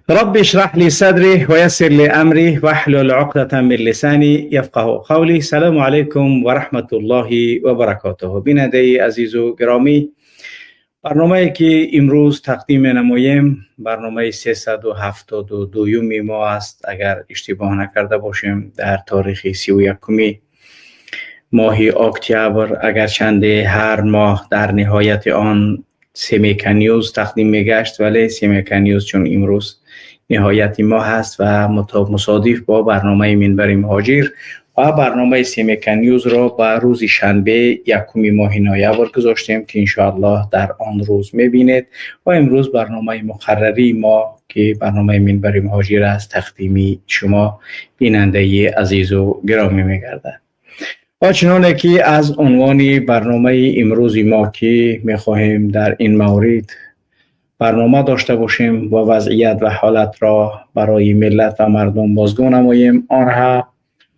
رب اشرح لي صدري ويسر لي امري واحلل عقدة من لسانی یفقهوا قولی. سلام علیکم و رحمت الله و برکاته. بیننده عزیز و گرامی، برنامه‌ای که امروز تقدیم نمایم برنامه 372 ما است. اگر اشتباه نکرده باشیم در تاریخ 31 ماه اکتبر، اگر چنده هر ماه در نهایت آن سیمیکا نیوز تقدیم میگشت، ولی سیمیکا نیوز چون امروز نهایت ماه هست و مصادف با برنامه منبر مهاجر و برنامه سیمیکا نیوز را به روز شنبه 1 نوامبر گذاشتیم که انشاءالله در آن روز میبینید. و امروز برنامه مقرری ما که برنامه منبر مهاجر است تقدیم شما بیننده عزیز و گرامی میگردد. و چنانه که از عنوان برنامه امروز ما که میخواهیم در این مورد برنامه داشته باشیم و وضعیت و حالت را برای ملت و مردم بازگو نماییم، آنها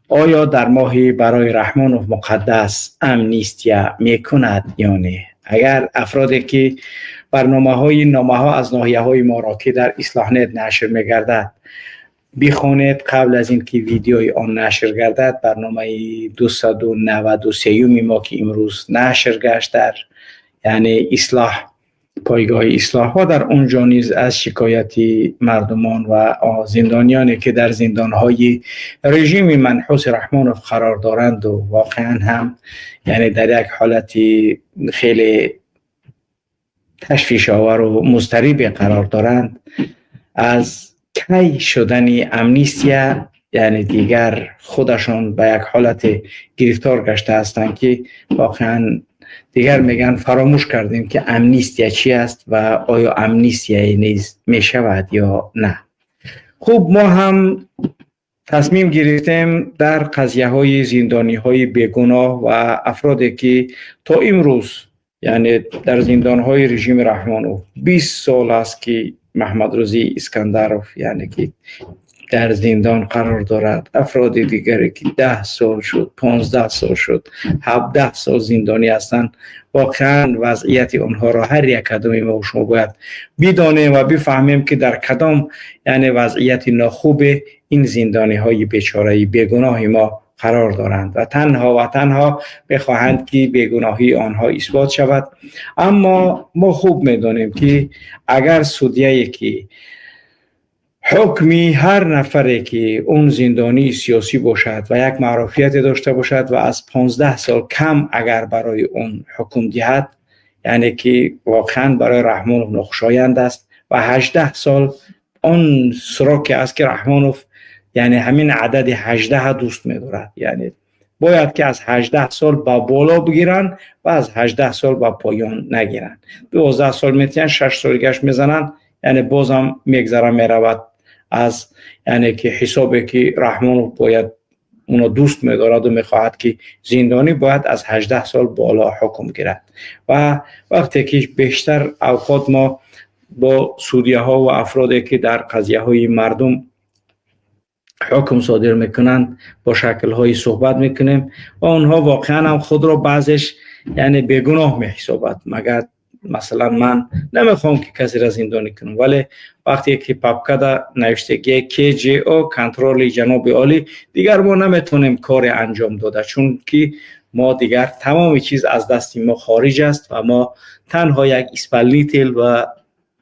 آیا در ماه برای رحمان و مقدس امنیستیا میکند یا نه؟ اگر افرادی که برنامه های نامه ها از ناحیه های ما را که در اصلاح نت نشر میگردد بخونید، قبل از این که ویدیوی آن نشر گردد برنامه 293 ما که امروز نشر گشت در یعنی اصلاح پایگاه اصلاح ها، در اونجا نیز از شکایت مردمان و زندانیانی که در زندانهای رژیم منحوس رحمانوف قرار دارند و واقعا هم یعنی در یک حالت خیلی تشویش آور و مضطرب قرار دارند، از کی شدن امنیستیا یعنی دیگر خودشان به یک حالت گرفتار گشته هستند که واقعا دیگر میگن فراموش کردیم که امنیستیا چی است و آیا امنیستیا نیز میشود یا نه. خوب، ما هم تصمیم گرفتیم در قضیه های زندانی های بیگناه و افرادی که تا امروز یعنی در زندان های رژیم رحمانوف 20 سال است که محمد رضی اسکندروف یعنی که در زندان قرار دارد، افراد دیگری که 10 سال شد، 15 سال شد، 17 سال زندانی هستند. واقعا وضعیت اونها را هر یک کدام ما و شما باید بدانیم و بفهمیم که در کدام یعنی وضعیت ناخوب این زندانی های بیچاره بیگناه ما قرار دارند و تنها بخواهند که بیگناهی آنها اثبات شود. اما ما خوب میدانیم که اگر سودیه‌ای که حکمی هر نفری که اون زندانی سیاسی باشد و یک معرفیت داشته باشد و از 15 سال کم اگر برای اون حکم دهد، یعنی که واقعا برای رحمانوف ناخوشایند است و 18 سال اون سراکی است که رحمانوف یعنی همین عدد 18 دوست می‌دارد، یعنی باید که از 18 سال با بالا بگیرن و از 18 سال با پایان نگیرن. 12 سال میتونن 6 سالگیش میزنن، یعنی بازم میگذره میرود از یعنی که حسابی که رحمانوف باید اونو دوست می‌دارد و میخواهد که زندانی باید از 18 سال بالا حکم گیرد. و وقتی که بیشتر اوقات ما با سودیه ها و افرادی که در قضیه های مردم حکم صادر میکنند با شکل های صحبت میکنیم و اونها واقعا هم خود را بعضش یعنی بیگناه میحسابد. مگر مثلا من نمیخوام که کسی را زندانی کنم، ولی وقتی که پاپکادا نوشته که جی او کنترل جناب عالی، دیگر ما نمیتونیم کار انجام داده، چون که ما دیگر تمام چیز از دست ما خارج است و ما تنها یک اسپلیتل و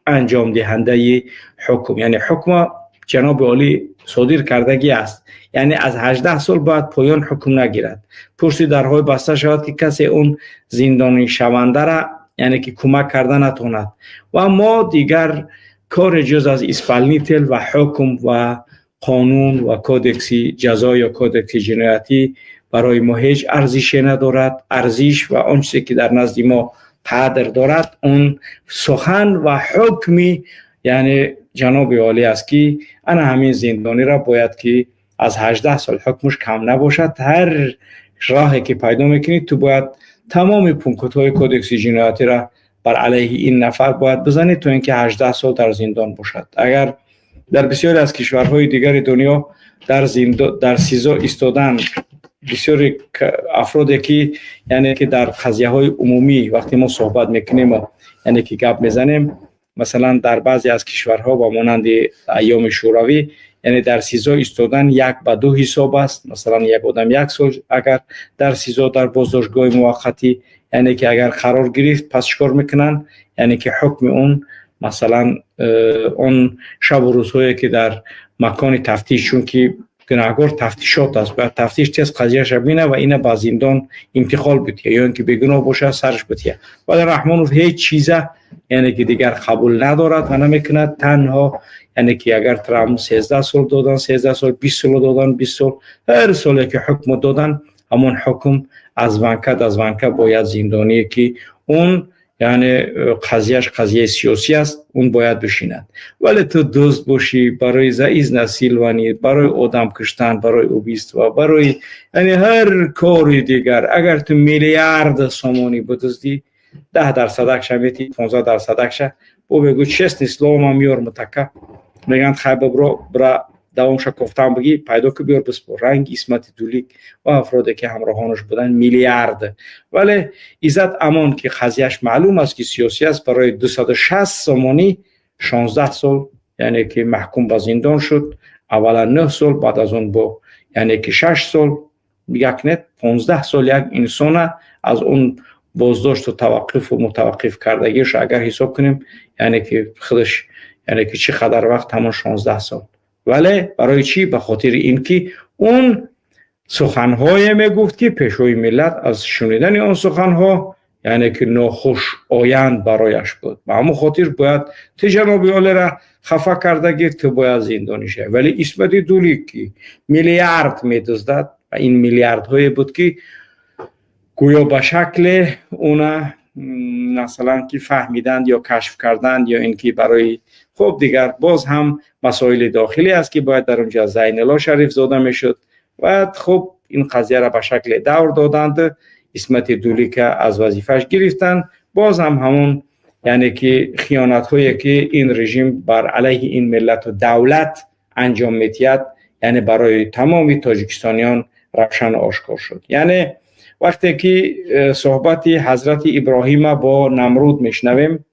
انجام دهنده حکم یعنی حکم جناب عالی صادر کردگی است، یعنی از 18 سال بعد پایان حکم نگیرد، پشت درهای بسته شود که کسی اون زندانی شونده را یعنی که کمک کردن نتواند و ما دیگر کار جز از اسپلیتل و حکم و قانون و کودکس جزا یا کودکس جنایتی برای ما هیچ ارزشی ندارد. ارزش و آن چیزی که در نزد ما قدر دارد اون سخن و حکمی یعنی جناب عالی است که انا همین زندانی را باید که از 18 سال حکمش کم نباشد. هر راهی که پیدا میکنید تو باید تمام پونکت‌های کودکس جنایتی را بر علیه این نفر باید بزنید تا اینکه 18 سال در زندان باشد. اگر در بسیاری از کشورهای دیگر دنیا در سیزا ایستادن بسیاری افرادی که یعنی که در قضیه های عمومی وقتی ما صحبت میکنیم یعنی که گپ میزنیم مثلا در بعضی از کشورها با مانند ایام شوروی، یعنی در سیزا ایستادن 1-2 حساب است. مثلا یک آدم 1 سال اگر در سیزا در بازداشتگاه موقتی، یعنی که اگر قرار گرفت پس چیکار میکنن؟ یعنی که حکم اون مثلا اون شب و روزهایی که در مکان تفتیش، چون که گناهکار تفتیشات است، باید تفتیش تیز قضیه شبینه و اینه با زندان انتقال بتیه یا اینکه بگناه باشه سرش بتیه. ولی رحمانوف هیچ چیزه یعنی که دیگر قبول ندارد و نمیکند. تنها یعنی که اگر ترام 13 سال دادن 13 سال، 20 سال دادن 20 سال، هر سالی که حکم دادن همون حکم از وانکه باید زندانی که اون یعنی قضیهش قضیه سیاسی است، اون باید بشیند. ولی تو دوست باشی برای زعیز نسیلوانی، برای آدم کشتن، برای اوبیست و برای یعنی هر کاری دیگر، اگر تو میلیارد سومانی بدزدی 10% شمیتی 15% بو بگو چست اسلام هم میار متکه میگن خیلی برا دوامش گفتم بگی پیدا که بیار بسپر. رنگ اسمت دولیک و افرادی که همراهانش بودن میلیارد. ولی ایزد امان که قضیهش معلوم است که سیاسی است، برای 260 سومانی 16 سال یعنی که محکوم به زندان شد. اولا 9 سال، بعد از اون با یعنی که 6 سال، یک نه 15 سال یک انسان از اون بازداشت و توقف و متوقف کردگیش اگر حساب کنیم یعنی که خودش یعنی که چقدر وقت، همون 16 سال. ولی برای چی؟ به خاطر اینکه اون سخنهای میگفت که پیشوی ملت از شنیدن اون سخنها یعنی که ناخوش آیند برایش بود. به همون خاطر باید تو جناب عالی را خفه کردگی، تو باید زندانی شه. ولی اسمت دولی که میلیارد میدزدد و این میلیاردهای بود که گویا به شکل اونا مثلا که فهمیدند یا کشف کردند یا اینکه برای خب دیگر باز هم مسائل داخلی است که باید در اونجا زین الله شریف زاده میشد و خب این قضیه را به شکل دور دادند. اسمت دولی که از وظیفش گرفتن، باز هم همون یعنی که خیانت هایی که این رژیم بر علیه این ملت و دولت انجام میدهد یعنی برای تمام تاجیکستانیان روشن آشکار شد. یعنی وقتی که صحبت حضرت ابراهیم با نمرود میشنویم،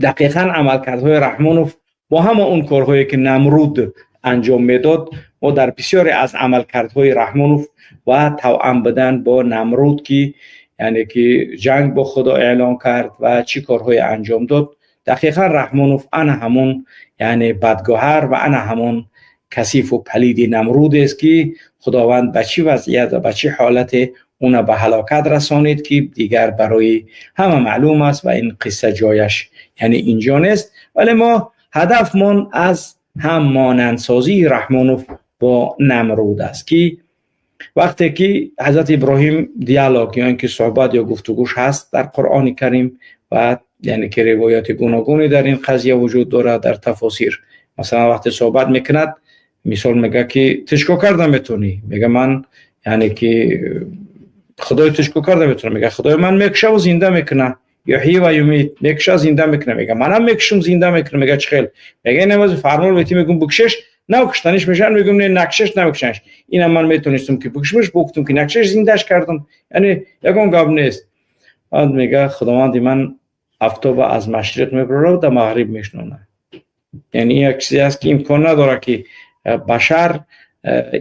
دقیقاً عملکردهای رحمانوف با همه اون کارهایی که نمرود انجام میداد، ما در بسیاری از عملکردهای رحمانوف و توأم بدن با نمرود که یعنی که جنگ با خدا اعلان کرد و چی کارهای انجام داد، دقیقاً رحمانوف انا همون یعنی بدگوهر و انا همون کثیف و پلید نمرود است که خداوند به چی وضعیت و به چی حالت اون به هلاکت رسانید که دیگر برای همه معلوم است و این قصه جایش یعنی اینجا نیست. ولی ما هدفمون از هم مانندسازی رحمانوف با نمرود است که وقتی که حضرت ابراهیم دیالوگ یا اینکه صحبت یا گفتگوش هست در قرآن کریم و یعنی که روایات گوناگونی در این قضیه وجود داره در تفاسیر. مثلا وقتی صحبت میکند مثال میگه که تشکر کردم میتونی، میگه من یعنی که خدای تشکر کردم میتونه، میگه خدای من میکشه و زنده میکنه، یحیی و یمیت، میکشه زنده میکنه، میگه منم میکشم زنده میکنه، میگه چه خیل، میگه نماز فرمان بیتی میگم بکشش نه کشتنش میشن، میگم نه نکشش نمیکشنش، اینم من میتونستم که بکشمش بگفتم که نکشش زندهش کردم، یعنی یگان گاب نیست. بعد میگه خداوند من آفتاب از مشرق میبره و در مغرب میشنونه. یعنی یک چیزی است که امکان نداره که بشر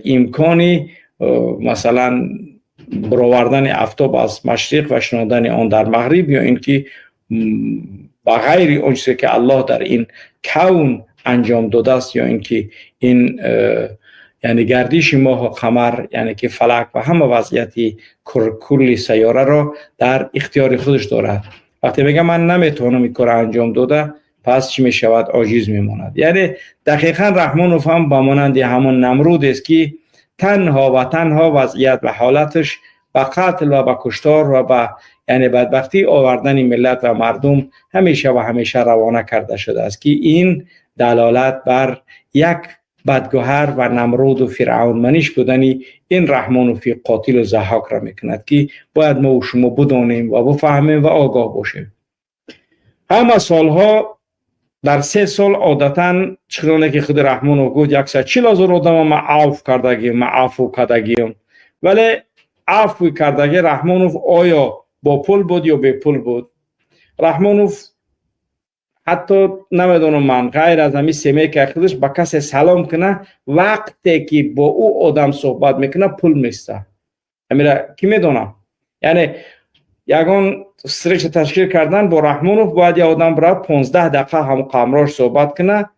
امکانی مثلا برآوردن آفتاب از مشرق و شنودن آن در مغرب یا اینکه بغیر اون چیزی که الله در این کون انجام داده است یا اینکه این یعنی گردش ماه و قمر یعنی که فلک و همه وضعیتی کل سیاره را در اختیار خودش دارد. وقتی میگه من نمیتونم این کار انجام داده پس چی میشود؟ عاجز میماند. یعنی دقیقاً رحمانوف هم با مانند همون نمرود است که تنها وضعیت و حالتش با قتل و با کشتار و با یعنی بدبختی آوردن ملت و مردم همیشه روانه کرده شده است که این دلالت بر یک بدگوهر و نمرود و فرعون منیش بودنی این رحمانوفی قاتل و ضحاک را میکند که باید ما و شما بدانیم و بفهمیم و آگاه باشیم. همه سالها در 3 سال عادتاً چقدرانه که خود رحمانوف گفت 140,000 آدم ما عفو کردگیم، ولی عفو کردگی رحمانوف آیا با پول بود یا بی پول بود؟ رحمانوف حتی نمیدونم من غیر از همین سیمه که خودش با کسی سلام کنه وقتی که با او آدم صحبت میکنه پول میسته. امیره کی میدونه؟ یعنی یگان استرچ تشکیل کردن با رحمانوف باید یه آدم برای 15 دقیقه هم قمراش صحبت کنه.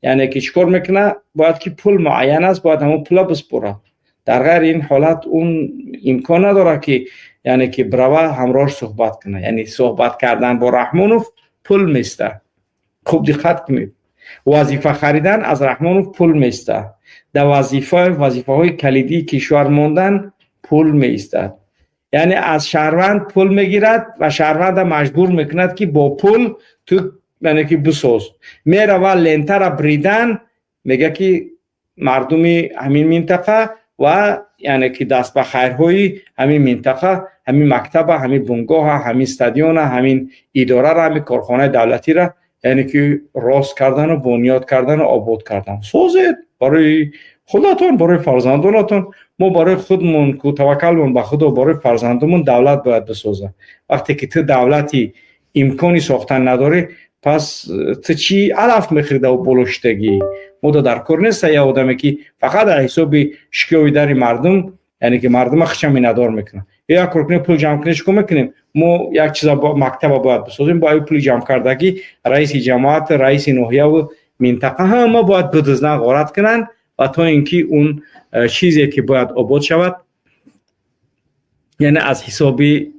یعنی که چیکار میکنه؟ باید که پول معین است، باید همون پول بسپره. در غیر این حالت اون امکان نداره که یعنی که برای همراهش صحبت کنه. یعنی صحبت کردن با رحمانوف پول میسته. خوب دقت کنید. وظیفه خریدن از رحمانوف پول میسته. در وظیفه های کلیدی کشور ماندن پول میسته. یعنی از شهروند پول میگیرد و شهروند مجبور میکند که با پول تو یعنی که بساز. میره و لنتر بریدن میگه که مردمی همین منطقه و یعنی که دست به خیرهای همین منطقه، همین مکتب، همین بنگاه، همین استادیون، همین اداره را، همین کارخانه دولتی را یعنی که راست کردن و بنیاد کردن و آباد کردن. سازید برای خودتون، برای فرزندانتون. ما برای خودمون که توکلمون به خدا، برای فرزندمون دولت باید بسازه. وقتی که تو دولتی امکانی ساختن نداری، پس تو چی علف میخریده و بلوشتگی؟ ما در کار نیست یه آدمی که فقط حساب شکوی در مردم، یعنی که مردم خشمی ندار میکنه. یا کارکنی پول جمع کنه چیکار میکنیم؟ ما یک چیزا با مکتب باید بسازیم، با پول جمع کردگی رئیس جماعت، رئیس ناحیه و منطقه همه باید بدزدن غارت کنن و تا اینکه اون چیزی که باید آباد شود یعنی از حسابی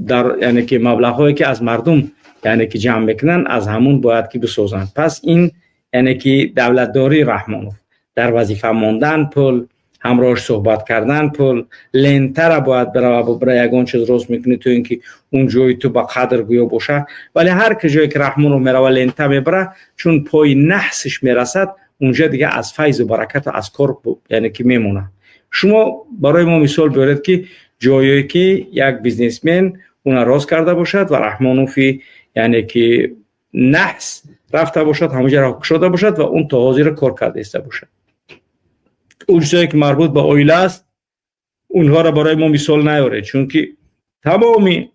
در یعنی که مبلغایی که از مردم یعنی که جمع میکنن از همون باید که بسازن. پس این یعنی که دولتداری رحمانوف در وظیفه ماندن پول، همراهش صحبت کردن پول، لنتر باید برای یگان چیز روز میکنی تو اینکه اون جایی تو با قدر گویا باشه. ولی هر که جایی که رحمانوف میره و لنتر میبره چون پای نحسش میرسد اونجا دیگه از فیض و برکت و از کار یعنی که میمونه. شما برای ما مثال بیارید که جایی که یک بیزنسمن اون راست کرده باشد و رحمانوفی یعنی که نحس رفته باشد، همونجا را شده باشد و اون تا حاضر کار کرده است باشد. اون چیزایی که مربوط به آیله است اونها را برای ما مثال نیاره، چون که تمامی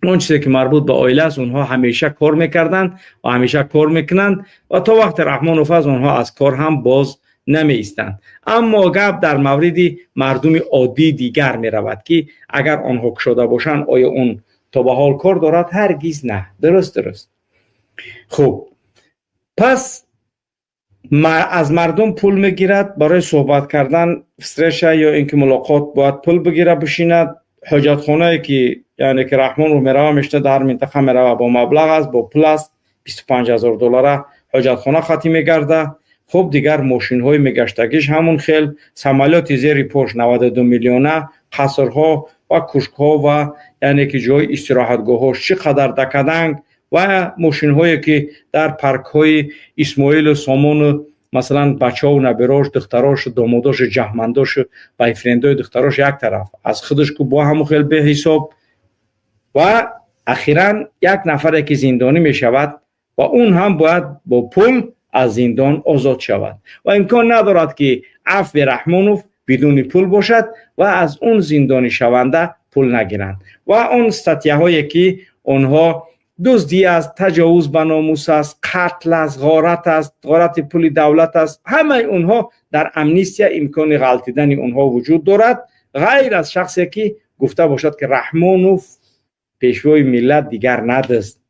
اون چیزی که مربوط به آیله است اونها همیشه کار میکردن و همیشه کار میکنند و تا وقت رحمانوف از اونها از کار هم باز نمی ایستند. اما گپ در مورد مردم عادی دیگر می رود که اگر آنها کشاده باشند آیا اون تا به حال کار دارد؟ هرگز نه. درست. خب پس از مردم پول میگیرد برای صحبت کردن استرشه یا اینکه ملاقات باید پول بگیره بشیند. حاجت خانه که یعنی که رحمان رو میروه میشته در منطقه میروه با مبلغ است، با پول است، $25,000 حاجت خانه خطی میگرده. خب دیگر ماشین های میگشتگیش همون خیل، سمالیات زیر پوش 92 میلیونه، قصرها و کوشک ها و یعنی که جای استراحتگاه ها چقدر دکدنگ و ماشین هایی که در پارک های اسماعیل و سامان مثلا بچه ها و نبراش، دختراش، داماداش، جهمنداش، بایفرندای دختراش یک طرف از خودش که با همون خیل به حساب و اخیراً یک نفر که زندانی می شود و اون هم باید با پول از زندان آزاد شود و امکان ندارد که عفو رحمانوف بدون پول باشد و از اون زندانی شونده پول نگیرند. و اون استاتیه هایی که اونها دزدی است، تجاوز به ناموس است، قتل است، غارت است، غارت پول دولت است، همه اونها در امنیستیا امکان غلطیدن اونها وجود دارد، غیر از شخصی که گفته باشد که رحمانوف پیشوای ملت دیگر ندست.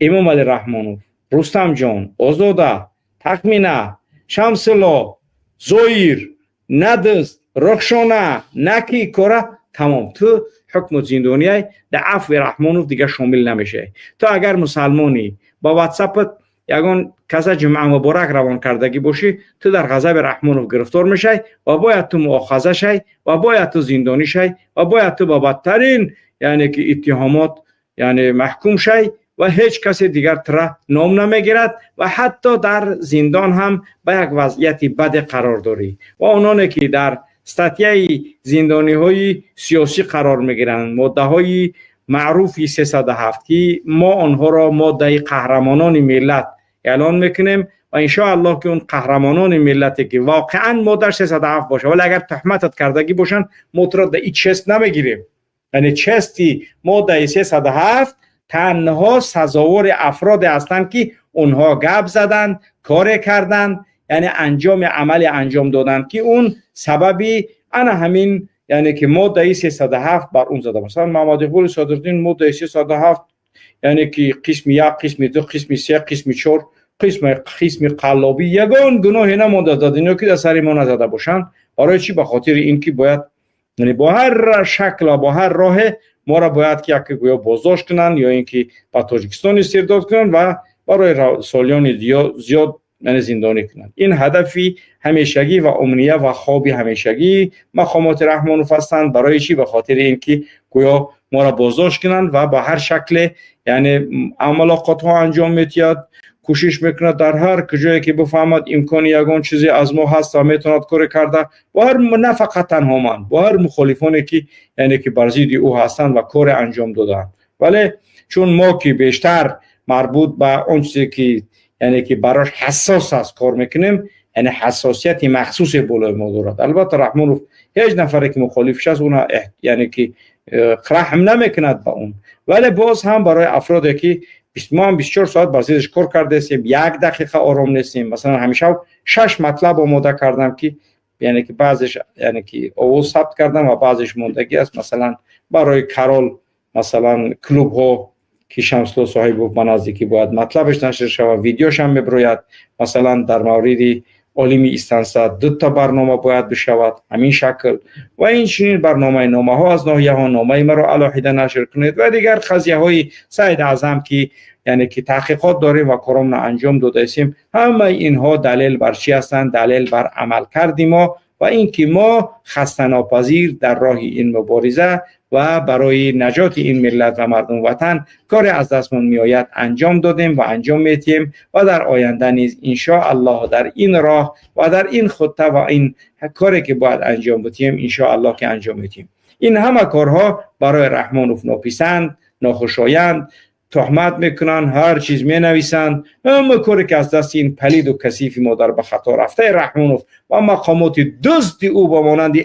امام علی رحمانوف، رستم جان، آزاده، تخمینه، شمسلا، زویر، ندست، رخشانه، نکی کاره، تمام تو حکم زندانیای در عفو رحمانوف دیگه شامل نمیشه. تو اگر مسلمانی با واتساپت یگان کسا جمعه مبارک روان کردگی باشی، تو در غضب رحمانوف گرفتار میشی و باید تو مؤاخذه شی و باید تو زندانی شی و باید تو با بدترین یعنی که اتهامات یعنی محکوم شی و هیچ کسی دیگر ترا نام نمیگیرد و حتی در زندان هم به یک وضعیت بد قرار داری. و اونانی که در استاتیه زندانی های سیاسی قرار میگیرند، ماده های معروفی 307 که ما آنها را ماده قهرمانان ملت اعلان میکنیم و انشاءالله که اون قهرمانان ملتی که واقعا ماده 307 باشه، ولی اگر تهمتت کردگی باشن ما را در این چست نمیگیریم. یعنی چستی ماده 307 تنها سزاوار افراد هستند که اونها گپ زدند، کار کردند، یعنی عمل انجام دادند که اون سببی انا همین، یعنی که ماده 307 بر اون زده. مثلا محمد اقبال صدرالدین ماده 307 یعنی که قسم 1 قسم 2 قسم 3 قسم 4 قسم قلابی یگان گناه نمانده دادن یا که در سر ما نزده باشند. برای چی؟ به خاطر اینکه باید یعنی با هر شکل و با هر راه ما را باید که یک گویا بازداشت کنن یا اینکه به تاجیکستان استرداد کنن و برای سالیان زیاد یعنی زندانی کنن. این هدفی همیشگی و امنیه و خوابی همیشگی مقامات رحمانوف هستند. برای چی؟ به خاطر اینکه گویا ما را بازداشت کنن و با هر شکل یعنی عملیات ها انجام میتید، کوشش میکنه در هر کجایی که بفهمد امکان یگان چیزی از ما هست و میتوند کار کرده با هر نه فقط تنها من، با هر مخالفانی که یعنی که بر ضد او هستند و کار انجام دادن. ولی چون ما که بیشتر مربوط به اون چیزی که یعنی که براش حساس است کار میکنیم، یعنی حساسیت مخصوص بالای ما دارد. البته رحمانوف هیچ نفری که مخالفش است اون یعنی که رحم نمیکند با اون، ولی باز هم برای افرادی که ما 24 ساعت بر ضدش کار کرده هستیم، 1 دقیقه آرام نیستیم. مثلا همیشه 6 مطلب آماده کردم که یعنی که بعضش یعنی که اول ثبت کردم و بعضش موندگی است. مثلا برای کارول مثلا کلوب ها که شمسلو صاحب به نزدیکی باید مطلبش نشر شود، ویدیوش هم میبروید. مثلا در مورد عالمی استانسا 2 تا برنامه باید بشود همین شکل و این چنین نامه ها از ناحیه ها نامه مرا علاحده نشر کنید و دیگر قضیه های سید اعظم که یعنی که تحقیقات داریم و کارم انجام داده ایم. همه اینها دلیل بر چی هستند؟ دلیل بر عمل کردیم ما و اینکه ما خسته ناپذیر در راه این مبارزه و برای نجات این ملت و مردم وطن کار از دستمون میآید انجام دادیم و انجام میتیم و در آینده نیز ان شاء الله در این راه و در این خطه و این کاری که باید انجام بدیم ان شاء الله که انجام میتیم. این همه کارها برای رحمانوف ناپسند، ناخوشایند، تهمت میکنن، هر چیز مینویسند، همه کاری که از دست این پلید و کثیف مادر به خطا رفته رحمانوف و مقامات دزد او با مانند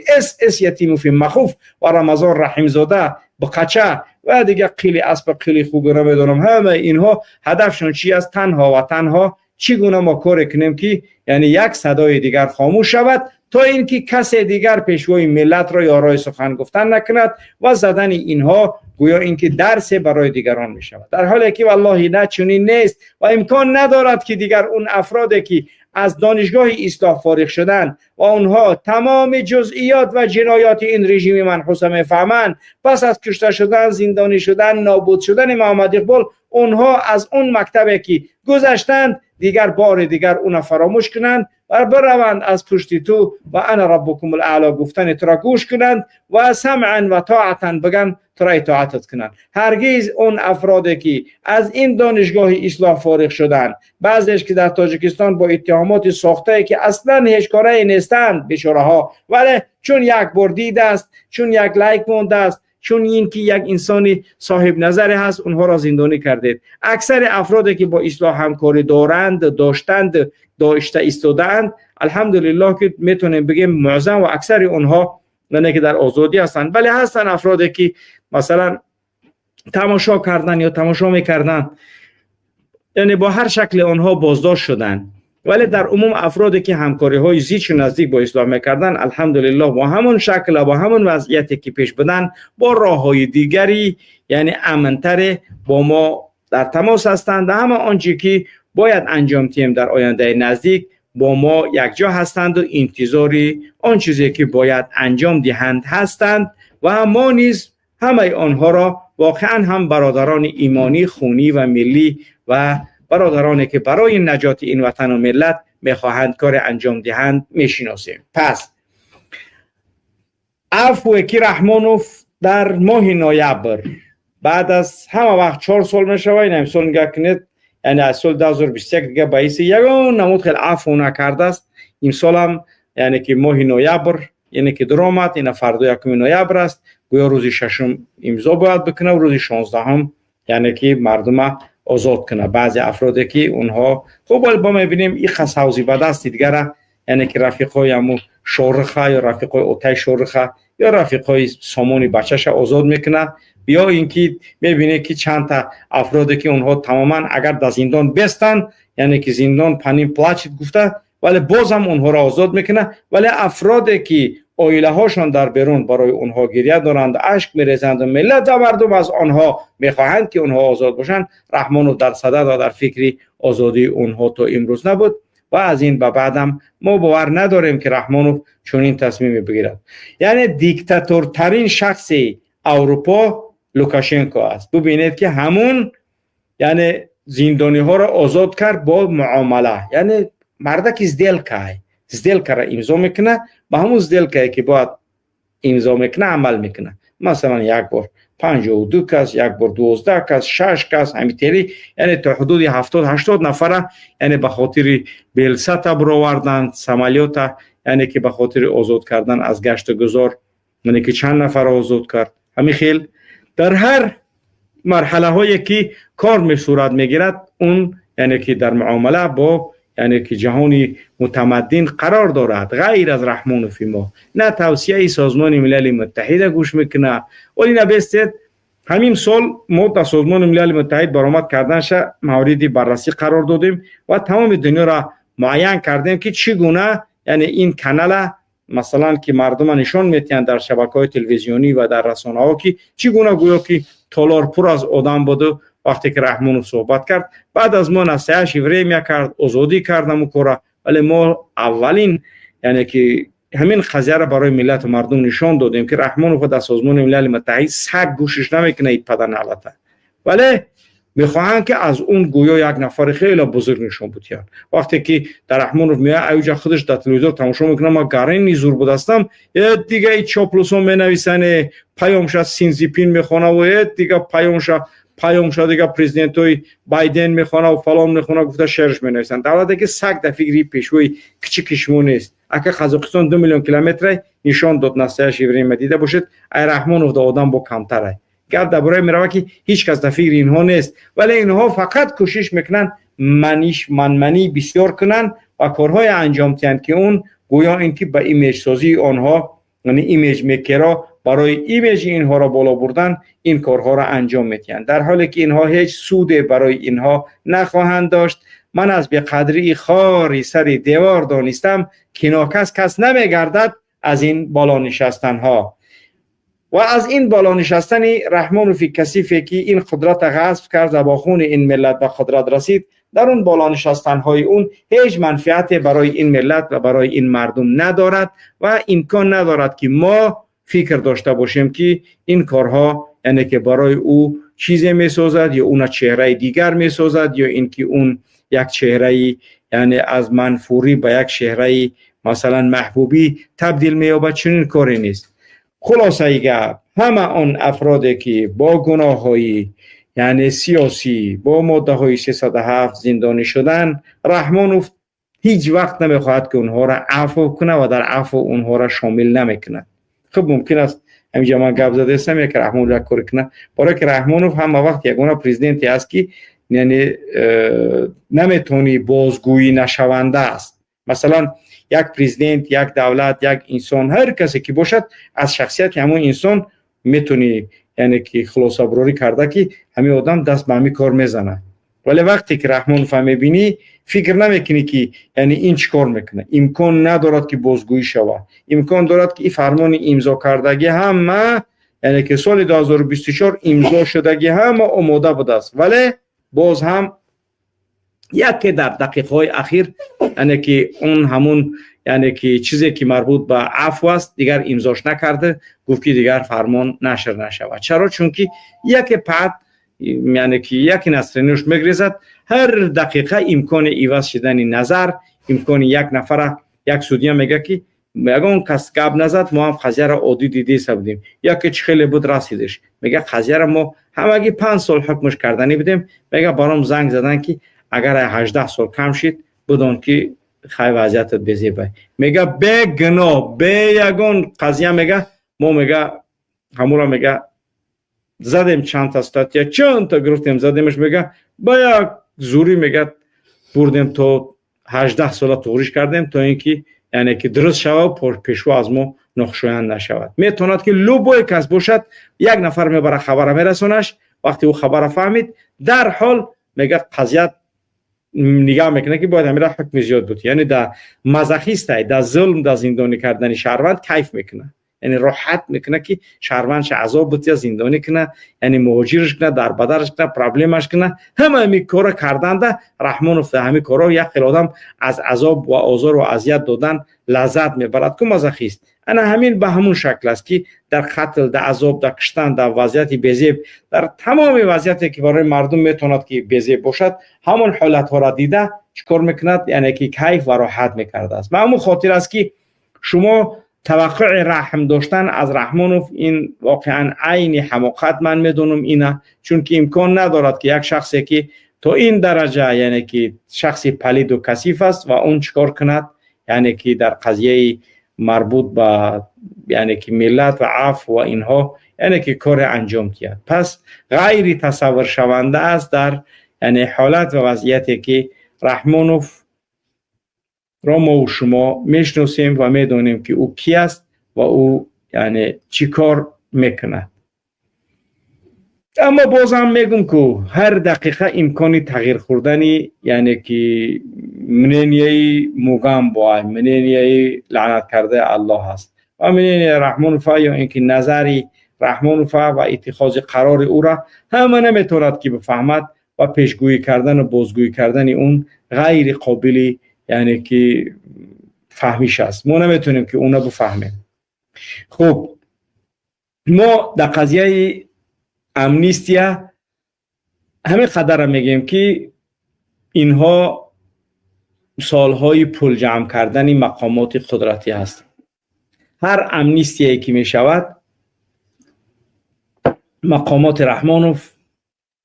اس یتیموف مخوف و رمضان رحیمزاده بقچه و دیگه قیلی اسب قیلی خوب نمیدونم، همه اینها هدفشون چی است؟ تنها و تنها چگونه ما کار کنیم که یعنی یک صدای دیگر خاموش شود تا اینکه کسی دیگر پیشوای ملت را یارای سخن گفتن نکند و زدن اینها گویا اینکه درس برای دیگران می شود، در حالی که والله نه چنین نیست و امکان ندارد که دیگر اون افرادی که از دانشگاه اصلاح فارغ شدن و اونها تمام جزئیات و جنایات این رژیم منحوسه میفهمند، پس از کشته شدن، زندانی شدن، نابود شدن محمد اقبال، اونها از اون مکتبی که گذشتند دیگر بار دیگر اون فراموش کنند و بروند از پشت تو و انا ربکم الاعلی گفتن تو را گوش کنند و سمعا و طاعتا بگن تو را اطاعت کنند. هرگز اون افرادی که از این دانشگاه اصلاح فارغ شدند، بعضیش که در تاجیکستان با اتهامات ساخته که اصلا هیچ کاری نیستند بیچاره ها، ولی چون یک بار دیده است، چون یک لایک مونده است، چون این که یک انسانی صاحب نظری هست اونها را زندانی کردید. اکثر افرادی که با اصلاح همکاری داشته ایستادند الحمدلله که میتونیم بگیم معظم و اکثر اونها نه که در آزادی هستند، ولی هستن افرادی که مثلا تماشا کردن یا تماشا میکردن، یعنی با هر شکل آنها بازداشت شدن، ولی در عموم افرادی که همکاری های زیچ و نزدیک با اسلام میکردن الحمدلله با همون شکل و با همون وضعیتی که پیش بدن با راه های دیگری یعنی امنتر با ما در تماس هستند و همه آنچه که باید انجام دهیم در آینده نزدیک با ما یک جا هستند و انتظاری آن چیزی که باید انجام دهند هستند و ما نیز همه آنها را واقعا هم برادران ایمانی، خونی و ملی و برادرانی که برای نجات این وطن و ملت میخواهند کار انجام دهند میشناسیم. پس عفو که رحمانوف در ماه نوامبر بعد از همه وقت 4 سال میشوه، این امسال نگاه کنید یعنی از سال 2021 دیگه باعث یگان نمود خیلی عفو نکرده است. این سال هم یعنی که ماه نوامبر یعنی که در آمد، این فردا 1 نوامبر است، گویا روز 6 امضا باید بکنه و روز 16 یعنی که مردم آزاد کنه. بعضی افرادی که اونها خب با میبینیم این خساوزی به دست دیگره، یعنی که رفیقای همو شورخه یا رفیقای اوتای شورخه یا رفیقای سامانی بچهش آزاد میکنه یا اینکه میبینه که چند تا افرادی که اونها تماما اگر در زندان بستن، یعنی که زندان پنیم پلاچت گفته، ولی باز هم اونها را آزاد میکنه. ولی افرادی که عائله هاشون در بیرون برای اونها گریه دارند، اشک میریزند و ملت و مردم از آنها میخواهند که اونها آزاد باشند، رحمانوف در صدد و در فکری آزادی اونها تا امروز نبود و از این به بعدم ما باور نداریم که رحمانوف چنین تصمیمی بگیرد. یعنی دیکتاتورترین شخص اروپا لوکاشنکو است. ببینید که همون یعنی زندانی ها را آزاد کرد با معامله، یعنی مردک زدلکه را امضا میکنه، با همون زدلکه که باید امضا میکنه عمل میکنه. مثلا یک بار 52 کس، یک بار 12 کس، 6 کس، همینطوری، یعنی تا حدود 70-80 نفر یعنی به خاطر بیلسات برآوردن سمالیات، یعنی که به خاطر آزاد کردن از گشت گذار، یعنی که چند نفر آزاد کرد. همین خیل در هر مرحله هایی که کار می صورت میگیرد، اون یعنی که در معامله با یعنی که جهانی متمدن قرار دارد. غیر از رحمانوف ما نه توصیه سازمان ملل متحد گوش میکنه. ولی نبستید همین سال ما در سازمان ملل متحد برآمد کردنش موردی بررسی قرار دادیم و تمام دنیا را معین کردیم که چگونه یعنی این کانال مثلا که مردم نشان میتین در شبکه‌های تلویزیونی و در رسانه‌ها که چگونه گویا که تالار پر از آدم بود. وقتی که رحمانوف صحبت کرد، بعد از ما نصیحت شیوری میکرد، آزادی کردم و کورا، ولی ما اولین یعنی که همین قضیه را برای ملت و مردم نشان دادیم که رحمانوف در سازمان ملل متحد سگ گوشش نمیکنه این پدر نالته، ولی میخواهند که از اون گویا یک نفر خیلی بزرگ نشون بدن. وقتی که در رحمانوف میاد اوجا خودش در تلویزیون تماشا میکنه، ما گارین زور بودستم، یه دیگه ای چاپلوسو مینویسن، پیامش سینزیپین میخونه و یه دیگه پیامش دیگه پرزیدنتوی بایدن میخونه و فلان میخونه، گفته شعرش مینویسن. در حالی که سگ در فکری پیشوی کشمون نیست. اگه قزاقستان 2 میلیون کیلومتر نشان داد نصیحت شیوری مدیده باشد، ای رحمانوف در آدم با کمتره. گرد درباره میروه که هیچ کس در فکر اینها نیست، ولی اینها فقط کوشش میکنن منمنی بسیار کنن و کارهای انجام دهند که اون گویا اینکه به ایمیج سازی آنها، یعنی ایمیج میکرا برای ایمیج اینها را بالا بردن این کارها را انجام میدهند، در حالی که اینها هیچ سود برای اینها نخواهند داشت. من از بقدری خاری سر دیوار دانستم که ناکس کس نمیگردد از این بالا نشستن ها. و از این بالا نشستن رحمانوف کثیفی که این قدرت غصب کرد و با خون این ملت به قدرت رسید، در اون بالا نشستن های اون هیچ منفعت برای این ملت و برای این مردم ندارد و امکان ندارد که ما فکر داشته باشیم که این کارها یعنی که برای او چیزی می سازد یا اون چهره دیگر می سازد یا اینکه اون یک چهره یعنی از منفوری به یک چهره مثلا محبوبی تبدیل می یابد. چنین کاری نیست. خلاصه ایگه همه آن افرادی که با گناه‌های یعنی سیاسی با ماده های 307 زندانی شدن، رحمانوف هیچ وقت نمیخواهد که اونها را عفو کنه و در عفو اونها را شامل نمیکنه. خب ممکن است همینجا من گپ زده هستم که رحمانوف را کار کنه، برای که رحمانوف هم وقت یگانه پرزیدنتی است که یعنی نمیتونی بازگویی نشونده است. مثلا یک پرزیدنت، یک دولت، یک انسان، هر کسی که باشد از شخصیت همون انسان میتونی یعنی که خلاصه براری کرده که همین آدم دست به همین کار میزنه، ولی وقتی که رحمانوف میبینی فکر نمیکنی که یعنی این چیکار میکنه. امکان ندارد که بازگویی شود، امکان دارد که این فرمان امضا کردگی هم یعنی که سال 2024 امضا شدگی هم آماده بوده است، ولی باز هم یکی در دقیقه‌های اخیر یعنی که اون همون یعنی که چیزی که مربوط به عفو است دیگر امضاش نکرده، گفت که دیگر فرمان نشر نشود. چرا؟ چون که یک پد یعنی که یک نصرانیش میگریزد، هر دقیقه امکان عوض شدن نظر، امکان یک نفر یک سودیا میگه که اون کس گپ نزد ما هم قضیه را عادی دیده بودیم، یا که چه خیلی بود رسیدش، میگه قضیه را ما همگی 5 سال حکمش کردنی بودیم، میگه برام زنگ زدن که اگر 18 سال کم شد بدون که خیلی وضعیتت بزیبه. میگه به گناه به یگان قضیه میگه ما میگه همورا میگه زدیم چند تا استاتیا چند تا گرفتیم زدیمش، میگه با یک زوری میگه بردیم تا 18 سال توریش کردیم تا اینکه یعنی که درست شود و پیشوا از ما نقشویند نشود. میتوند که لوبوی کس باشد، یک نفر میبره خبر میرسونش، وقتی او خبر فهمید در حال میگه قضیت نگاه میکنه که باید همیشه حکم زیاد بود. یعنی در مزاخیست، در ظلم، در زندانی کردن شهروند کیف میکنه، یعنی راحت میکنه که شهروندش عذاب بود یا زندانی کنه، یعنی مهاجرش کنه، در بدرش کنه، پرابلمش کنه. همه همی کارا کردنده رحمانوف همه کارا یک خیلی آدم از عذاب و آزار و اذیت دادن لذت میبرد که مزاخیست. انا همین به همون شکل است که در قتل، در عذاب، در کشتن، در وضعیت بی‌زیب، در تمام وضعیتی که برای مردم میتوند که بی‌زیب باشد، همون حالت ها را دیده چیکار میکند؟ یعنی که کیف و راحت میکرده است. به همون خاطر است که شما توقع رحم داشتن از رحمانوف این واقعا عین حماقت من میدونم اینه، چون که امکان ندارد که یک شخصی که تا این درجه یعنی که شخصی پلید و کثیف است و اون چیکار کند؟ یعنی که در قضیه مربوط به یعنی که ملت و عفو و اینها یعنی که کار انجام دهد. پس غیر تصور شونده است در یعنی حالت و وضعیتی که رحمانوف را ما و شما میشناسیم و میدونیم که او کی است و او یعنی چی کار میکنه. اما بازم میگم که هر دقیقه امکانی تغییر خوردنی یعنی که منینیه موگم باید منینیه لعنت کرده الله هست و منینیه رحمانوف یا اینکه نظری رحمانوف و اتخاذ قرار او را همه نمیتوند که بفهمد و پیشگویی کردن و بازگویی کردن اون غیر قابلی یعنی که فهمیش است. ما نمیتونیم که اونا بفهمیم. خب ما در قضیه امنیستیا همه قدر میگیم که اینها سالهای پول جمع کردن مقامات قدرتی هست. هر امنیستیایی که میشود مقامات رحمانوف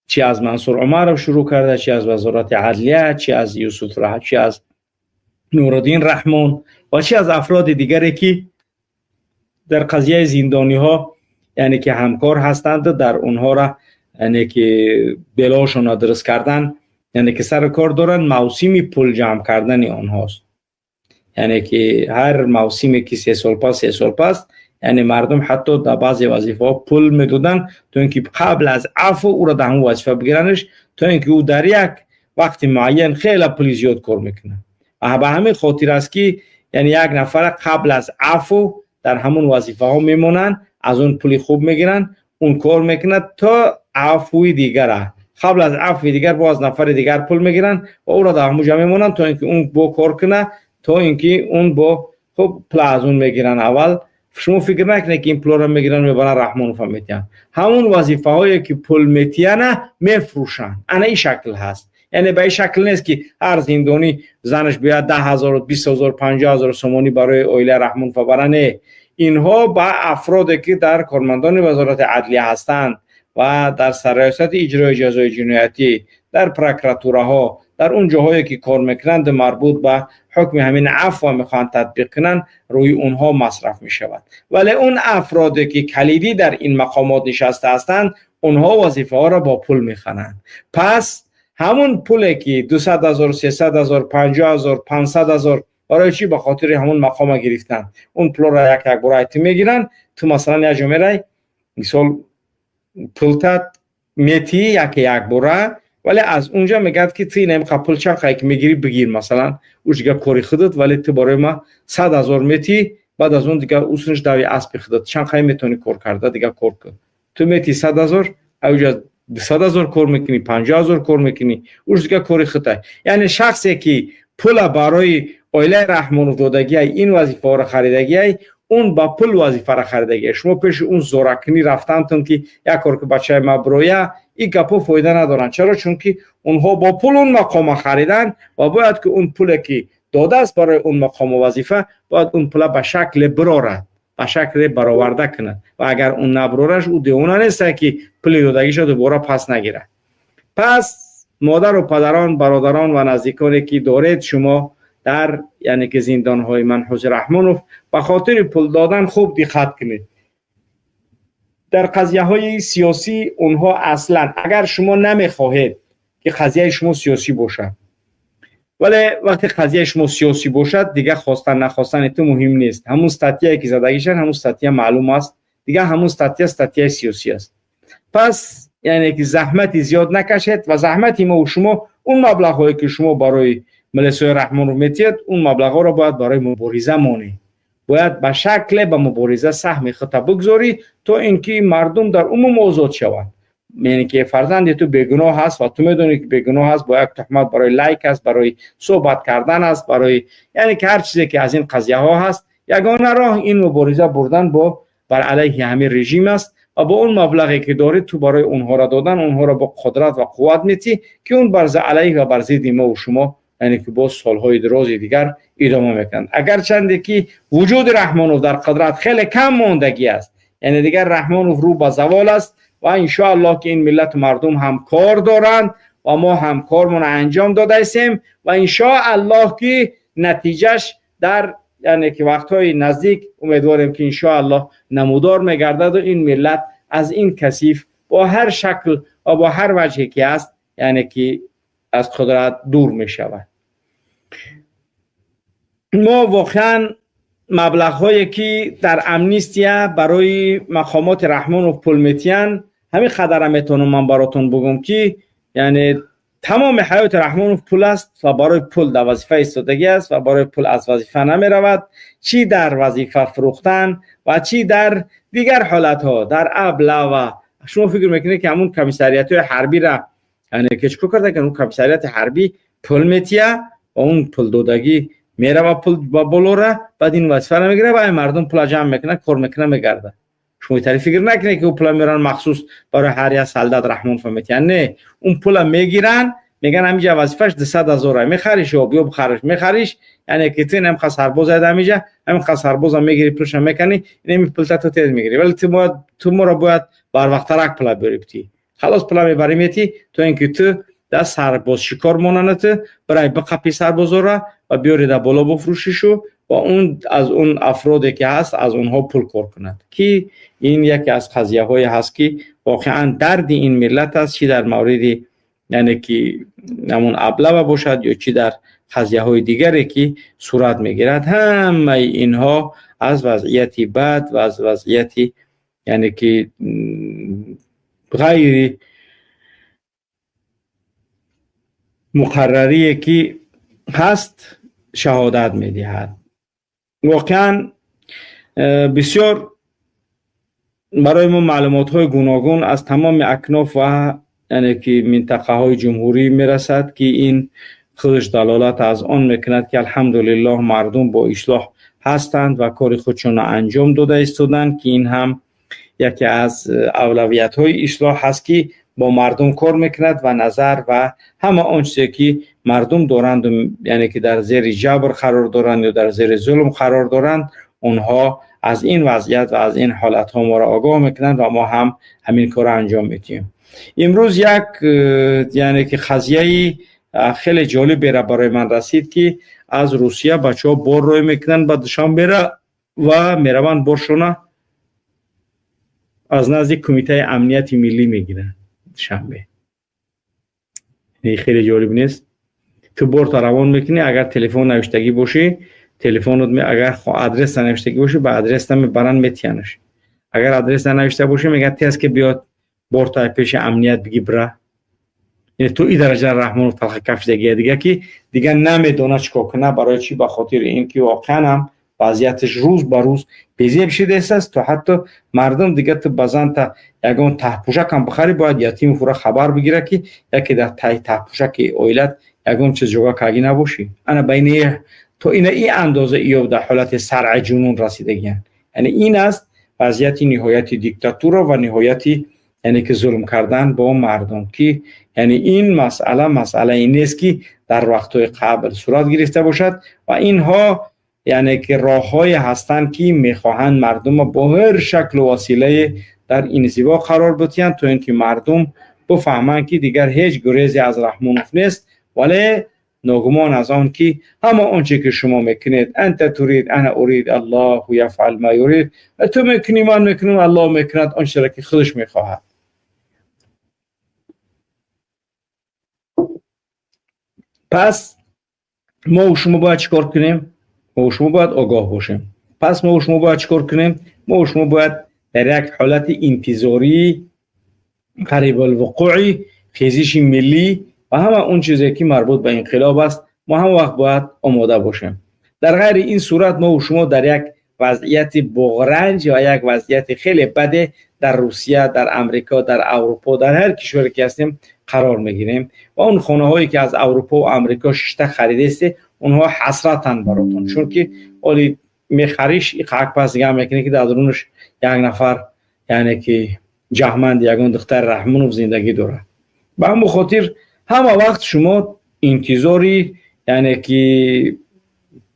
چی از منصور عمر شروع کرده، چی از وزارت عدلیه، چی از یوسف رحمانی، چی از نورالدین رحمان و چی از افراد دیگری که در قضیه زندانی ها یعنی که همکار هستند، در اونها را یعنی که بلاشون درست کردن، یعنی که سر کار دارن موسمی پول جمع کردن آنهاست. یعنی که هر موسمی که 3 سال پس یعنی مردم حتی در بعضی وظیفه ها پول میدادن تا اینکه قبل از عفو او را در همون وظیفه بگیرنش، تا اینکه او در یک وقت معین خیلی پول زیاد کار میکنه. و به همین خاطر است که یعنی یک نفر قبل از عفو در همون وظیفه ها میمونن، از اون پولی خوب میگیرن، اون کار میکنه تا عفوی دیگر، قبل از عفوی دیگر باز نفر دیگر پول میگیرن و او را در همون جا میمونن تا اینکه اون با کار کنه، تا اینکه اون با خب پول از اون میگیرن. اول شما فکر نکنید که این پول را میگیرن میبرن رحمانوف میتین، همون وظیفه هایی که پول میتینه میفروشن. انا این شکل هست. یعنی به این شکل نیست که هر زندانی زنش بیاد 10,000 20,000 50,000 سومانی برای اویله رحمانوف برنه. اینها با افرادی که در کارمندان وزارت عدلیه هستند و در سرریاست اجرای جزای جنایتی، در پروکراتورها، در اون جاهایی که کار میکنند مربوط به حکم همین عفو میخوان تطبیق کنن، روی اونها مصرف میشود. ولی اون افرادی که کلیدی در این مقامات نشسته هستند، اونها وظیفه ها را با پول میخوانند. پس همون پولی که 200,000 300,000 50,000 500,000 برای چی؟ به خاطر همون مقام گرفتن. اون پول را یک برایت میگیرن. تو مثلا یه جمعه مثال پولتت میتی یک برای، ولی از اونجا میگه که تی نمیخواد پول چقدر که میگیری بگیر، مثلا اوش دیگه کاری خودت، ولی تو برای ما 100,000 میتی، بعد از اون دیگه اوسنش داوی اسب خودت چقدر میتونی کار کرده دیگه کار کن. تو میتی 100,000 اوجا 200,000 کار میکنی، 50,000 کار میکنی، اوش دیگه کاری خودت. یعنی شخصی که پول برای اویله رحمانوف دادگی این وظیفه را خریدگی، اون با پول وظیفه را خریدگی. شما پیش اون زورکنی رفتنتون که یک کار که بچه ما برویه، این گپا فایده ندارن. چرا؟ چون که اونها با پول اون مقام خریدن و باید که اون پول که داده است برای اون مقام و وظیفه، باید اون پول به شکل برارد، به شکل برآورده کنه و اگر اون نبرارش او دیونه نیست که پول دادگیش دوباره پس نگیره. پس مادر و پدران، برادران و نزدیکانی که دارید شما در یعنی که زندان های منحوس رحمانوف، به خاطر پول دادن خوب دقت کنید. در قضیه های سیاسی اونها اصلا اگر شما نمیخواهید که قضیه شما سیاسی باشه، ولی وقتی قضیه شما سیاسی باشد دیگه خواستن نخواستن تو مهم نیست. همون استاتیایی که زدگیشن همون استاتیا معلوم است دیگه، همون استاتیا سیاسی است. پس یعنی که زحمت زیاد نکشید و زحمت ما و شما اون مبلغ هایی که شما برای ملسای رحمان رو میتید اون مبلغ ها رو باید برای مبارزه مانی، باید به شکل به مبارزه سهم خود بگذاری تا اینکه مردم در عموم آزاد شوند. یعنی که فرزند تو بیگناه هست و تو میدونی که بیگناه هست، با یک تهمت برای لایک است، برای صحبت کردن است، برای یعنی که هر چیزی که از این قضیه ها هست، یگانه راه این مبارزه بردن با بر علیه همین رژیم است و با اون مبلغی که داری تو برای اونها را دادن، اونها را با قدرت و قوت میتی که اون بر علیه و بر ضد ما و شما یعنی که با سالهای دراز دیگر ادامه میکنند. اگر چندی که وجود رحمانوف در قدرت خیلی کم ماندگی است، یعنی دیگر رحمانوف رو به زوال است و ان شاء الله که این ملت مردم هم کار دارند و ما هم کارمون انجام داده ایستیم و ان شاء الله که نتیجهش در یعنی که وقتهای نزدیک امیدواریم که ان شاء الله نمودار میگردد و این ملت از این کثیف با هر شکل و با هر وجهی که است یعنی که از قدرت دور می شود. ما واقعا مبلغ هایی که در امنیستیا برای مقامات رحمانوف پول میتین همین قدر میتونم من براتون بگم که یعنی تمام حیات رحمانوف پول است و برای پول در وظیفه ایستادگی است و برای پول از وظیفه نمی رود، چی در وظیفه فروختن و چی در دیگر حالت ها در ابلا. و شما فکر میکنید که همون کمیسریات های حربی را یعنی که چکو کرده که اون کمیسریات حربی پول میتیه و اون پول دودگی میره و پول با بلوره بعد این وظیفه رو میگیره و این مردم پول جمع میکنه کار میکنه میگرده. شما این فکر نکنید که اون پول میرن مخصوص برای هر یک سالداد رحمان فهمیتین، نه، اون پول میگیرن میگن همینجا وظیفهش 200,000 میخریش و بیا بخرش میخریش، یعنی که تو نمیخواد سرباز اید همینجا همین خاص سرباز هم میگیری پولش هم میکنی این پول تو تیز میگیری، ولی تو ما رو باید بر وقت ترک پول بریبتی خلاص پول میبری میتی تو اینکه تو در سرباز شکار موننت برای بقپی سربازا را و بیاری در بالا بفروشیشو و اون از اون افرادی که هست از اونها پول کار کند که این یکی از قضیه های هست که واقعا درد این ملت است، چی در مورد یعنی که همون ابله باشد یا چی در قضیه های دیگری که صورت میگیرد، همه اینها از وضعیتی بد و از وضعیتی یعنی که غیر مقرری که هست شهادت میدهد. واقعا بسیار برای ما معلومات های گوناگون از تمام اکناف و یعنی که منطقه های جمهوری میرسد که این خودش دلالت از آن میکند که الحمدلله مردم با اصلاح هستند و کار خودشون انجام داده ایستادند که این هم یکی از اولویت های اصلاح هست که با مردم کار میکند و نظر و همه آنچه که مردم دارند یعنی که در زیر جبر قرار دارند یا در زیر ظلم قرار دارند اونها از این وضعیت و از این حالت ها ما را آگاه میکنند و ما هم همین کار انجام میدیم. امروز یک یعنی که قضیه خیلی جالب برای من رسید که از روسیه بچه ها بار روی میکنند با دوشنبه و میروند بارشونه از نزد کمیته امنیت ملی میگیرن شنبه. این خیلی جالب نیست؟ تو بورت روان میکنی، اگر تلفن نوشتگی باشی تلفنت اگر آدرس نوشتگی باشی به آدرس هم برن میتینش، اگر آدرس نوشته باشی میگه تیز که بیاد بورت پیش امنیت بگی بره. یعنی تو این درجه رحمان تلخ کفش دیگه که دیگه نمیدونه چیکار کنه، برای چی؟ به خاطر اینکه واقعا هم وضعیتش روز به روز بیزیب شده است تا حتی مردم دیگه تو بزن تا یگان ته پوشک هم بخری باید یتیم فورا خبر بگیره که یکی در ته پوشک اویلت یگان چیز جوگا کاگی نباشی. انا بین تو این اندازه ایو در حالت سرع جنون رسیدگی، یعنی این است وضعیت نهایت دیکتاتور و نهایت یعنی که ظلم کردن با مردم که یعنی این مسئله این نیست که در وقت‌های قبل صورت گرفته باشد و اینها یعنی که راه‌های هستند که می‌خواهند مردم با هر شکل و وسیله در انزوا قرار بدهند تا اینکه مردم بفهمند که دیگر هیچ گریزی از رحمانوف نیست، ولی ناگمان از آن که همه آنچه که شما میکنید انت ترید انا ارید الله یفعل ما یرید، تو میکنی من میکنم الله میکند آنچه که خودش میخواهد. پس ما و شما باید چیکار کنیم؟ ما و شما باید آگاه باشیم. پس ما و شما باید چیکار کنیم؟ ما و شما باید در یک حالت انتظاری قریب الوقوعی خیزش ملی و همه اون چیزی که مربوط به انقلاب است ما هم وقت باید آماده باشیم. در غیر این صورت ما و شما در یک وضعیت بغرنج و یک وضعیت خیلی بده در روسیه، در امریکا، در اروپا، در هر کشوری که هستیم قرار میگیریم و اون خانه هایی که از اروپا و امریکا شیشته خریده است اونها حسرتن براتون، چون که اولی میخریش یک پس دیگه میکنه که در درونش یک نفر یعنی که جهمند یگان دختر رحمانوف زندگی داره. به همون خاطر همه وقت شما انتظاری یعنی که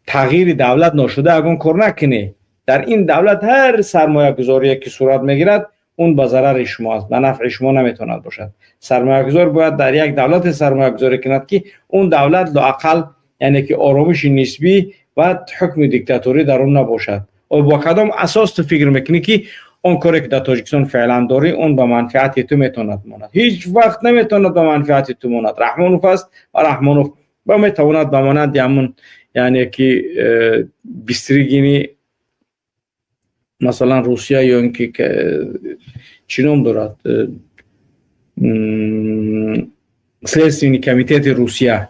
تغییر دولت نشده اگون کار نکنه، در این دولت هر سرمایه گذاری که صورت میگیرد اون به ضرر شما است، به نفع شما نمیتواند باشد. سرمایه گذار باید در یک دولت سرمایه گذاری کند که اون دولت لااقل یعنی که آرامش نسبی و حکم دیکتاتوری در اون نباشد. و با کدام اساس تو فکر میکنی که اون کاری که در تاجیکستان فعلا داری اون به منفعت تو میتواند ماند؟ هیچ وقت نمیتواند به منفعت تو ماند. رحمانوف است و رحمانوف با میتواند بماند همون یعنی که بیستریگینی مثلا روسیه یا اینکه چی نام دارد سلیستوینی کمیتیت روسیه،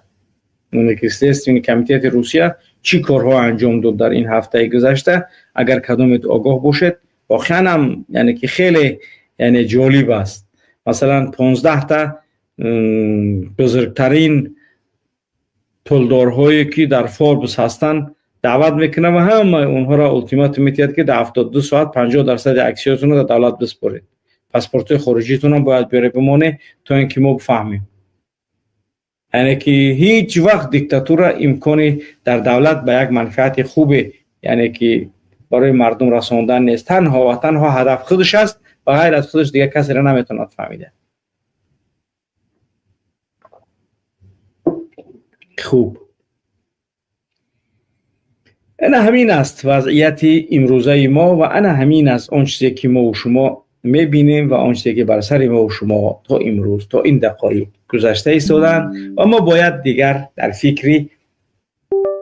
اون که سلیستوینی کمیتیت روسیه چی کارها انجام داد در این هفته گذشته، اگر کدومت آگاه باشد واقعا هم یعنی که خیلی یعنی جالب است. مثلا 15 تا بزرگترین پولدارهایی که در فوربس هستند دعوت میکنه و همه اونها را التیماتوم میتید که در 72 ساعت 50% اکسیاتون رو در دولت بسپارید، پاسپورت خارجیتون هم باید بیاره بمونه تا اینکه ما بفهمیم. یعنی که هیچ وقت دیکتاتور امکانی در دولت به یک منفعت خوبه یعنی که برای مردم رساندن نیست، تنها و تنها هدف خودش است و غیر از خودش دیگه کسی را نمیتونه فهمیده. خوب، انا همین است وضعیت امروزه ما و انا همین است اون چیزی که ما و شما میبینیم و اون چیزی که بر سر ما و شما تا امروز تا این دقایق گذشته ایستادن و ما باید دیگر در فکری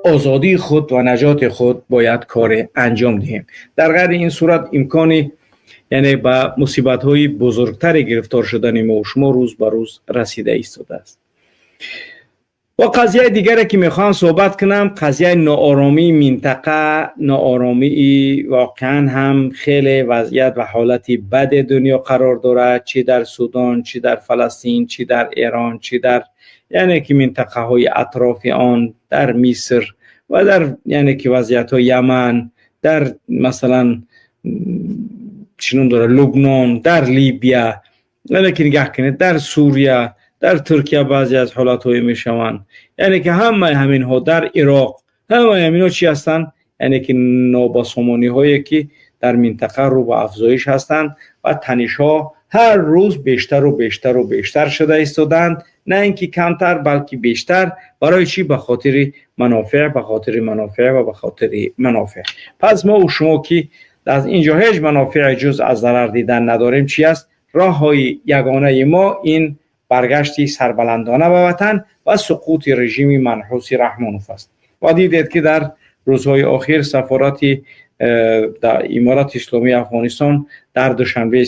آزادی خود و نجات خود باید کار انجام دهیم. در غیر این صورت امکانی یعنی به مصیبت های بزرگتر گرفتار شدن ما و شما روز به روز رسیده ایستاده است. و قضیه دیگری که میخوام صحبت کنم قضیه ناآرامی منطقه، ناآرامی واقعا هم خیلی وضعیت و حالتی بد دنیا قرار داره، چی در سودان، چی در فلسطین، چی در ایران، چی در یعنی که منطقه های اطراف آن، در مصر و در یعنی که وضعیت های یمن، در مثلا چنون داره لبنان، در لیبیا، یعنی که نگاه کنید در سوریه، در ترکیه بعضی از حالات های میشوند، یعنی که همه همین ها در عراق، همه همین ها چی هستند؟ یعنی که نابسامانی هایی که در منطقه رو به افزایش هستند و تنش ها هر روز بیشتر و بیشتر و بیشتر شده ایستادند، نه اینکه کمتر بلکه بیشتر. برای چی؟ به خاطر منافع، به خاطر منافع و به خاطر منافع. پس ما و شما که از اینجا هیچ منافع جز از ضرر دیدن نداریم، چی است؟ راه های یگانه ما این برگشتی سربلندانه به وطن و سقوط رژیم منحوس رحمانوف است. و دیدید که در روزهای آخر سفارت در امارات اسلامی افغانستان در دوشنبه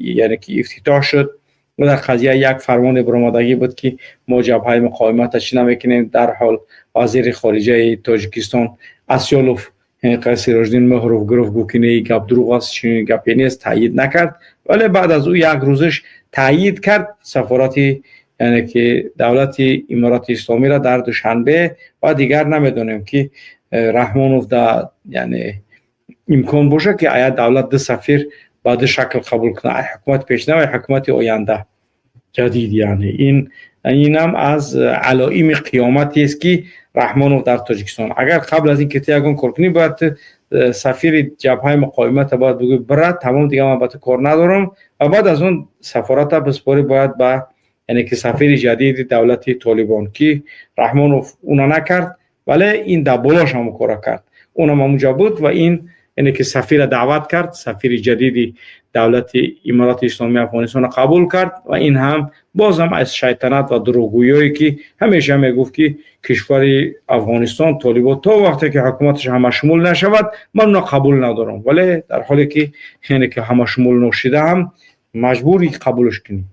یعنی که افتتاح شد و در قضیه یک فرمان برآمدگی بود که ما جبهه مقاومت چی نمیکنیم. در حال وزیر خارجه تاجیکستان اسیالوف سراجدین مهروف گروف گوکنه گپ دروغ است، چنین گپی نیست، تایید نکرد، ولی بعد از او یک روزش تایید کرد سفارت یعنی که دولت امارات اسلامی را در دوشنبه. و دیگر نمیدونیم که رحمانوف در یعنی امکان باشه که آیا دولت ده سفیر بعد شکل قبول کنه، حکومت پیشنه و حکومت آینده جدید. یعنی این هم از علائم قیامتی است که رحمانوف در تاجیکستان اگر قبل از این که تیاگون کورکنی باید سفیر جبهه مقاومت باید بگوی برد تمام دیگه من باید کار ندارم و بعد از اون سفارت بسپاری باید با یعنی که سفیر جدید دولت طالبان که رحمانوف اونا نکرد ولی این دبولاش هم کار کرد، اونم اونجا بود و این یعنی که سفیر دعوت کرد، سفیر جدیدی دولت امارات اسلامی افغانستان قبول کرد و این هم بازم از شیطنت و دروغگویی که همیشه میگفت که کشور افغانستان طالبان تا وقتی که حکومتش همه شمول نشود من قبول ندارم، ولی در حالی که یعنی که همه شمول نشده هم مجبوری قبولش کنی.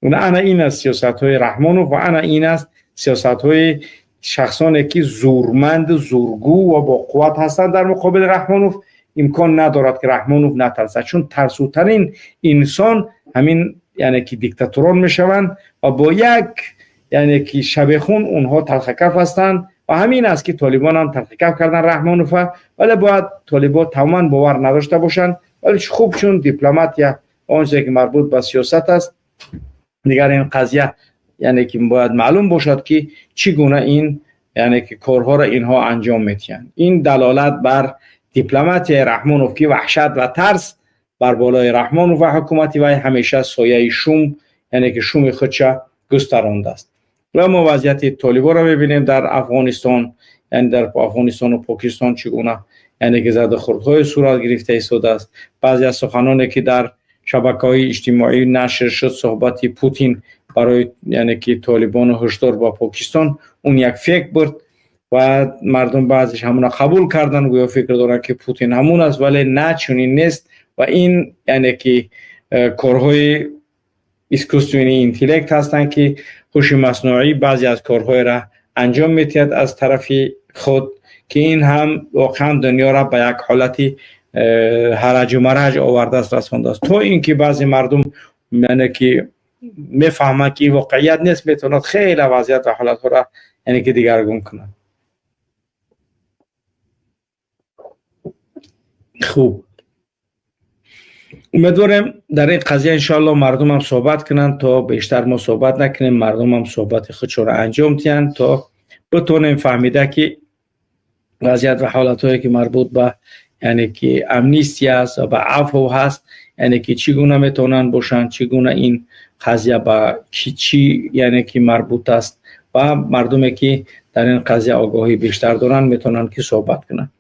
و انا این است سیاست های رحمانوف و انا این است سیاست های شخصانی که زورمند، زورگو و با قوت هستند در مقابل رحمانوف. امکان ندارد که رحمانوف نترسد، چون ترسوترین انسان همین یعنی که دیکتاتوران میشوند و با یک یعنی که شبخون اونها تلخکف هستند و همین است که طالبان هم تلخکف کردن رحمانوف. ولی باید طالبان تماما باور نداشته باشند، ولی خوب چون دیپلمات یا آنچه که مربوط به سیاست است دیگر این قضیه یعنی که باید معلوم باشد که چگونه این یعنی که کارها را اینها انجام میدهند. این دلالت بر دیپلمات رحمانوف که وحشت و ترس بر بالای رحمانوف و حکومتی و همیشه سایه شوم یعنی که شوم خودش گسترانده است. و ما وضعیت طالبان را ببینیم در افغانستان، یعنی در افغانستان و پاکستان چگونه یعنی که زد خردهای صورت گرفته ایستاده است. بعضی از سخنانی که در شبکه‌های اجتماعی نشر شد صحبت پوتین برای یعنی که طالبان و هشدار با پاکستان، اون یک فیک بود و مردم بعضیش همون قبول کردن و فکر دارن که پوتین همون است، ولی نه چنین نیست. و این یعنی که کارهای اسکوستوینی اینتلکت هستند که هوش مصنوعی بعضی از کارهای را انجام میدهد از طرف خود، که این هم واقعا دنیا را به یک حالتی هرج و مرج آورده است، رسانده است. تو اینکه بعضی مردم یعنی که میفهمن که واقعیت نیست میتونن خیلی وضعیت و حالت را یعنی که دیگرگون کنن. خوب، امیدوارم در این قضیه انشاءالله مردم هم صحبت کنن تا بیشتر ما صحبت نکنیم، مردم هم صحبت خودشون را انجام دهند تا بتونیم فهمیده که وضعیت و حالت هایی که مربوط به یعنی که امنیستی است و به عفو هست یعنی که چگونه میتونن باشن، چگونه این قضیه به چی یعنی که مربوط است و مردمی که در این قضیه آگاهی بیشتر دارن میتونن که صحبت کنن.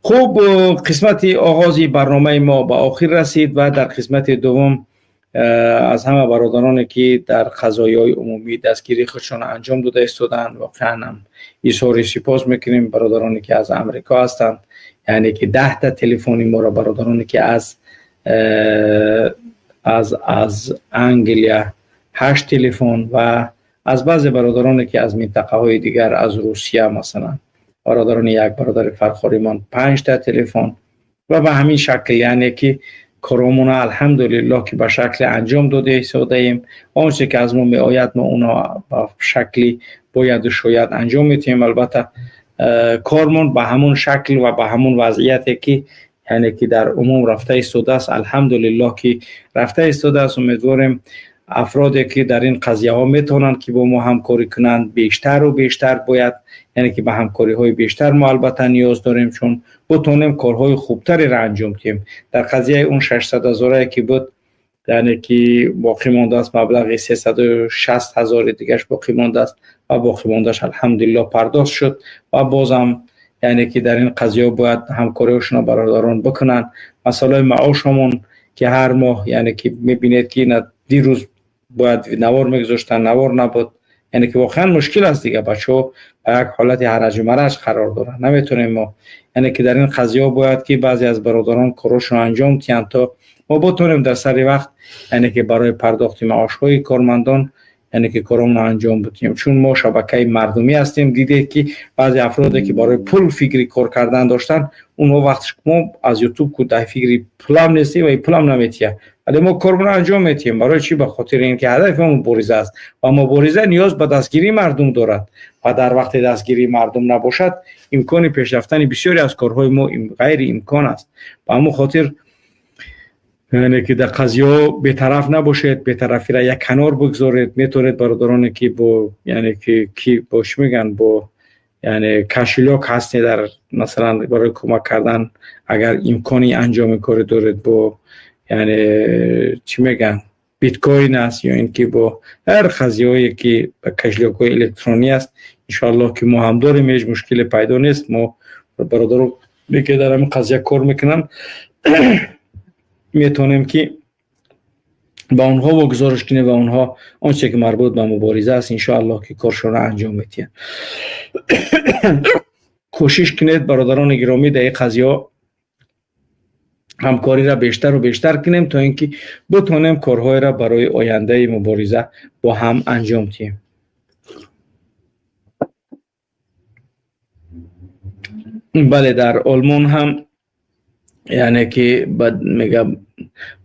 خوب، قسمت آغازی برنامه ما به آخر رسید و در قسمت دوم از همه برادرانی که در قضایای عمومی دستگیری خودشان انجام داده ایستادند واقعا هم اظهار سپاس میکنیم. برادرانی که از امریکا هستند یعنی که 10 تا تلفنی ما را، برادرانی که از انگلیا 8 تلفن و از بعضی برادرانی که از منطقه های دیگر از روسیه مثلا برادران یک برادر فرخاریمان 5 تا تلفن و به همین شکل یعنی که کارمون الحمدلله که به شکل انجام داده ایستاده ایم. آنچه که از ما می آید ما اونا به شکلی باید و شاید انجام میتیم. البته کارمون به همون شکل و به همون وضعیتی که یعنی که در عموم رفته ایستاده است الحمدلله که رفته ایستاده است. امیدواریم افرادی که در این قضیه ها میتونن که با ما همکاری کنند بیشتر و بیشتر باید یعنی که به همکاری های بیشتر ما البته نیاز داریم، چون بتونیم کارهای خوبتری را انجام دهیم. در قضیه اون 600,000 که بود یعنی که باقی مانده است مبلغ 360,000 دیگهش باقی مانده است و باقی ماندهش الحمدلله پرداخت شد و بازم یعنی که در این قضیه باید همکاریشون برادران بکنن. مسئله معاشمون که هر ماه یعنی که میبینید که نه دیروز باید نوار میگذاشتن نوار نبود، یعنی که واقعا مشکل است دیگه. بچه‌ها به یک حالت هرج و مرج قرار دارن، نمیتونیم ما یعنی که در این قضیه باید که بعضی از برادران کارشون انجام دهن تا ما بتونیم در سری وقت یعنی که برای پرداخت معاش‌های کارمندان یعنی که کارمون انجام بدیم. چون ما شبکه مردمی هستیم، دیدید که بعضی افرادی که برای پول فکری کار کردن داشتن اونها وقتش ما از یوتیوب کو در فکری پولم نیستی و پولم نمیتیه، ولی ما کارمون انجام میدیم. برای چی؟ به خاطر اینکه هدفمون بوریزه است و مبارزه نیاز به دستگیری مردم دارد و در وقت دستگیری مردم نباشد امکان پیشرفتن بسیاری از کارهای ما غیر امکان است. و همون خاطر یعنی که در قضیه بی‌طرف نباشید، بی‌طرفی را یک کنار بگذارید. میتونید برادرانی که با یعنی که کی باش میگن با یعنی کشیلاک هستی در مثلا برای کمک کردن اگر امکانی انجام کاری دارید با یعنی چی میگن بیت کوین است یا اینکه با هر قضیه‌ای که با کشیلاک‌های الکترونی است ان شاء الله که ما هم داریم، هیچ مشکل پیدا نیست. ما برادران که در این قضیه کار میکنن میتونیم که با اونها و گزارش کنیم و اونها آنچه که مربوط به مبارزه است انشاءالله که کارشون را انجام میتین. کوشش کنید برادران گرامی در این قضیه همکاری را بیشتر و بیشتر کنیم تا اینکه بتونیم کارهای را برای آینده مبارزه با هم انجام دهیم. بله در آلمان هم یعنی که میگه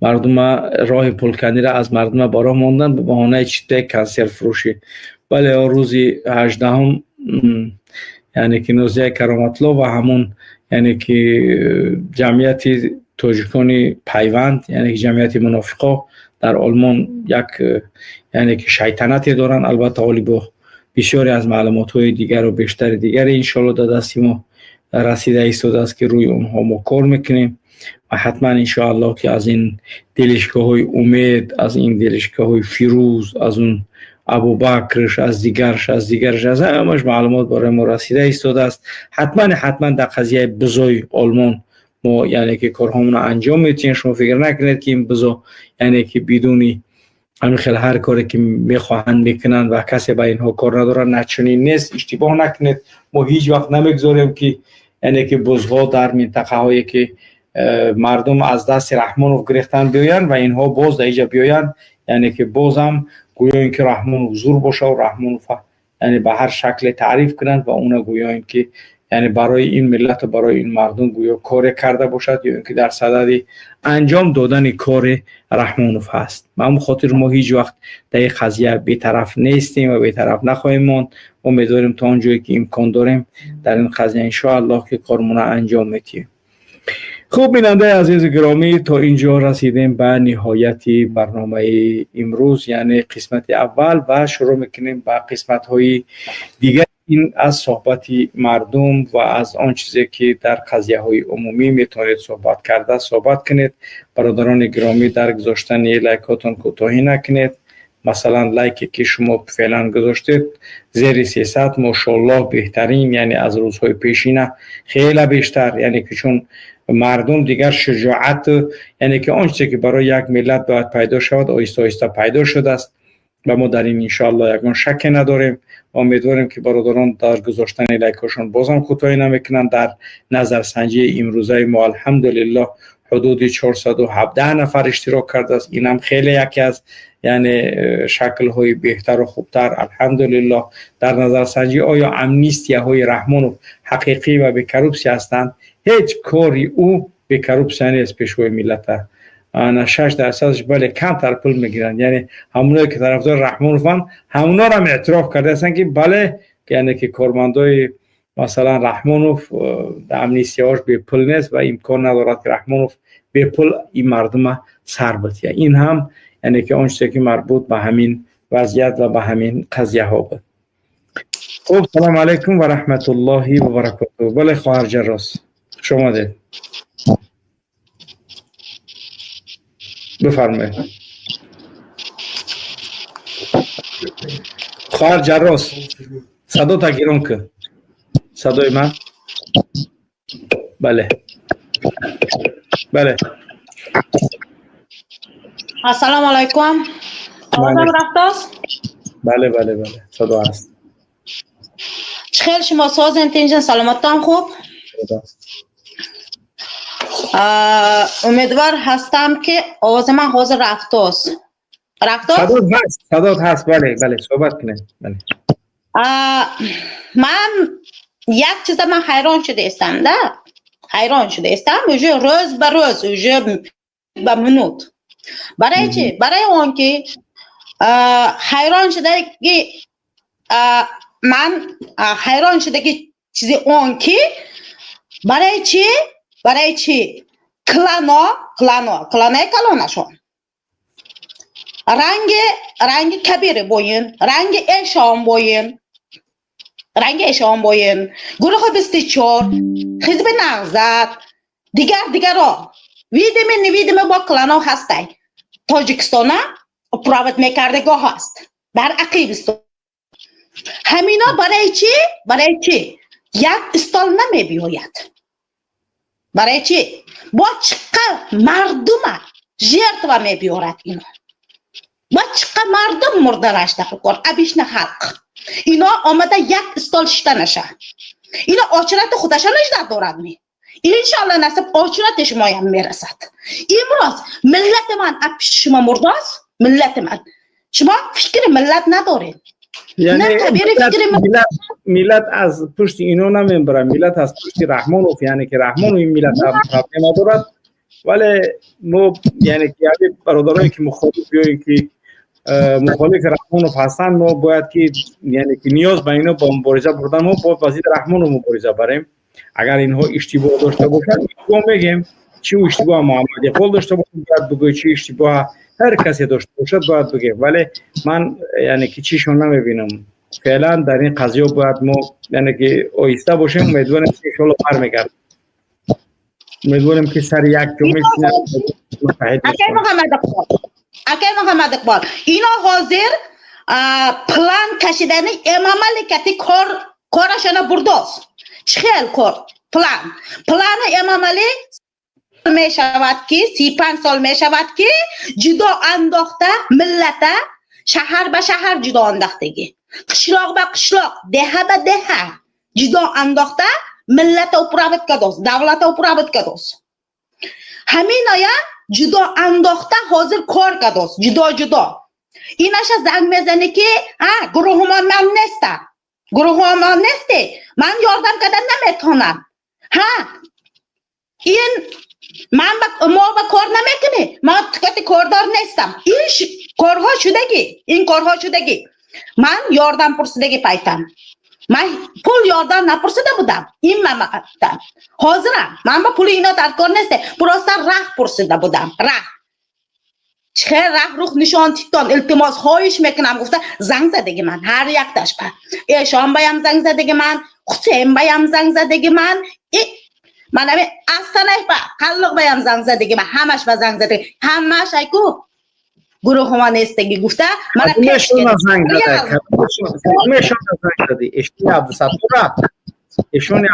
مردم راه پلکنی را از مردم بارا ماندن به بهانه چیته کنسر فروشی. بله روز 18 یعنی که نوزه کرامت الله و همون یعنی که جمعیت تاجیکان پیوند یعنی که جمعیت منافقا در آلمان یک یعنی که شیطنتی دارن، البته حالی با بسیاری از معلومات های دیگر و بیشتر دیگر انشالله در دست ما رسیده ایستاده است که روی اونها ما کار میکنیم و حتما انشاءالله که از این دلشگاه های امید، از این دلشگاه های فیروز، از اون ابوبکرش، از دیگرش از همش معلومات برای ما رسیده ایستاده است. حتما در قضیه بزای آلمان ما یعنی که کارهامون انجام میتیم. شما فکر نکنید که این بزا یعنی که بدونی همین خیلی هر کاری که میخواهند میکنند و کسی با اینها کار نداره، نه چنین نیست. اشتباه نکنید، ما هیچ وقت نمیگذاریم که یعنی که بزها در منطقه هایی که مردم از دست رحمانوف گرفتن بیاین و اینها باز در اینجا بیاین یعنی که بازم گویا این که رحمانوف زور باشه و رحمانوف یعنی به هر شکل تعریف کنند و اونا گویا این که یعنی برای این ملت و برای این مردم گویا کار کرده باشد یا اینکه در صدد انجام دادن کار رحمانوف هست. به همون خاطر ما هیچ وقت در این قضیه بی‌طرف نیستیم و بی‌طرف نخواهیم ماند. امیدواریم تا اونجایی که امکان داریم در این قضیه ان شاء الله که کارمون انجام میدیم. خوب بیننده عزیز گرامی، تا اینجا رسیدیم به نهایت برنامه امروز یعنی قسمت اول و شروع میکنیم به قسمت های دیگر. این از صحبت مردم و از آن چیزی که در قضیه های عمومی میتونید صحبت کرده صحبت کنید. برادران گرامی در گذاشتن لایکاتون کوتاهی نکنید. مثلا لایکی که شما فعلا گذاشتید زیر 300 ماشاءالله بهترین یعنی از روزهای پیشینه خیلی بیشتر یعنی که چون مردم دیگر شجاعت یعنی که آنچه که برای یک ملت باید پیدا شود آیسته آیسته پیدا شده است و ما در این انشاءالله یکون شک نداریم. امیدواریم که برادران در گذاشتن لایکاشون بازم کوتاهی نمیکنن. در نظرسنجی امروزه ما الحمدلله حدود 417 نفر اشتراک کرده است. اینم خیلی یکی از یعنی شکل های بهتر و خوبتر الحمدلله. در نظرسنجی آیا امنیستی های رحمانوف حقیقی و بیکروپسی هستند؟ هیچ کاری او بیکروپسی نیست پیشوی ملت. انا 6% بله کم تر پول میگیرن یعنی همونایی که طرفدار رحمانوفن همونا رو هم اعتراف کرده هستن که بله یعنی که کارمندای مثلا رحمانوف در امنیستیاش به پول نیست و امکان ندارد که رحمانوف به پول این مردم سر بتیه. این هم یعنی که آنچه که مربوط به همین وضعیت و به همین قضیه ها بود. خب سلام علیکم و رحمت الله و برکاته. بله خواهر جراس شما ده بفرمایید. خواهر جراس صدا تا گیرون که صدای من بله السلام علیکم. آوازم رفت است؟ بله صدا هست. خیر شما ساز انتینجن سلامت هم خوب؟ امیدوار هستم که آواز من حاضر رفت است. صدات هست بله صحبت کنید. بله من یک چیز من حیران شده استم اوجه روز به روز اوجه به منوت. برای چی؟ برای اون که حیران شده که من حیران شده که چیزی اون که برای چی کلانشون رنگ کبیر بوین رنگ اشام بوین گروه 24 حزب نهضت دیگر ها ویدم با کلانا هسته تاجیکستان پراوت میکرده گاه هست در عقیبستان همینا برای چی یک استال نمی بیاید. برای چی با چقدر مردم ژرتوا میبیارد اینا و چقدر مردم مرده رشته کن ابیشن خلق اینا آمده یک استال شته نشه اینا آچرت خودش نجده دارد می انشالله نصب آچرت شما هم میرسد امروز ملت من اپش شما مرده است ملت من شما فکر ملت ندارین یعنی نه کبیر فکر ملت از پشت اینو نمیبره ملت از پشت رحمانوف یعنی که رحمانوف این ملت هم پرابلم دارد ولی ما یعنی که برادرایی که مخالف بیاییم که مخالف رحمانوف هستن ما باید که یعنی که نیاز به اینا با مبارزه بردن ما با وزیر رحمانوف مبارزه بریم اگر اینها اشتباه داشته باشن اشتباه میگیم چی اشتباه محمد اقبال داشته باشن باید بگوی چی اشتباه هر کسی داشته باشد باید بگیم ولی من یعنی که چیشون نمیبینم فعلا در این قضیه باید ما یعنی که آیسته باشیم امیدوارم که ان شاء الله برمیگردیم امیدوارم که سر یک جمعه متحد محمد اقبال اینا حاضر پلان کشیدن امام علی کارشان برداست چخیل کار پلان امام علی می شود که 35 سال می شود که جدا انداخته ملت شهر به شهر جدا انداختگی قشلاق به قشلاق ده به ده جدا انداخته ملت او پرابط کداست دولت او پرابط کداست همین آیا جدا انداخته حاضر کار کداست جدا اینش زنگ میزنه که گروه من نیستم گروه ما نیسته من یاردم کردن نمیتونم این ما با کار نمیکنه ما تکت کاردار نیستم این کارها شدگی من یاردم پرسیدگی پایتم من پول یاردم نپرسیده بودم این من حاضرم من با پول اینا در کار نیسته پراستا راه پرسیده بودم راه چه راه روخ نشان تیتان التماس هایش میکنم گفته زنگ زدگی من هر یک دشپه ایشان بایم زنگ زدگی من حسین بایم زنگ زدگی من من همه اصلا با خلق بایم زنگ زدگی من همش با زنگ زدگی همش ایکو گروه ما نیستگی گفته من پیش کنم زنگ زدی اشتی عبدالستورا اشونی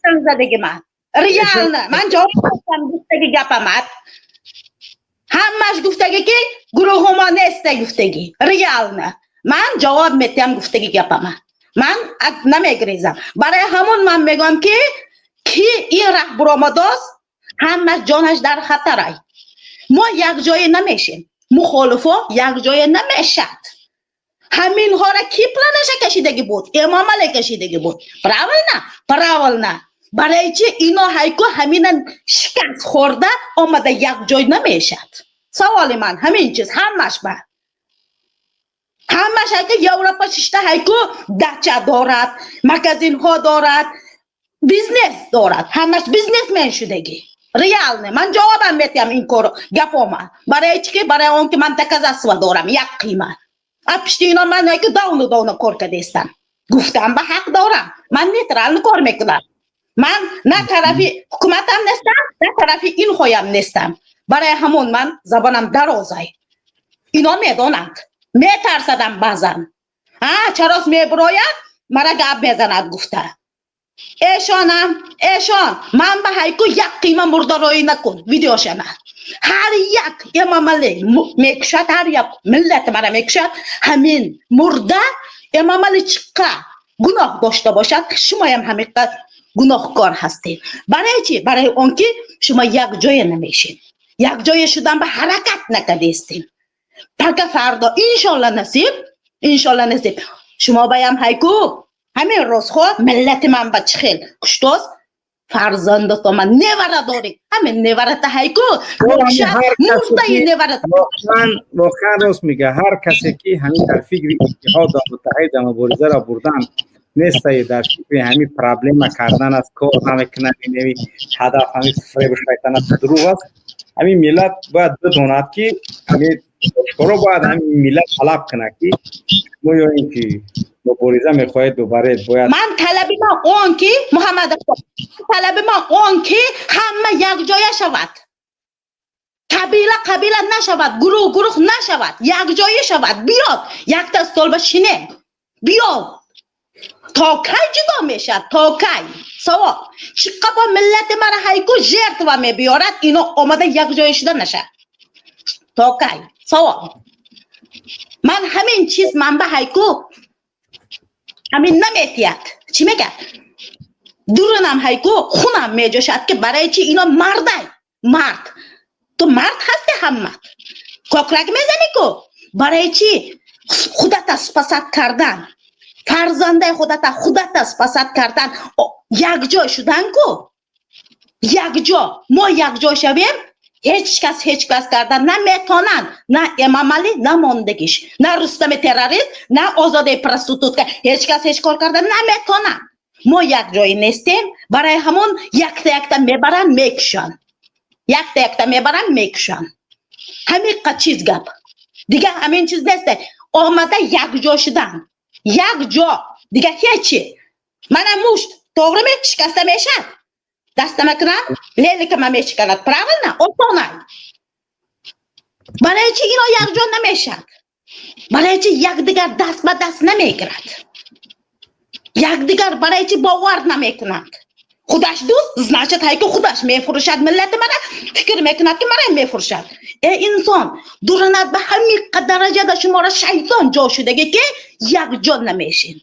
زنگ زدگی من ریال نه من جواب هستم گفتگی گپمت همش گفتگی که گروه ما نیسته گفتگی ریال نه من جواب میتیم گفتگی گپمت من نمیگریزم برای همون من میگم که این ره برآمداست همه جانش در خطره ما یک جای نمیشیم مخالفا یک جای نمیشد همین ها را کی پلانش کشیدگی بود امام علی کشیدگی بود پراول نه برای چه اینا هایکو همین شکست خورده آمده یک جای نمیشد سوال من همین چیز همش هایکو اروپا ششته هایکو دچه دارد مگزین ها دارد بیزنس دارد همش بیزنس من شدگی ریال نه من جوابم میتیم این کارو گپام برای چی که برای اون که من تکزاسو دارم یک قیمت اپشتی اینا من هایکو داون کار کردستم گفتم به حق دارم من نیترال کار میکنم من نه طرفی حکومتم نیستم نه طرفی این خویم نیستم برای همون من زبانم درازه اینا میدونند میترسدم بازم چراست میبراید مرا گپ میزند گفته ایشان من به هایکو یک قیمه مرده روی نکن ویدیوشنه هر یک امام علی میکشد هر یک ملت مرا میکشد همین مرده امام علی چقدر گناه داشته باشد شما هم همین گناهکار هستید برای چی؟ برای اون که شما یک جای نمیشین یک جای شدن به حرکت نکردیستین پاک فردا انشالله نصیب شما بایم هایکو همین روز خود ملت من بچه خیل کشتاز فرزند تو من نوره داری همین نوره تا هایکو واقعا راست میگه هر کسی که همین در فکر اتحاد متحد مبارزه را بردن نیست در فکر همین پرابلم کردن از کار نمیکنن نمی هدف همین فریب شیطان است دروغ است همین ملت باید بداند که همین کارو باید همین ملت طلب کنه که ما یا اینکه مبارزه میخواهید دوباره باید من طلبی ما اون که محمد طلبی ما اون که همه یک جای شود قبیله نشود گروه نشود یک جای شود بیاد یک دستال بشینه بیاد تا کی جدا میشد؟ تا کی؟ سوال چقدر ملت مرا هایکو جرت و میبیارد اینو آمده یک جای شده نشه؟ تا کی؟ سوال من همین چیز منبع هایکو همین نمیتید چی میگه؟ دورنم هایکو خونم میجوشد که برای چی اینا مرد تو مرد هستی همه کوکرک میزنی کو برای چی خودت اسپست کردن فرزنده خودت اسپست کردن یک جا شدن کو یک جا ما یک جا شویم هیچ کس کردن نمیتونن نه امام علی نه ماندگیش نه رستم تروریست نه آزاده پرستوتوت که هیچ کس هیچ کار کردن نمیتونن ما یک جایی نیستیم برای همون یک تا میبرن میکشن همین چیز گپ دیگه همین چیز نیست آمده یک جا شدن یک جا دیگه هیچی منم مشت توغرم شکسته میشد دست میکنم لیلی که من میشکند پراول نه اصلا برای چی اینا یک جا نمیشد برای چی یک دیگر دست به دست نمیگرد یک دیگر برای چی باور نمیکنند خودش دوست نشد هایی که خودش میفروشد ملت مرا فکر میکند که مرا میفروشد ای انسان دورنت به همین درجه در شما را شیطان جا شدگی که یک جا نمیشین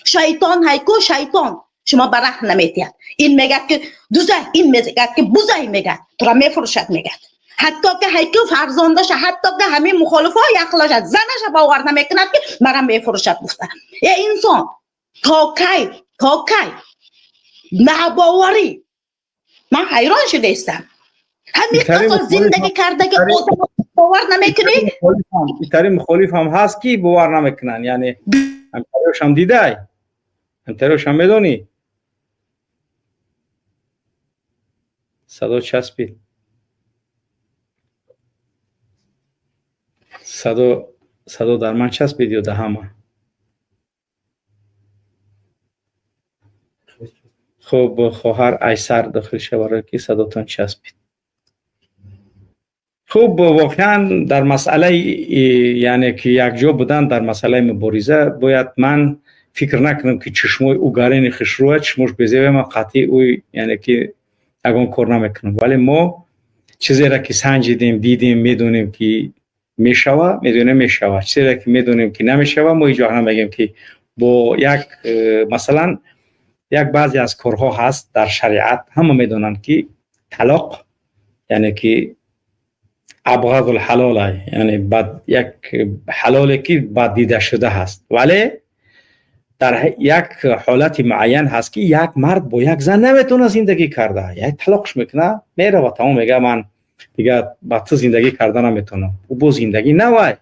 شیطان هایی که شیطان شما برح نمیتید این میگه که دوزه این میگه که بوزه میگه تو را میفروشد میگه حتی که هایی که فرزندش حتی که همین مخالفه های اخلاقش زنش باور نمیکند که مرا میفروشد گفته ای انسان تا کی نباوری من حیران شده استم همین قطار زندگی کرده که باور نمیکنی این مخالف هم هست که باور نمیکنن یعنی همتریش هم دیده همتریش هم میدونی صدا چسبید صدا در من چسبید یا ده همه خب خواهر ایسر داخل شواره که صداتون چسبید خب واقعا در مسئله یعنی که یک جا بودن در مسئله مبارزه باید من فکر نکنم که چشموی او گارین خشروه چشموش بزیوه ما قطعی اوی یعنی که اگون کار نمیکنم ولی ما چیزی را که سنجیدیم دیدیم میدونیم که میشوه میدونیم میشوه چیزی را که میدونیم که نمیشوه ما ایجا نمیگیم که با یک مثلا یک بعضی از کارها هست در شریعت همه میدونن که طلاق یعنی که ابغض الحلال یعنی بعد یک حلالی که بعد دیده شده هست ولی در یک حالت معین هست که یک مرد با یک زن نمیتونه زندگی کرده یک طلاقش میکنه میره و تمام میگه من دیگه با تو زندگی کردن نمیتونم او با زندگی نوای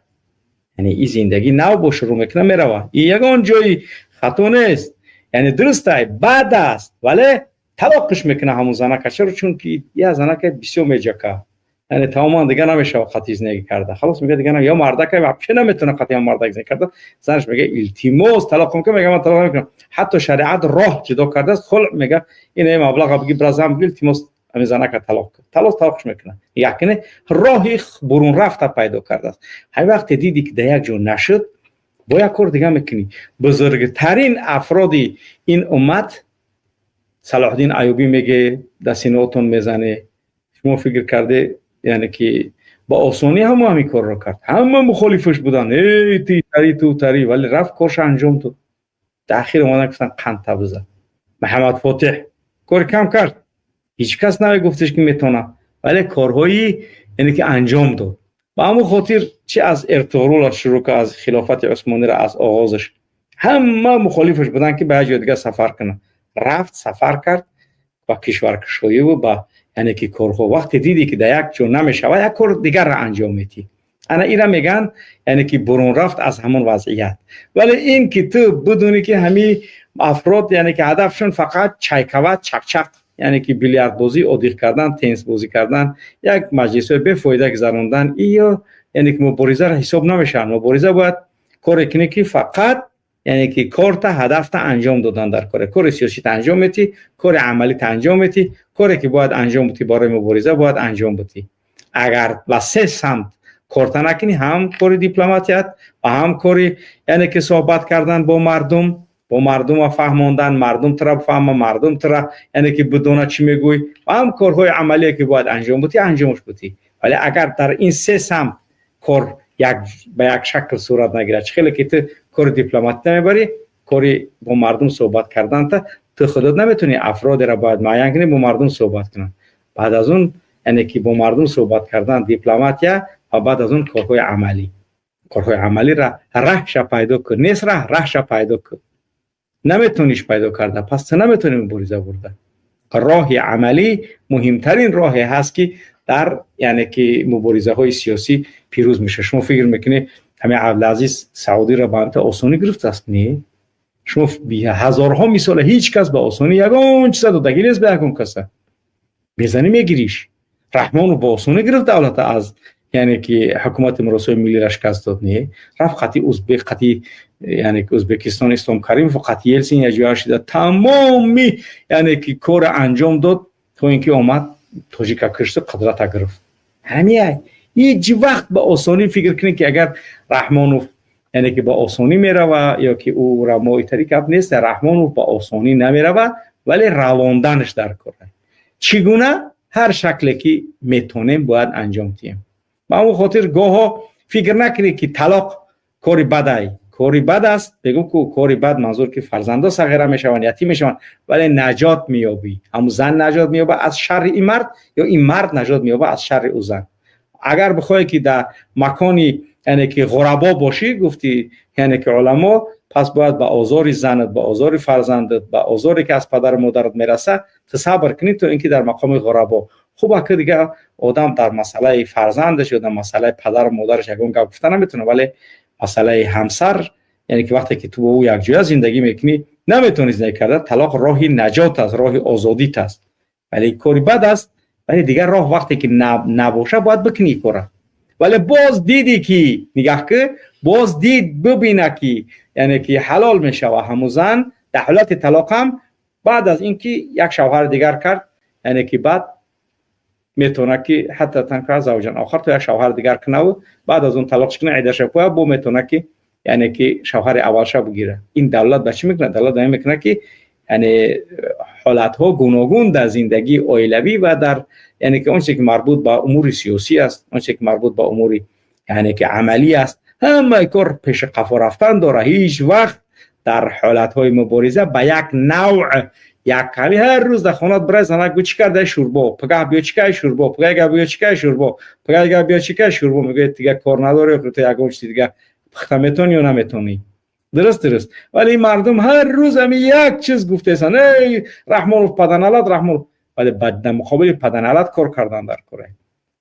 یعنی این زندگی نو با شروع میکنه میره و این یگان جایی خطا نیست یعنی درسته بد است ولی طلاقش میکنه همون زنک چرا چون که یه زنک بسیار میجکه یعنی تماما دیگه نمیشه خطی زندگی کرده خلاص میگه دیگه یا مردک واقعا نمیتونه خطی هم مردک زندگی کرده زنش میگه التماس طلاق میکنه میگه من طلاق نمیکنم حتی شریعت راه جدا کرده است خلع میگه این مبلغ بگی برازم بگی التماس همین زنک طلاقش میکنه یعنی راهی برون رفته پیدا کرده است هر وقت دیدی که در یک جور نشد با یک کار دیگه میکنی بزرگترین افرادی این امت صلاح الدین ایوبی میگه دستیناتون میزنه شما فکر کرده یعنی که با آسانی همین کار رو کرد همه مخالفش بودن ای تو تری ولی رفت کارش انجام داد تأخیر اومدن گفتن قند تبزه محمد فاتح کار کم کرد هیچ کس نگفتش که میتونه ولی کارهایی یعنی که انجام داد با همون خاطر چه از ارطغرل شروع که از خلافت عثمانی را از آغازش همه مخالفش بودن که به جای دیگه سفر کنه رفت سفر کرد با کشورکشایی و با یعنی که کارها وقتی دیدی که در یک جور نمیشه و یک کار دیگر را انجام میدی انا اینا میگن یعنی که برون رفت از همون وضعیت ولی این که تو بدونی که همین افراد یعنی که هدفشون فقط چایکاوت چک یعنی که بیلیارد بازی اودیق کردن تنیس بازی کردن یک مجلس به فایده گذروندن یا یعنی که مبارزه را حساب نمیشه مبارزه باید کاری کنی که فقط یعنی که کار تا هدف تا انجام دادن در کار سیاسی تا انجام میدی کار عملی تا انجام میدی کاری که باید انجام بدی برای مبارزه باید انجام بدی اگر با سه سمت کار نکنی هم کار دیپلماتیت و هم کاری یعنی که صحبت کردن با مردم با مردم فهماندن، مردم ترا فهمه، مردم ترا یعنی که بدونه چی میگوی و هم کارهای عملی که باید انجام بدی انجامش بدی. ولی اگر در این سه سم کار به یک شکل صورت نگیره، خیلی که تو کار دیپلمات نمیبری، کاری با مردم صحبت کردن تو خودت نمیتونی افراد را باید معین کنی با مردم صحبت کنن. بعد از اون یعنی که با مردم صحبت کردن دیپلماتیا و بعد از اون کارهای عملی را راهش پیدا کن. نیست راهش پیدا کن، نمیتونیش پیدا کرده، پس تو نمیتونی مبارزه برده. راه عملی مهمترین راهی هست که در یعنی که مبارزه های سیاسی پیروز میشه. شما فکر میکنی همین عبدالعزیز سعودی را با آسانی گرفته است؟ نه، شما هزارها مثال هیچ کس به آسانی یگان چیز دادگی نیست به یگان کس بزنی میگیریش. رحمان رو با آسانی گرفت دولت از یعنی که حکومت مراسم ملی را شکست داد. نه، رفت خطی ازبک، خطی یعنی که ازبکستان اسلام کریم و خطی یلسین اجرا شده، تمامی یعنی که کار انجام داد تا اینکه اومد تاجیکستان قدرت گرفت. همین هیچ وقت به آسانی فکر کنید که اگر رحمانوف یعنی که با آسانی میره و یا که او را مایتری کپ نیست، رحمانوف با آسانی نمیره و ولی رواندنش در کاره. چگونه؟ هر شکلی که میتونیم باید انجام دهیم. با اون خاطر گاها فکر نکنید که طلاق کاری بد است. بگو که کاری بد منظور که فرزندا صغیره میشوند، یتیم میشوند، ولی نجات مییابی. همون زن نجات مییابه از شر این مرد یا این مرد نجات مییابه از شر او زن. اگر بخوای که در مکانی یعنی که غربا باشی، گفتی یعنی که علما، پس باید با آزار زنت، با آزار فرزندت، با آزاری که از پدر و مادرت میرسه صبر کنی تا اینکه در مقام غربا. خوبه که دیگه آدم در مسئله فرزندش یا در مسئله پدر و مادرش یگان گپ گفتن نمیتونه، ولی مسئله همسر یعنی که وقتی که تو با او یک جای زندگی میکنی نمیتونی زندگی کرده، طلاق راهی نجات است، راهی آزادیت است. ولی کاری بد است، ولی دیگر راه وقتی که نباشه باید بکنی کاره. ولی باز دیدی که نگاه که باز دید ببینه که یعنی که حلال میشه و همون زن در حالت طلاق هم بعد از اینکه یک شوهر دیگر کرد یعنی که بعد میتونه که حتی تنها زوجان آخر تو یک شوهر دیگر کنه و بعد از اون طلاقش کنه عیدش پویا بو میتونه که یعنی که شوهر اولش بگیره. این دولت به چی میکنه؟ دولت دائم میکنه که یعنی حالت ها گوناگون در زندگی عائلوی و در یعنی که اون چیزی که مربوط به امور سیاسی است، اون چیزی که مربوط به امور یعنی که عملی است، همه کار پیش قفا رفتن داره. هیچ وقت در حالت های مبارزه به یک نوع یک کمی هر روز در خانه برای زنک گو چی کرده شوربا، پگاه بیا چی که شوربا، پگاه بیا چی که شوربا، پگاه بیا چی که شوربا، میگه دیگه کار نداره تو یک چیز دیگه پخته میتونی یا نمیتونی. درست. ولی مردم هر روز هم یک چیز گفته سن، ای رحمانوف پدنالت رحمانوف، ولی بعد مقابل پدنالت کار کردن در کره.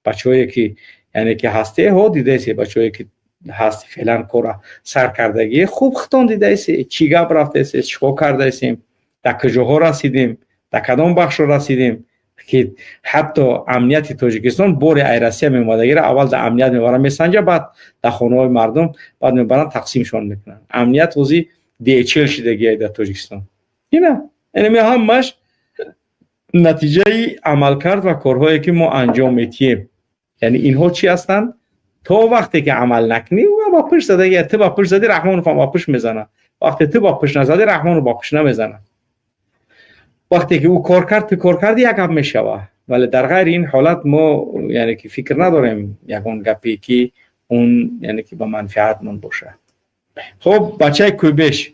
بچه‌ای که یعنی که هسته ها دیده سی، بچه‌ای که هست فعلا کار سرکردگی خوب ختان دیده سی، چی گپ رفته سی، چیکار کرده سیم، در کجاها رسیدیم، در کدام بخش رسیدیم که حتی امنیت تاجیکستان بور ایرسی میومدگی را اول در امنیت میبرن میسنجه، بعد در خانه های مردم بعد میبرن تقسیمشون میکنن. امنیت وزی DHL شدگی در تاجیکستان. اینا یعنی همش نتیجه عمل کرد و کارهایی که ما انجام میدیم. یعنی اینها چی هستن؟ تا وقتی که عمل نکنی و با پشت زده، تو با پشت زدی رحمان رو با پشت میزنه، وقتی تو با پشت نزدی رحمان رو با پشت نمیزنه. وقتی که او کار کرد تو کار کردی یک گپ میشوه. ولی در غیر این حالت ما یعنی که فکر نداریم یگان گپی که اون یعنی که با منفعت من باشه. خب بچه کوبش.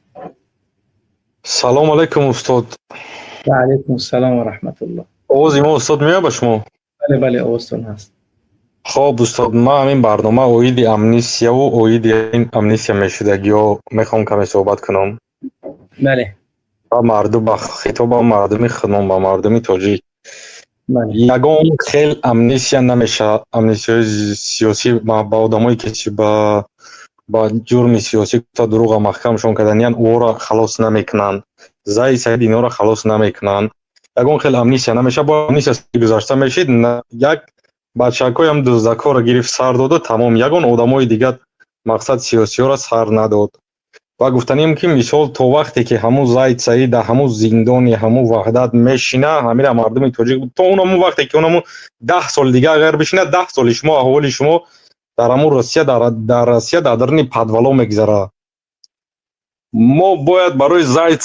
سلام علیکم استاد. و علیکم السلام و رحمت الله. آواز ما استاد میاد به شما؟ بله آوازتون هست. خب استاد، ما همین برنامه اوید امنیسیا و اوید این امنیسیا میشدگی ها میخوام کمی صحبت کنم. بله. با مردم، با خطاب با مردمی خدمت با مردمی تاجیک. بله. یگان خیلی امنیسیا نمیشه، امنیسیا سیاسی با آدمایی که با جرم سیاسی تا دروغ محکمشون کردن یعنی او را خلاص نمیکنن، زای سعید اینا را خلاص نمیکنن. یگان خیلی امنیسیا نمیشه. با امنیسیا گذاشته میشید یک بچه‌کوی هم دزدکا را گرفت سر داده تمام. یگان آدمای دیگه مقصد سیاسی را سر نداد و گفتنیم که مثال تو وقتی که همون زاید سعید در همون زندان همون وحدت میشینه، همین مردم تاجیک تو اونم وقتی که اونم 10 سال دیگه اگر بشینه 10 سال شما احوال شما در همون روسیه در روسیه در درنی پدوالو میگذره. мо бояд барои Заид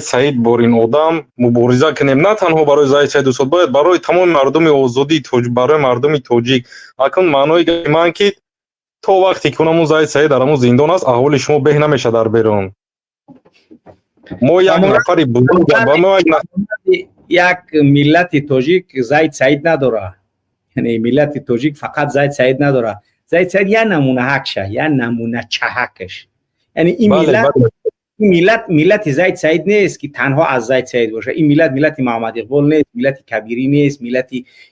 Саид борин одам мубориза кунем, на танҳо барои Заид Саид устод, бояд барои тамоми мардуми озодии барои мардуми тоҷик. Акнун маънои гаpi ман ки то вақте ки онамун Заид Саид дар ҳамун зиндон аст, аҳволи шумо беҳ намешад дар берун. мо як нафари бузург як миллати тоҷик Заид Саид надора, яъне миллати тоҷик фақат Заид Саид надора. Заид Саид я намуна ҳакша, я намуна чаҳакаш. یعنی این ملت زید سعید نیست که تنها از زید سعید باشه. این ملت محمد اقبال نیست، ملت کبیری نیست، ملت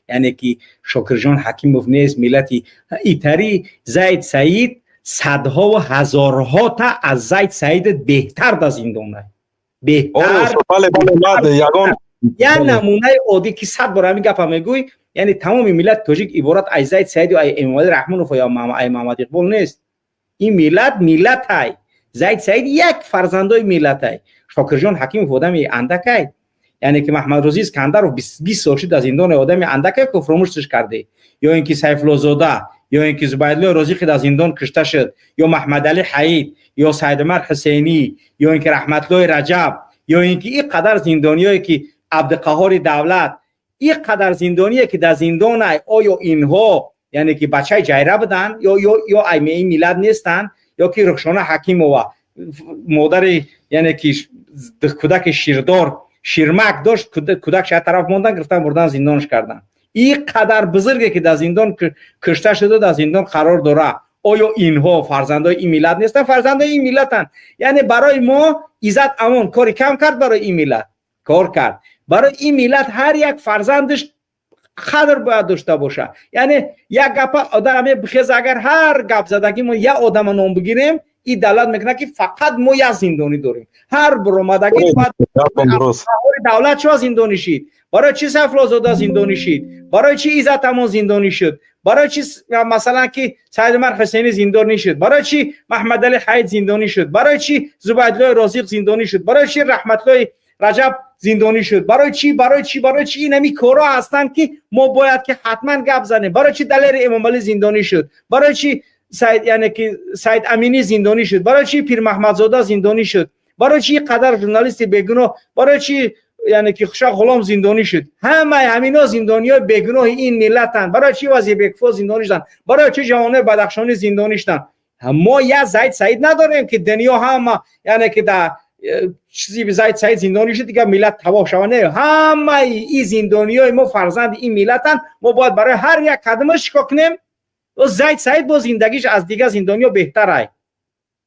یعنی که شکرجان حکیموف نیست، ملت ایتری. زید سعید صدها و هزارها تا از زید سعید بهتر در زندانه، بهتر. یا نمونه عادی که 100 بار همین گپ میگوی، یعنی تمام ملت تاجیک عبارت از زید سعید و امامعلی رحمانوف یا محمد اقبال نیست. این ملت های زید سعید یک فرزندای ملت های. شاکرجان حکیموف آدمی اندکه، یعنی که محمد رضا اسکندرov 20 سال شد از زندان، آدمی اندکه که فراموشش کرده. یا اینکه سیف الله زاده، یا اینکه زبیدالله رازی که در زندان کشته شد، یا محمد علی حید، یا سید عمر حسینی، یا اینکه رحمت الله رجب، یا اینکه این قدر زندانیایی که عبدالقهار دولت، این قدر زندانیایی که در زندان های. آیا اینها یعنی که بچه جایره بدن یا ایمه میلاد نیستن، یا که رخشانه حکیم و مادر یعنی که کودک شیردار شیرمک داشت، کودک شاید طرف موندن گرفتن بردن زندانش کردن. این قدر بزرگه که در زندان کشته شده، در زندان قرار داره. آیا اینها فرزندای این میلاد نیستن؟ فرزندای این میلادن. یعنی برای ما عزت امان کاری کم کرد، برای این میلاد کار کرد. برای این میلاد هر یک فرزندش قدر باید داشته باشه. یعنی یک گپ آدم بخیز، اگر هر گپ زدگی ما یک آدم نام بگیریم، این دلالت میکنه که فقط ما یک زندانی داریم. هر برآمدگی باید دولت چه زندانی شد، برای چی سیف الله زاده زندانی شد، برای چی عزت امان زندانی شد، برای چی مثلا که سید عمر حسینی زندانی شد، برای چی محمد علی حید زندانی شد، برای چی زبیدالله رازی زندانی شد، برای چی رحمت الله رجب زندانی شد، برای چی این همی کارا هستن که ما باید که حتما گپ زنیم. برای چی دلیر امامعلی زندانی شد، برای چی سید یعنی که سید امینی زندانی شد، برای چی پیر محمد زاده زندانی شد، برای چی قدر ژورنالیست بیگناه، برای چی یعنی که خوشا غلام زندانی شد. همه همینا زندانیای بیگناه این ملتن. برای چی وزیر بیکفا زندانی شدن، برای چی جوانای بدخشانی زندانی شدن. ما یا زید سعید نداریم که دنیا همه یعنی که در چیزی به زید سعید زندانی شد دیگه ملت تباه شود. نه، همه این زندانیای ما فرزند این ملتن. ما باید برای هر یک قدمش شکا کنیم. و زید سعید با زندگیش از دیگه زندانیا بهتره.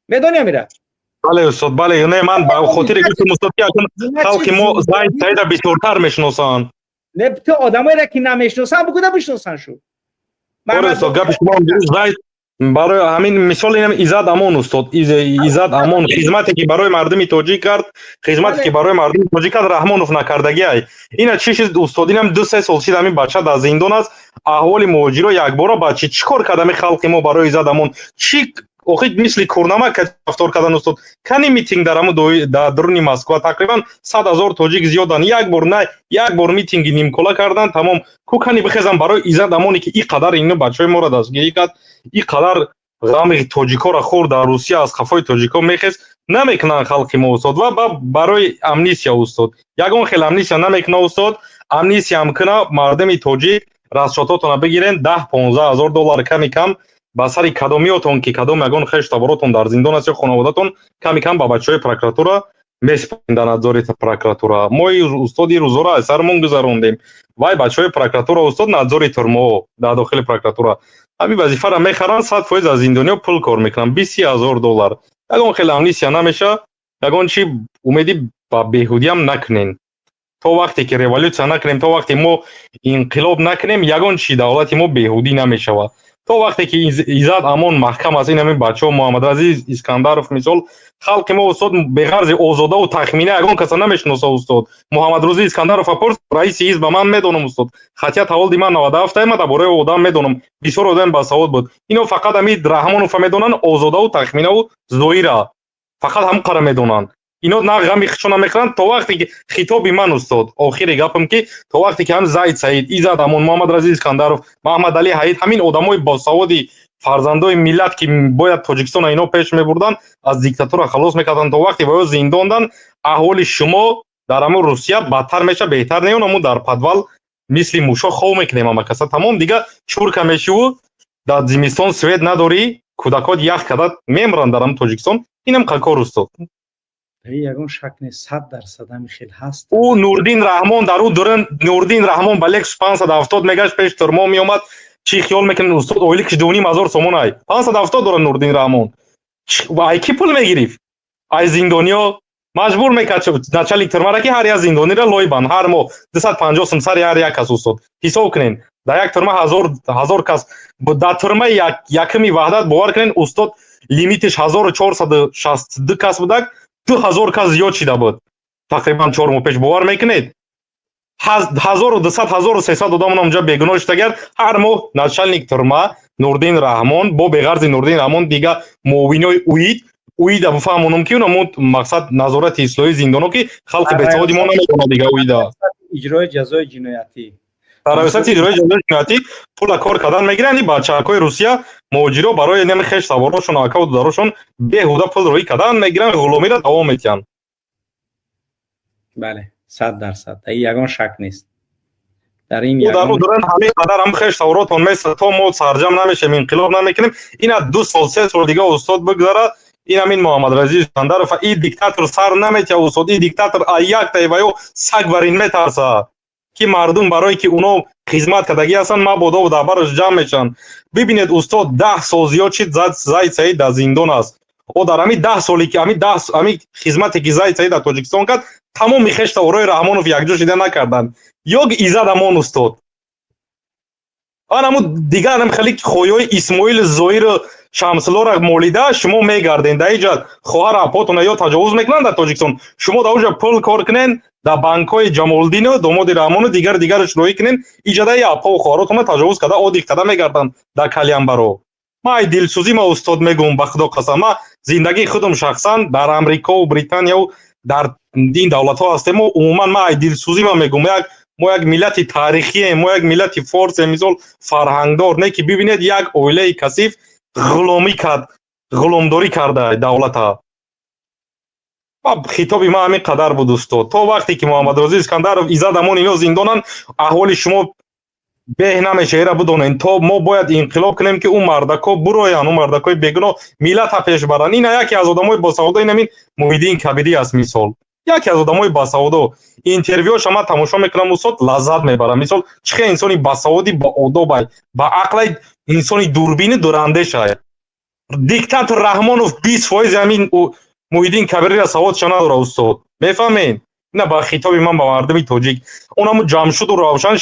میدونی میره؟ بله استاد، بله. نه من با خاطر گفتم استاد که خلق ما زید سعید بسیارتر میشناسن. نه تو آدمایی را که نمیشناسن بگو بشناسن شو. استاد گپ شما زید برای همین مثال اینم ایزاد امان استاد، ایزاد امان خدمتی که برای مردم تاجیک کرد، خدمتی که برای مردم تاجیک کرد رحمانوف نکردگی ای. اینا چیش استاد اینم 2-3 سال شد همین بچه در زندان است. احوال مهاجرا یک بار بچه چیکار کردم خلق ما برای ایزاد امان چی اوخید مثل کورنما که رفتار کردن استاد. کنی میتینگ در درون مسکو تقریبا 100,000 تاجیک زیادن، یک بار میتینگ نیمکولا کردن تمام. کو کنی بخیزم برای ایزاد امانی که این قدر اینو بچهای ما را دستگیری کرد، این قدر غم تاجیکا را خورد در روسیه از خفای تاجیکا میخیز نمیکنن خلق ما استاد. و برای امنیسیا استاد یگان خیلی امنیسیا نمیکنه استاد. امنیسیا هم کنه مردم تاجیک راسشاتاتون بگیرن 10-15 هزار دلار کمی کم با سر کدامیاتون که کدام یگان خیش تبراتون در زندان است یا خانواده‌تون کمی کم با بچهای پروکراتورا میسپارین در نظارت پروکراتورا. ما استادی روزا را سرمون گذروندیم وای بچهای پروکراتورا استاد نظارت ما در داخل پروکراتورا همین وظیفه را میخرن 100% از زندانیا پول کار میکنن 20,000 دلار. یگان خیلی امنیسیا نمیشه، یگان چی امیدی با بیهودی هم نکنین. تا وقتی که ریولوسیون نکنیم، تا وقتی ما انقلاب نکنیم، یگان چی دولت ما بیهودی نمیشه. تا وقتی که ایزاد امان محکم است، این همین بچه‌ها محمد عزیز اسکندرов مثال خلق ما استاد به غرض آزاده و تخمینه یگان کس نمیشناسه استاد. محمد رضا اسکندرов پرس رئیس حزب من میدونم استاد. خطیت حوال دیمان 97 ما درباره آدم میدونم بسیار آدم با سواد بود. اینو فقط امید رحمانوف میدونن آزاده و تخمینه و زویرا فقط هم قرار میدونن. اینا نه غمی خشونه میکنن. تا وقتی که خطاب من استاد آخر گپم که تا وقتی که هم زید سعید ایزاد امون محمد رضا اسکندرов محمد علی حید همین آدمای با سوادی фарзандои миллат ки бояд Тоҷикистон ино пеш мебурдан аз диктатура халос мекарданд то вақте ба ё зиндондан аҳволи шумо дар ҳамун Русия бадтар меша беҳтар неён амун дар подвал мисли мушо хов мекунем ҳамакаса тамом дига чурка мешиву дар зимистон свет надорӣ кӯдакот ях када мемранд дар ҳамун Тоҷикистон инам қакор устод ягон шак нест 100% ҳамин ҳаст. ӯ Нурдин Раҳмон дар ӯ дуран Нурдин Раҳмон ба Lexus 570 мегашт пеш турмо меомад чӣ хиёл мекунед устод ойли 2,500 сомон ай 570 дорад Нурдин Раҳмон ай ки пул мегирифт ай зиндониё маҷбур мекард начальник турмаро ки ҳар як зиндониро лойбанд ҳар моҳ 250 сум сари ҳар як кас устод ҳисоб кунед дар як турма 1000 кас дар турмаи якми ваҳдат бовар кунед устод лимитиш 1462 кас будак 2000 кас зиёд шида буд тақрибан 4 моҳ пеш бовар мекунед 1200-1300 одам онҷа бегуноҳ шудагар ҳар моҳ начальник турма Нурдин Раҳмон бо беғарзи Нурдин Раҳмон дига муовинои уида буфаҳмонам ки онамон мақсад назорати ислоҳии зиндоно ки халқи бесаводи мо наметавона дига уида иҷрои ҷазои ҷиноятӣ тарависати иҷрои ҷазои ҷиноятӣ пула кор кардан мегиранд бачакҳои Русия муҳоҷиро барои нами хеш саворошон акаву дударошон беҳуда пул роӣ кардан мегиранд ғуломиро давом метиҳанд. бале 100% ягон шак нест дар ин дар дуран ҳамин қадар ҳам хеш саворотон меса то мо сарҷам намешем инқилоб намекунем ина 2 сол 3 сол дига устод бигзара ин ҳамин Муҳаммадразӣ Искандаров ин диктатор сар наметиҳа устод ин диктатор як таеваё саг барин метарса ки мардум барое ки уно хизмат кардагӣ ҳастанд мабодо дар бараш ҷамъ мешаванд бибинед устод 10 сол зиёд шид Заид Саид дар зиндон аст о дар ҳамин 10 соли ки ҳамин хизмате ки Заид Саид дар Тоҷикистон кард тамоми хеш саворои Раҳмонов якҷо шида накарданд ёк изад амон устод анамо дига анам хали хоёи Исмоил Зоиру Шамсуллоро молида шумо мегарден дар иҷад хоҳар апотона ё таҷовуз мекунанд дар Тоҷикистон шумо дар оҷа пул кор кунен дар банкҳои Ҷамолдину домоди Раҳмону дигараш роӣ кунен иҷада апо хоҳаротона таҷовуз карда одих карда мегарданд дар Калянбаро ман дилсӯзӣ ма устод мегӯм ба худо қасам ман зиндагии худам шахсан дар Амрикову Британияу дар ин давлатҳо ҳастему умуман ман дилсӯзӣ ма мегӯм мо як миллати таърихием мо як миллати форсем мисол фарҳангдор не ки бибинед як оилаи касиф ғуломдорӣ карда давлата хитоби ман ҳамин қадар буд устод то вақте ки Муҳаммадрозӣ Искандаров изад амон ино зиндонанд аҳволи шумо беҳ намеша эра бидонен то мо бояд инқилоб кунем ки ӯ мардако буроянд ӯ мардакои бегуноҳ миллата пеш баранд ина яке аз одамои босаводо ин ҳамин Муҳиддин Кабирӣ аст мисол яке аз одамои басаводо интервюоша ман тамошо мекунам устод лаззат мебарам мисол чӣ хел инсони басаводи ба одобай ба ақлай инсони дурбини дурандешай диктатор Раҳмонов 20% ҳамин Муҳиддин Кабирира саводша надора устод мефаҳмед ина ба хитоби ман ба мардуми тоҷик онамо ҷамшуду равшан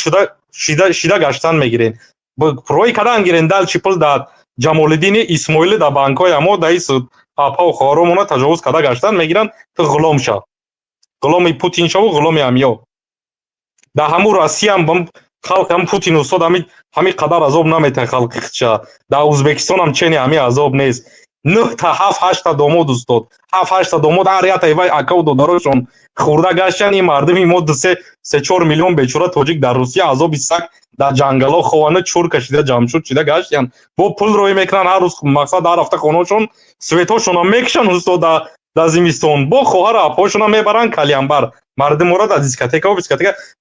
шида гаштан мегирен роҳи кардан гирен дал чипл дар Ҷамолиддини Исмоили дар банкҳои амо даи суд апа хоҳаромона таҷовуз карда гаштан мегиранд ту ғулом ша ғуломи Путин шаву ғуломи амё дар ҳамун Россия халқи ҳам Путин устод ҳамин қадар азоб наметаҳад халқи худша дар Ӯзбекистон ҳам чени ҳамин азоб нест 9-7-8 домод устод 7-8 домод ҳар як таеваи акаву додарошон хӯрда гаштанд ин мардуми мо 3-4 миллион бечора тоҷик дар Русия азоби саг дар ҷангалҳо хована чур кашида ҷамшуд шида гаштанд бо пул роӣ мекунанд ҳар рӯз мақсад ҳар ҳафта хонаҳошон светҳошонам мекушанд устод дар зимистон бо хоҳару апоҳошонам мебаранд Калянбар мардуморо дар дискотека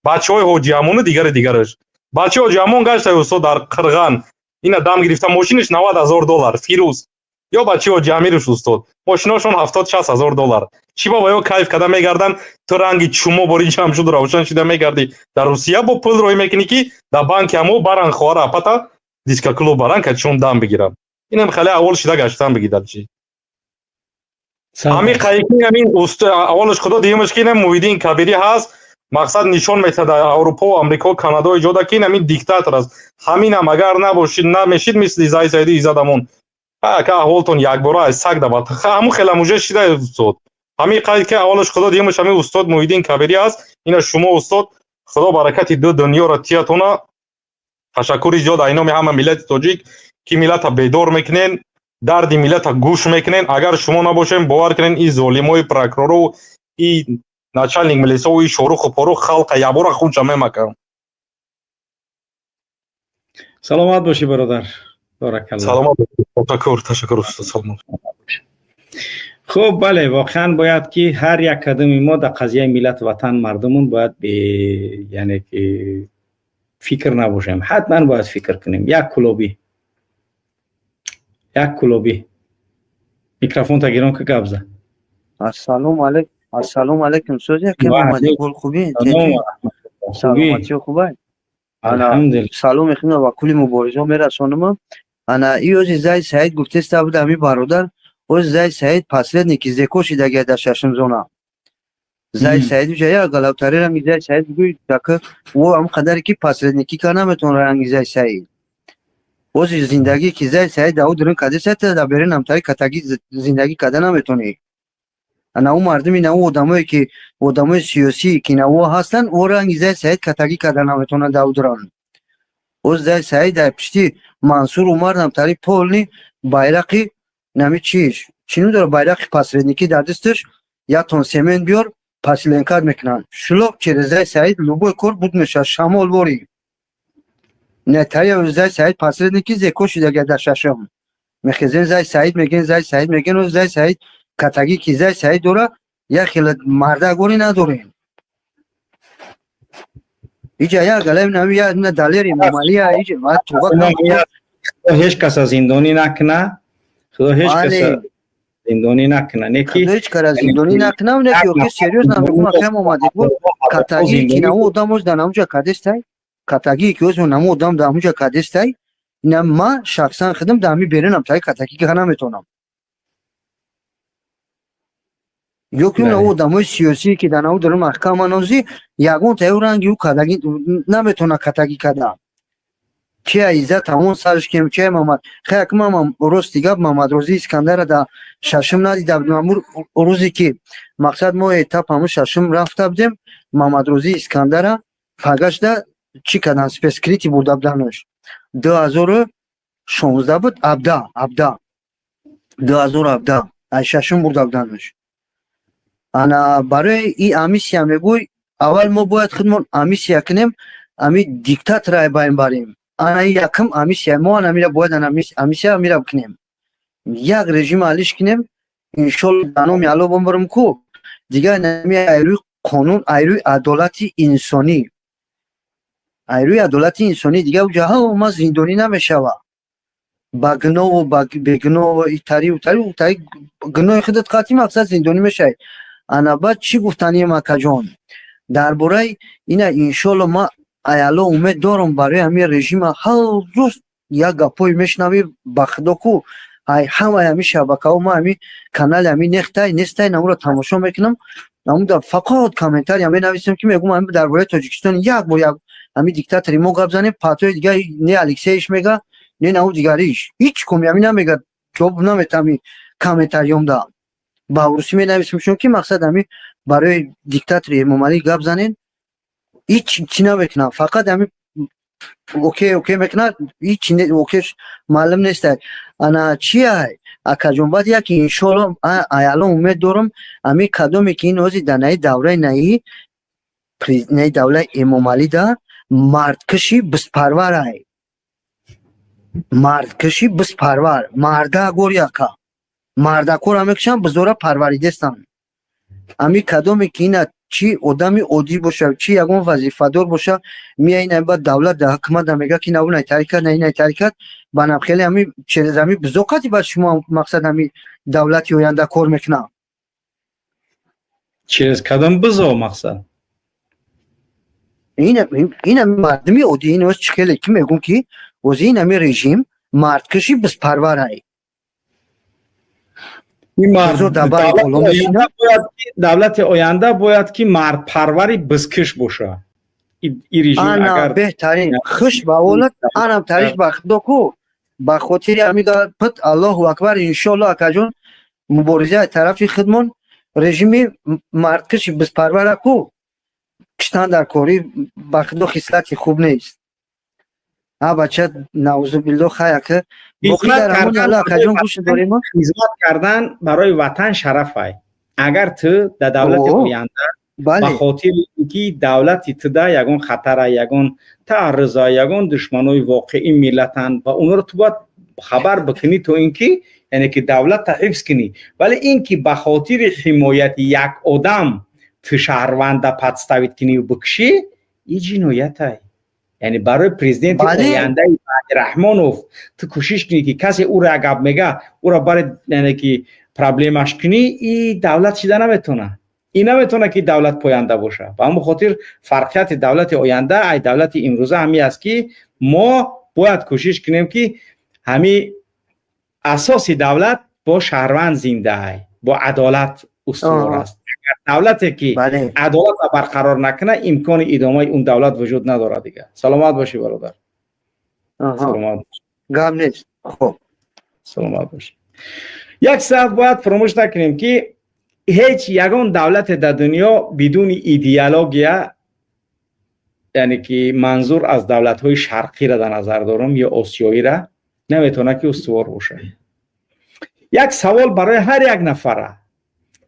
бачаҳои Ҳоҷи Амону дигараш бачаи Ҳоҷи Амон гашта устод дар Қирған ина дам гирифта мошиниш $90,000 Фирӯз ё бачаи Ҳоҷи Амируш устод мошинашон $50,000-60,000 чӣ баба ё кайф карда мегарданд ту ранги чумо бори ҷамшуд равшан шида мегарди дар Русия бо пул роӣ мекунӣ ки дар банки амо баранд хоҳару апата дискоклуб баранд качон дам бигиранд инам хеле аҳвол шида гаштан бигидар чӣ ҳамин қайки ҳамин аввалаш худо диюмаш ки инам Муҳиддин Кабирӣ ҳаст мақсад нишон метаҳад дар Аврупо Амрико Канадо иҷода ки ин ҳамин диктатор аст ҳаминам агар набошид намешид мисли Заид Саиду изадамон ка аҳволтон якбора аз саг дабад ҳамун хеламужа шида устод ҳамин қайд ки аввалаш худо диюмаш ҳамин устод Муҳиддин Кабирӣ аст ина шумо устод худо баракати ду дунёро тиятона ташаккури ҷо дар номи ҳама миллати тоҷик ки миллата бедор мекунен дарди миллата гӯш мекунен агар шумо набошем бовар кунен ин золимои прокурору ин начальник милисову ин шоруху порух халқа ябора хунша мемакан саломат бошӣ бародар بارک الله. سلامت تشکر استاد. سلامت. خب بله، واقعا باید که هر یک قدم ما در قضیه ملت وطن مردمون باید به یعنی که فکر نباشیم، حتما باید فکر کنیم. یک کلوبی میکروفون تا گیرون که قبضه. السلام علیکم سوزی که محمدی گل خوبی سلامتی خوبه. الحمدلله. سلام میخوام و کلی مبارزه میرسونم. انا ایوز زای سعید گفته است بود امی برادر اوز زای سعید پسلد که زکوشی دیگه در ششم زونا زای سعید جایا گلاوتاری را میزای سعید گوی که او هم قدری که پسلد نکی کنه متون رنگ زای سعید اوز زندگی که زای سعید داود رن کدی ست در برین هم تای کتگی زندگی کردن نمیتونی. انا او مردمی نه او آدمای سیاسی که نه او هستن او رنگ زای سعید کتگی کردن نمیتونه داود رن اوز زای سعید در پشتی منصور عمر هم تاری پولنی bayrağı نمی چیش چینو داره bayrağı پسردنیکی در دستش یا تون سمن بیار پسلنکار میکنن شلوک چرزای سعید لوبوی کور بود میشه شمال بوری نتایی زای سعید پسردنیکی زکوشی دیگه در ششم میخزین زای سعید میگن و زای سعید کتگی که زای سعید دوره یا خیلی مرده گوری ندارین ایجا یا گلیم نمی یا دلیری ممالی ها ایجا باید توبه کنم هیچ کس زندانی نکنه. خدا هیچ کس زندانی نکنه. خدا هیچ کس زندانی نکنه و نکی اوکی سریوز نمیگم اخیم اومده بود کتگی که نمو اداموز در نموجا کدستای کتگی که اوز نمو ادام در نموجا کدستای اینم ما شخصا خدم دامی برینم تای کتگی که نمیتونم یکی نمو اداموی سیاسی که در نمو در محکم نوزی یکون تای رنگی و کتگی نمیتونه کتگی کده چه عزت همون سرش کم چه محمد خیلی که من روز دیگه محمد روزی اسکندر در ششم ندیدم روزی که مقصد ما ایتاپ همون ششم رفته بودیم محمد روزی اسکندر پگشت ده چی کردن سپسکریتی بوده بودنش 2016 بود ابدا 2017 از ششم بوده بودنش انا برای این امیسیا میگوی اول ما باید خودمون امیسیا کنیم امی دیکتات رای بایم بریم انا یکم امیسیا ما نمیره باید امیسیا میره بکنیم یک رژیم علیش کنیم انشالله دانو میالو بمبرم کو دیگه نمی ایروی قانون ایروی عدالت انسانی دیگه و جاها ما زندانی نمیشوه بگنو و بگنو و ایتاری گناه خودت قاطی مقصد زندانی میشه انا بعد چی گفتنی ما کجان درباره اینا انشالله ما ایالو امید دارم برای همین رژیم هر روز یک گپوی میشنوی بخدا کو همه همی شبکه و ما همی کانال همی نیستای نمو رو تماشا میکنم نمو در فقط کامنتاری همی نویسیم که میگم همی درباره تاجیکستان یک با یک همی دیکتاتوری ما گپ زنیم پاتوی دیگه نه الکسیش میگه نه نمو دیگریش هیچ کمی همی نمیگه جواب نمیتمی کامنتاریوم دا با روسی می نویسیم چون که مقصد همی برای دیکتاتوری ممالی گپ زنین هیچ چی نمیکنم فقط همی اوکی میکنه هیچ اوکیش معلوم نیست انا چیه اکجون بعد یکی انشالله ایالو امید دارم امی کدومی که این وزی دنای دوره نهی دوله امامالی دا مردکشی بسپرور های مرده گور یکا مرده کور همیکشن بزوره پروریدستان امی کدومی که این چی آدمی عادی باشه چی یگون وظیفه دار باشه میای بعد دولت در حکومت میگه که نه تاریخ نه تاریخ بنام خیلی همین چیز همین بزوقاتی با شما مقصد همین دولتی آینده کار میکنه چیز کدام بزو مقصد این مردمی عادی این واسه خیلی که میگم که وزین همین رژیم مردکشی بس پروره دولت آینده باید که مرد پروری بسکش باشه این رژیم اگر بهترین خوش با اولاد انم تاریخ بخدا کو با خاطر امیدا پت الله اکبر ان شاء الله اکجون مبارزه طرفی خدمون رژیم مردکش بس پروره کو کشتن در کاری بخدا خصلت خوب نیست بچه نعوذ بالله خیر که خدمت کردن برای وطن شرف های اگر تو در دولت آینده به خاطر اینکه دولت تو یگون خطر یگون تعرض یگون دشمنای واقعی ملتن و اون رو تو باید خبر بکنی تو اینکه یعنی که دولت حفظ کنی. ولی اینکه به خاطر حمایت یک آدم تو شهروند پدستوید کنی و بکشی، این جنایت های. یعنی برای پرزیدنت آینده رحمانوف تو کوشش کنی که کسی او را عقب میگه او را برای یعنی که پرابلمش کنی، این دولت شده نمیتونه. این نمیتونه که دولت پاینده باشه. به همون خاطر فرقیت دولت آینده ای دولت امروزه همی است که ما باید کوشش کنیم که همی اساس دولت با شهروند زنده ای، با عدالت استوار است. اگر دولتی که عدالت برقرار نکنه امکان ادامه اون دولت وجود نداره دیگه. سلامت باشی برادر. سلامت گام نیست. خب سلامت باشی. یک صحبت باید فراموش نکنیم که هیچ یگان دولت در دنیا بدون ایدئولوژی، یعنی که منظور از دولت های شرقی را در نظر دارم یا آسیایی را، نمیتونه که استوار باشه. یک سوال برای هر یک نفره.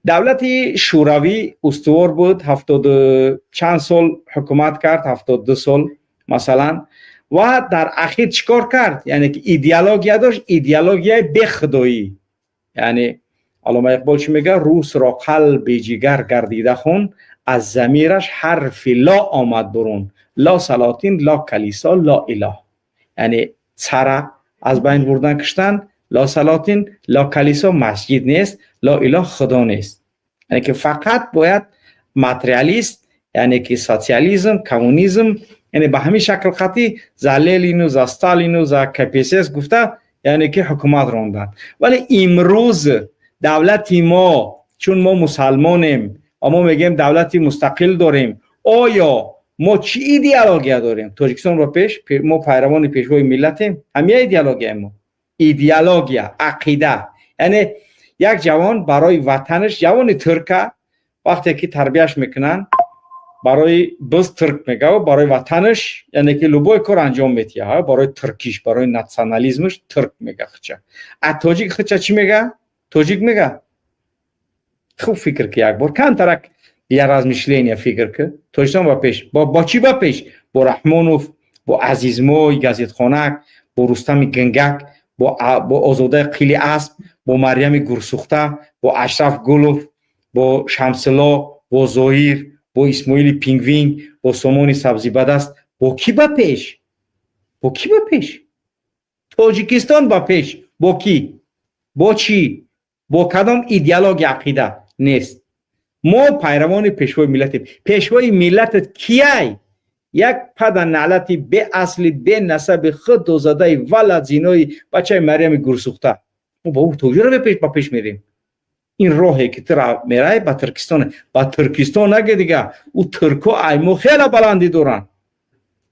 دولت شوروی استوار بود، 70 چند سال حکومت کرد، 72 سال مثلا، و در اخیر چیکار کرد؟ یعنی که ایدئولوژی داشت، ایدئولوژی بخدایی. یعنی علامه اقبال چی میگه؟ روس را قلب جگر گردیده خون، از ضمیرش حرف لا آمد برون، لا سلاطین لا کلیسا لا اله. یعنی سر از بین بردن کشتن، لا سلاطین لا کلیسا مسجد نیست، لا اله خدا نیست. یعنی که فقط باید ماتریالیست، یعنی که سوسیالیسم، کمونیسم، یعنی به همین شکل خطی زلالین و زاستالین و زاکپیسیس گفته، یعنی که حکومت راندن. ولی امروز دولتی ما، چون ما مسلمانیم و ما میگیم دولتی مستقل داریم، آیا ما چی ایدئولوژی داریم؟ تاجیکستان رو ما پیروان پیشوای ملتیم. همین ایدئولوژی ما، ایدئولوژی، عقیده. یعنی یک جوان برای وطنش، جوان ترک وقتی که تربیتش میکنن برای بز ترک میگه و برای وطنش یعنی که لوبای کار انجام میتیه، برای ترکیش، برای ناسیونالیسمش ترک میگه. خچه تاجیک خچه چی میگه؟ تاجیک میگه. خوب فکر که یک بار کم ترک یه راز میشلین فکر که تاجیکستان با پیش با چی با پیش؟ با رحمانوف، با عزیزموی گزیت خانک، با رستم گنگک، با آزاده قیلی اسب، با مریم گرسوخته، با اشرف گلوف، با شمسلا، با زاهیر، با اسماعیل پینگوین، با سامان سبزی بدست، با کی با پیش؟ با کی با پیش؟ تاجیکستان با پیش. با کی؟ با چی؟ با کدام ایدئولوژی عقیده؟ نیست. ما پیروان پیشوای ملتیم. پیشوای ملت کیه؟ یک پدر نعلتی به اصل به نسب خود دوزاده ولد زینای بچه مریم گرسوخته. ما با او توجه رو با پیش میریم. این راهی که تر میره با ترکستان، با ترکستان نگه دیگه. او ترکو ایمو خیلی بلندی دارن.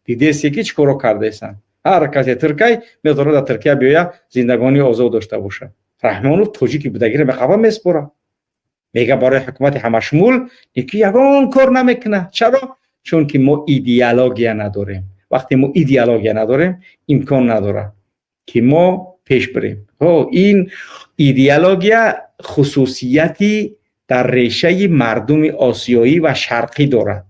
دیده سی که چکارو کرده ایسن. هر کسی ترکی میتونه در ترکیه بیاید زندگانی آزاد داشته باشه. رحمانوف تاجیکی بودگی رو به خبر میسپره. میگه برای حکومت همشمول یکی یگان کار نمیکنه. چرا؟ چون که ما ایدئولوژی نداریم. وقتی ما ایدئولوژی نداریم امکان نداره که ما پیش بریم. این ایدئولوژی خصوصیتی در ریشه مردم آسیایی و شرقی دارد.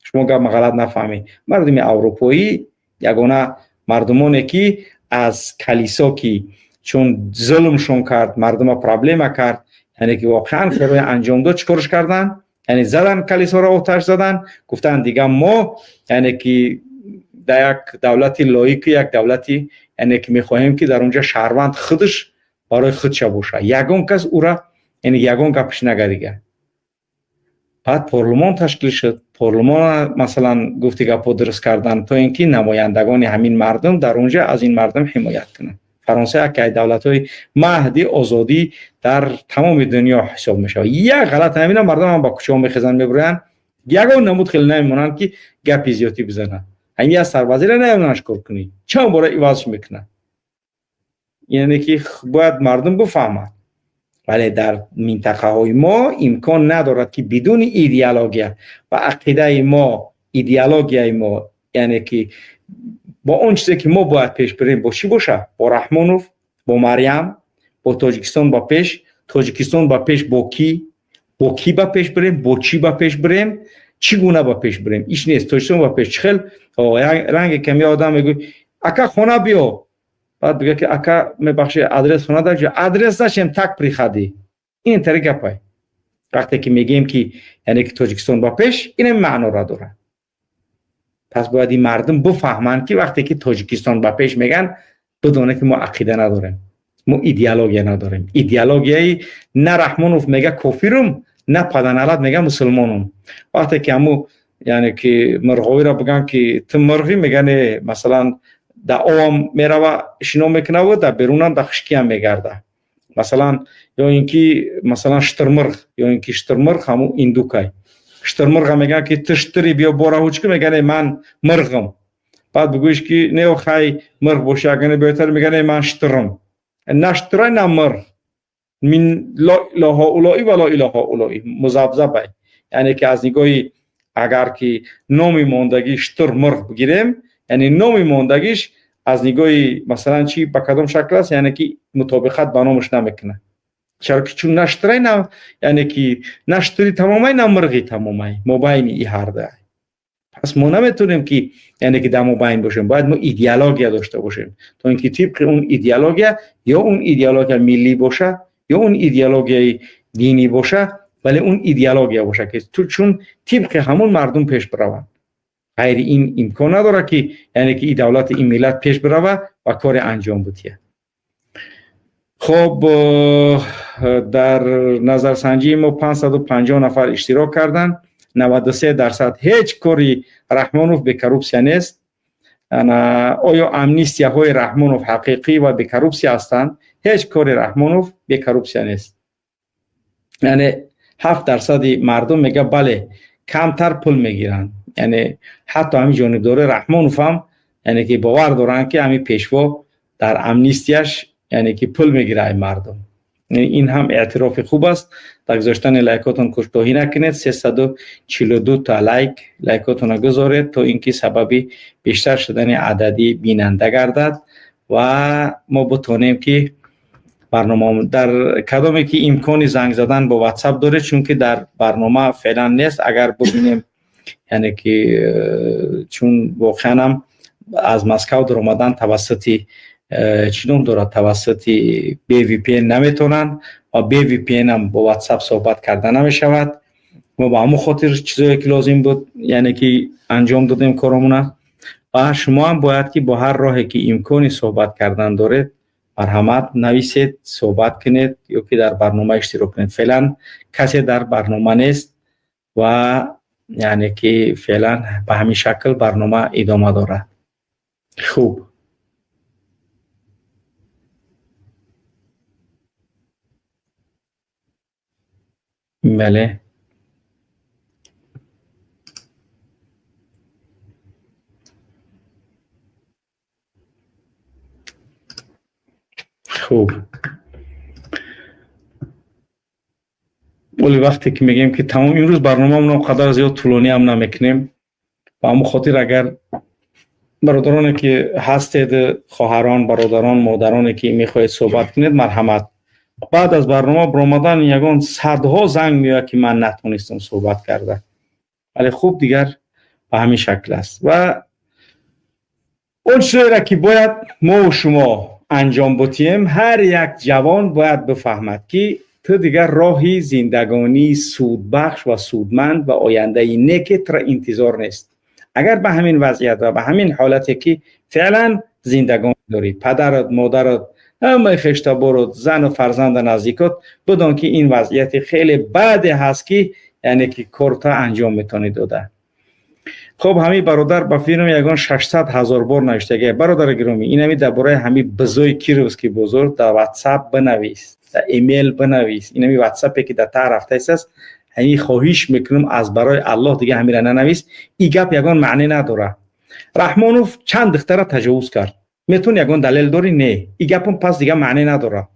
شما اگر غلط نفهمید، مردم اروپایی یگانه مردمانی که از کلیسا که چون ظلمشون کرد، مردم پرابلم کرد، یعنی که واقعا کارای انجام داد، چیکارش کردن؟ یعنی زدن کلیسا را آتش زدن، گفتن دیگه ما یعنی که در یک دولتی لایق، یک دولتی یعنی که میخواهیم که در اونجا شهروند خودش برای خودش باشه، یگان کس او را یعنی یگان گپش نگه دیگه. بعد پارلمان تشکیل شد. پارلمان مثلا گفتی گپا درست کردن تا اینکه نمایندگان همین مردم در اونجا از این مردم حمایت کنن. فرانسه که دولت‌های مهدی آزادی در تمام دنیا حساب میشه. یک غلط همینه، مردم هم با کوچه‌ها میخزن میبرن، یگان نمود خیلی نمیمونن که گپی زیادی بزنن. همین از سربازی نمیموننش کار کنی، چند باره ایوازش میکنن. یعنی که باید مردم بفهمن. ولی در منطقه های ما امکان ندارد که بدون ایدئولوژی و عقیده ما، ایدئولوژی ما یعنی که با اون چیزی که ما باید پیش بریم با چی باشه؟ با رحمانوف، با مریم، با تاجیکستان با پیش، تاجیکستان با پیش با کی؟ با کی با پیش بریم؟ با چی با پیش بریم؟ چگونه با پیش بریم؟ ایش نیست. تاجیکستان با پیش خیل رنگ کمی آدم میگه اکا خونه بیا، بعد بگه که اکا میبخشی آدرس خونه داری، آدرس داشتیم تک پریخادی. این طریق گپای. وقتی که میگیم که یعنی که تاجیکستان با پیش، این معنا را داره. پس باید این مردم بفهمند که وقتی که تاجیکستان با پیش میگن، بدونه که ما عقیده نداریم، ما ایدئولوژی نداریم. ایدئولوژی نه رحمانوف میگه کافرم، نه پدرنالد میگه مسلمانم. وقتی که همو یعنی که مرغوی را بگن که تو مرغی، میگن مثلا در آوام میره شنو میکنه و در بیرون هم در خشکی هم میگرده. مثلا یا اینکه مثلا شترمرغ، یا اینکه شترمرغ همو ایندوکای. شترمرغ میگه که تشتری بیا بورا هوچ که میگه من مرغم. بعد بگویش که نه خای مرغ باشه، اگه بهتر میگه من شترم. نشتره نه مرغ. من لا اله اولایی و لا اله اولایی مذبذبه. یعنی که از نگاهی اگر که نام ماندگی شترمرغ بگیریم، یعنی نام ماندگیش از نگاهی مثلا چی به کدام شکل است، یعنی که مطابقت با نامش نمیکنه. چرا که چون نشتره نه، یعنی که نشتری تمامی نه مرغی تمامی، مبین ای هر ده. پس ما نمیتونیم که یعنی که در مبین باشیم، باید ما ایدئولوژی داشته باشیم تا اینکه طبق اون ایدئولوژی یا اون ایدئولوژی ملی باشه یا اون ایدئولوژی دینی باشه، ولی اون ایدئولوژی باشه که چون طبق همون مردم پیش بروند. غیر این امکان نداره که یعنی که این دولت این ملت پیش بروه و کار انجام بده. خب در نظرسنجی ما 550 نفر اشتراک کردن، 93% هیچ کاری رحمانوف به کروپسیا نیست. آیا امنیستی های رحمانوف حقیقی و به کروپسیا هستند؟ هیچ کاری رحمانوف به کروپسیا نیست. یعنی 7% مردم میگه بله کمتر پول میگیرن. یعنی حتی همین جانبدار رحمانوف هم یعنی که باور دارن که همین پیشوا در امنیستیش یعنی که پول میگیره این مردم. یعنی این هم اعتراف خوب است. در گذاشتن لایکاتون کوشتوهی نکنید. 342 تا لایکاتون گذارید تا اینکه سببی بیشتر شدن عددی بیننده گردد و ما بتونیم که برنامه در کدامی که امکانی زنگ زدن با واتساپ داره، چون که در برنامه فعلا نیست. اگر ببینیم یعنی که چون واقعا هم از مسکو در اومدن توسط چینوم داره، توسط بی وی پی نمیتونن و بی وی پی هم با واتساپ صحبت کردن نمیشود. ما با همون خاطر چیزایی که لازم بود یعنی که انجام دادیم کارمونه. و شما هم باید که با هر راهی که امکانی صحبت کردن دارید مرحمت نویسید، صحبت کنید یا که در برنامه اشتراک کنید. فعلا کسی در برنامه نیست و یعنی که فعلا به همین شکل برنامه ادامه داره. خوب، بله خوب. ولی وقتی که میگیم که تمام امروز برنامه قدر زیاد طولانی هم نمیکنیم و همون خاطر اگر برادرانی که هستید، خواهران، برادران، مادرانی که میخواید صحبت کنید مرحمت. بعد از برنامه برآمدن یگان صدها زنگ میاد که من نتونستم صحبت کرده، ولی خوب دیگر به همین شکل است. و اون چیزی که باید ما و شما انجام بدیم، هر یک جوان باید بفهمد که تو دیگر راهی زندگانی سودبخش و سودمند و آینده نیکت را انتظار نیست. اگر به همین وضعیت و به همین حالتی که فعلا زندگانی داری، پدرت، مادرت، همه خشتبارت، زن و فرزند نزدیکت، بدون که این وضعیت خیلی بد هست که یعنی که کارتا انجام میتونی داده. خب همین برادر با فیلم یگان 600,000 بار نوشته. برادر گرامی، این همی درباره همین بزای کیروسکی بزرگ در واتساپ بنویس، در ایمیل بنویس. این همی واتساپی که در طرف است، همین خواهش میکنم از برای الله دیگه همین را ننویس. این گپ یگان معنی نداره. رحمانوف چند دختر تجاوز کرد، میتون یگان دلیل داری؟ نه. این گپ پس دیگه معنی نداره.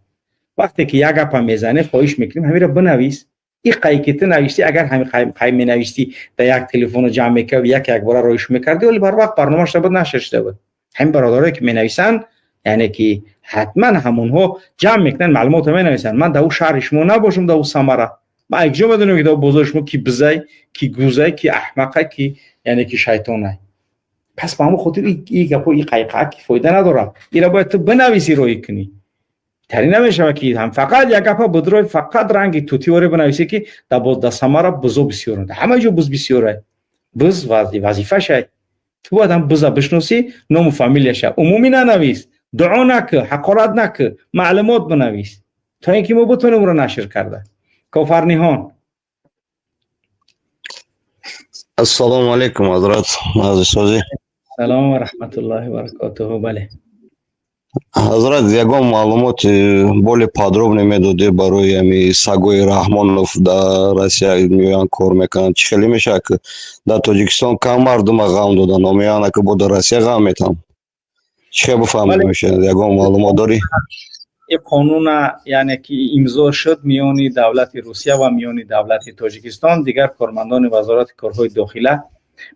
وقتی که یک گپ میزنه خواهش میکنیم همین را بنویس. این قایقت نوشتی، اگر همین قایم نوشتی در یک تلفن جمع میکرد یک بار روش میکردی، ولی بر وقت برنامه شده بود نشسته بود. همین برادرایی که مینویسن یعنی که حتما همونها جمع میکنن، معلومات مینویسن. من در اون شهر شما نباشم، در اون سمره ما یک جا بدونم که در بازار شما کی بزای، کی گوزای، کی احمقه، کی یعنی که شیطانه. پس با همون خاطر این گپو این قایقه که فایده نداره، اینا باید تو بنویسی روی کنی. تری نمیشه که هم فقط یک گپا بدروی فقط رنگ توتی وره بنویسی که دا سمارا بزو بسیاره، همه جو بز بسیاره، بز وظیفه شه. تو باید هم بزا بشنوسی، نام و فامیلیشه، عمومی ننویس، دعا نکه، حقارت نکه، معلومات بنویس تا اینکه ما بتونیم رو نشر کرده. کوفرنیهان. السلام علیکم حضرت نازی سازی. سلام و رحمت الله و برکاته. بله حضرت یگان معلومات боли подробне медоде барои ами сагои Раҳмонов дар Россия меоянд кор мекунанд. Чӣ хеле мешавад ки дар Тоҷикистон кам мардума ғам доданд, меоянд ки бо дар Россия ғам метаванд. чӣ хеле бифаҳмида мешавад? ягон маълумот дорӣ? این قانون یعنی که امضا شد میان دولت روسیه و میان دولت تاجیکستان، دیگر کارمندان وزارت کارهای داخله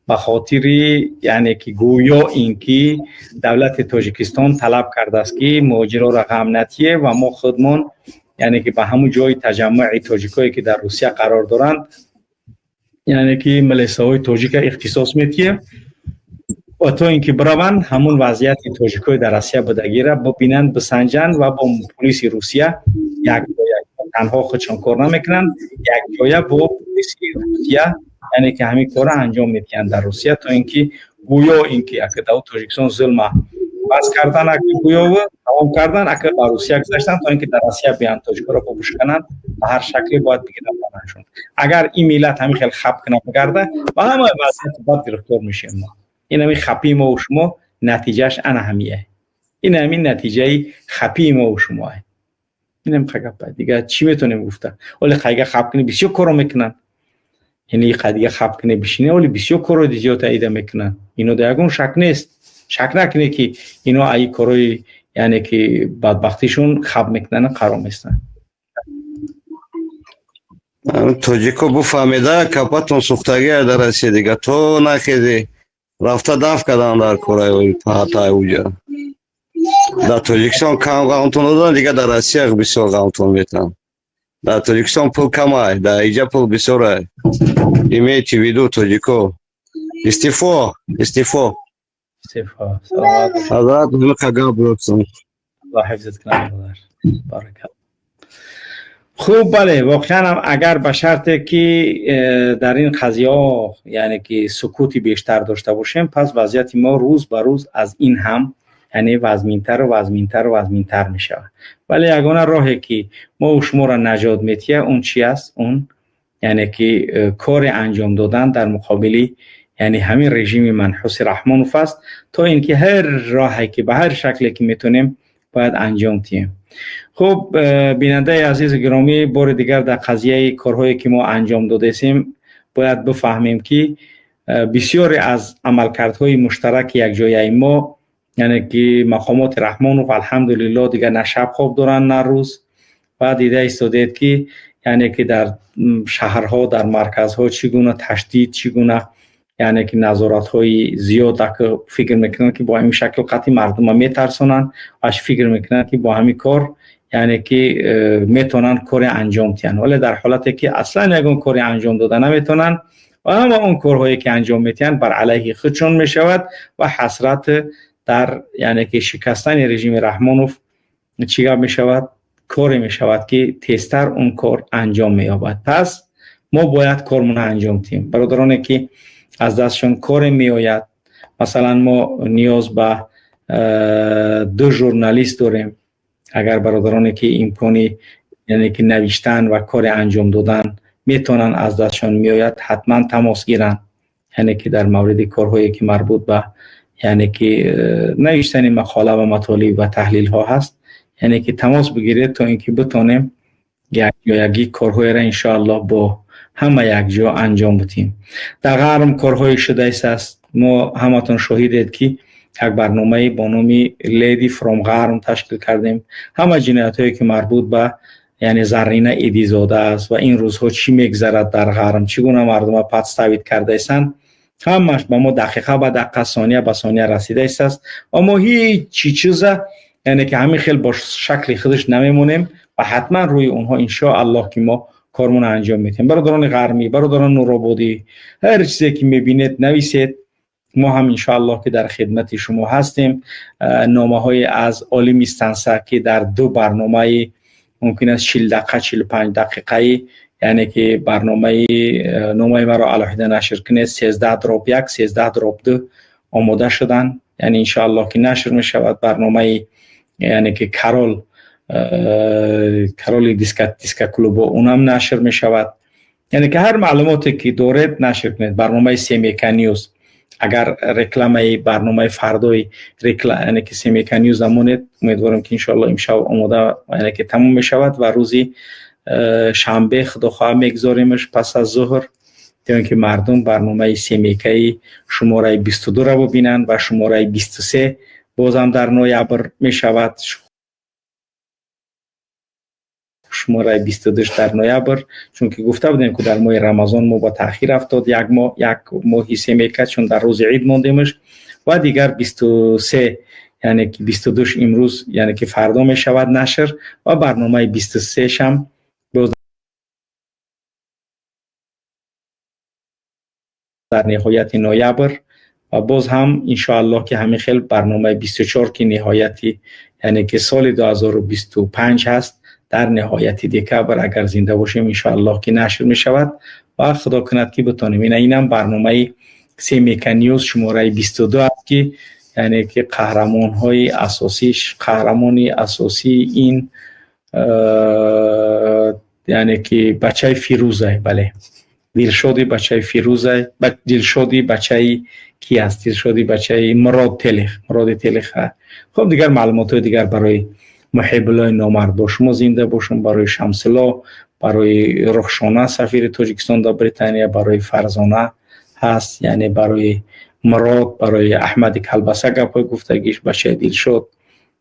به خاطر یعنی که گویا اینکه دولت تاجیکستان طلب کرده است که مهاجرا را غم نتیه و ما خودمان یعنی که به همون جای تجمع تاجیکایی که در روسیه قرار دارند یعنی که ملیساهای تاجیک اختصاص میتیه و تا اینکه برون همون وضعیت تاجیکای در روسیه بدگیره ببینند بسنجند و با پلیس روسیه یک جای تنها خودشان کار نمیکنند، یک جای با پلیس روسیه یعنی که همین کار انجام میدن در روسیه تا اینکه گویا اینکه اگه دو تاجیکستان ظلم بس کردن اگه گویا و تمام کردن اگه با روسیه گذاشتن تا اینکه در روسیه بیان تاجیکا را بکشکنن به هر شکلی باید بگیرن بانشون. اگر این ملت همین خیلی خب کنه بگرده و همه وضعیت باید گرفتار میشیم. ما این همین خپی ما و شما نتیجهش انا همیه، این همین نتیجه خپی ما و شما هست. این هم خگه دیگه چی میتونیم گفته؟ ولی خیلی خب کنی بسیار کارو میکنن، یعنی قضیه خب کنه بشینه ولی بسیار کارو دیگه تایید میکنن. اینو دیگه شک نیست، شک نکنه که اینو ای کاروی یعنی که بدبختیشون خب میکنن قرار میستن. توجیکو بفهمیده کپاتون سوختگی در رسید دیگه تو نخیزی رفته دف کردن در کورای پاهتای اوجا در توجیکستان کم غمتون دادن دیگه در رسیه بسیار غمتون میتن. در توجیکستان پول کم های، در ایجا پول بسیار های. ایمیتی ویدو توجیکو استیفا حضرت همه خگاه بروکسون الله حفظت کنم بارکت. خوب بله واقعا هم اگر به شرطی که در این قضیه ها یعنی که سکوتی بیشتر داشته باشیم پس وضعیت ما روز به روز از این هم یعنی وزمینتر می شود. ولی یگانه راهی که ما و شما را نجات میتیه اون چی است؟ اون یعنی که کار انجام دادن در مقابل یعنی همین رژیم منحوس رحمانوف است تا اینکه هر راهی که به هر شکلی که میتونیم باید انجام دهیم. خب بیننده عزیز گرامی بار دیگر در قضیه کارهایی که ما انجام دادیم باید بفهمیم که بسیاری از عملکردهای مشترک یک جای ما یعنی که مقامات رحمانوف الحمدلله دیگر نه شب خواب دارن نه روز و دیده ایستادید که یعنی که در شهرها در مرکزها چگونه تشدید چگونه یعنی که نظارت های زیاد که فکر میکنن که با همین شکل قطعی مردم میترسونن و فکر میکنن که با همین کار یعنی که میتونن کار انجام دهن، ولی در حالتی که اصلا یگان کاری انجام داده نمیتونن و همه اون کارهایی که انجام میتونن بر علیه خودشون میشود و حسرت در یعنی که شکستن رژیم رحمانوف چیگاه میشود؟ کاری میشود که تیزتر اون کار انجام مییابد. پس ما باید کارمون انجام دهیم. برادرانی که از دستشون کار میآید، مثلا ما نیاز به 2 ژورنالیست داریم، اگر برادرانی که امکانی یعنی که نوشتن و کار انجام دادن میتونن از دستشون میآید حتما تماس گیرن، یعنی که در مورد کارهایی که مربوط به یعنی که نوشتن مقاله و مطالب و تحلیل ها هست یعنی که تماس بگیرید تا اینکه بتونیم یکی کارهای را انشاءالله با همه یک جا انجام بدیم. در غرم کارهای شده است. ما همتون شاهدید که یک برنامه با نام لیدی فرام غرم تشکیل کردیم. همه جنایت هایی که مربوط به یعنی زرینه ایدیزاده است و این روزها چی میگذرد در غرم، چگونه مردم پدستوید کرده ایستند، همش با ما دقیقه به دقیقه ثانیه به ثانیه رسیده است و ما هیچ چیز یعنی که همین خیلی با شکل خودش نمیمونیم و حتما روی اونها انشاءالله که ما کارمون انجام میدیم. برادران غرمی، برادران نورآبادی، هر چیزی که میبینید نویسید، ما هم انشاءالله که در خدمت شما هستیم. نامه های از عالی میستنسه که در 2 برنامه ممکن است 40 دقیقه 45 دقیقه، یعنی که برنامه نامه مرا علیحده نشر کنه 13-1 13-2 آماده شدن، یعنی انشاءالله که نشر می شود. برنامه یعنی که کارول دیسکا کلوب اونم نشر می شود، یعنی که هر معلوماتی که دارید نشر کنید. برنامه سیمیکا نیوز اگر رکلامه برنامه فردای یعنی که سیمیکا نیوز امونید، امیدوارم که انشاءالله امشب آماده یعنی که تموم می شود و روزی شنبه خداخواه میگذاریمش پس از ظهر تا اینکه مردم برنامه سیمیکای شماره 22 را ببینند و شماره 23 بازم در نوامبر می شود. شماره 22 در نوامبر، چون که گفته بودیم که در ماه رمضان ما با تاخیر افتاد یک ماه سیمیکا، چون در روز عید موندیمش و دیگر 23 یعنی که 22 امروز یعنی که فردا می شود نشر و برنامه 23 هم در نهایت نوامبر و باز هم انشاءالله که همین خیلی برنامه 24 که نهایتی یعنی که سال 2025 هست در نهایت دکبر اگر زنده باشیم انشاءالله که نشر می شود و خدا کند که بتانیم. اینم برنامه سیمیکا نیوز شماره 22 است که یعنی که قهرمان اساسی این یعنی که بچه فیروزه، بله دلشادی بچه فیروزه، دلشادی بچه کی است؟ دلشادی بچه مراد تلخ. خب دیگر معلومات دیگر برای محب الله نامرد با شما زنده باشم، برای شمسلا، برای رخشانه سفیر تاجیکستان در بریتانیا، برای فرزانه هست یعنی برای مراد، برای احمد کلبسه گپای گفتگیش، بچه دلشاد،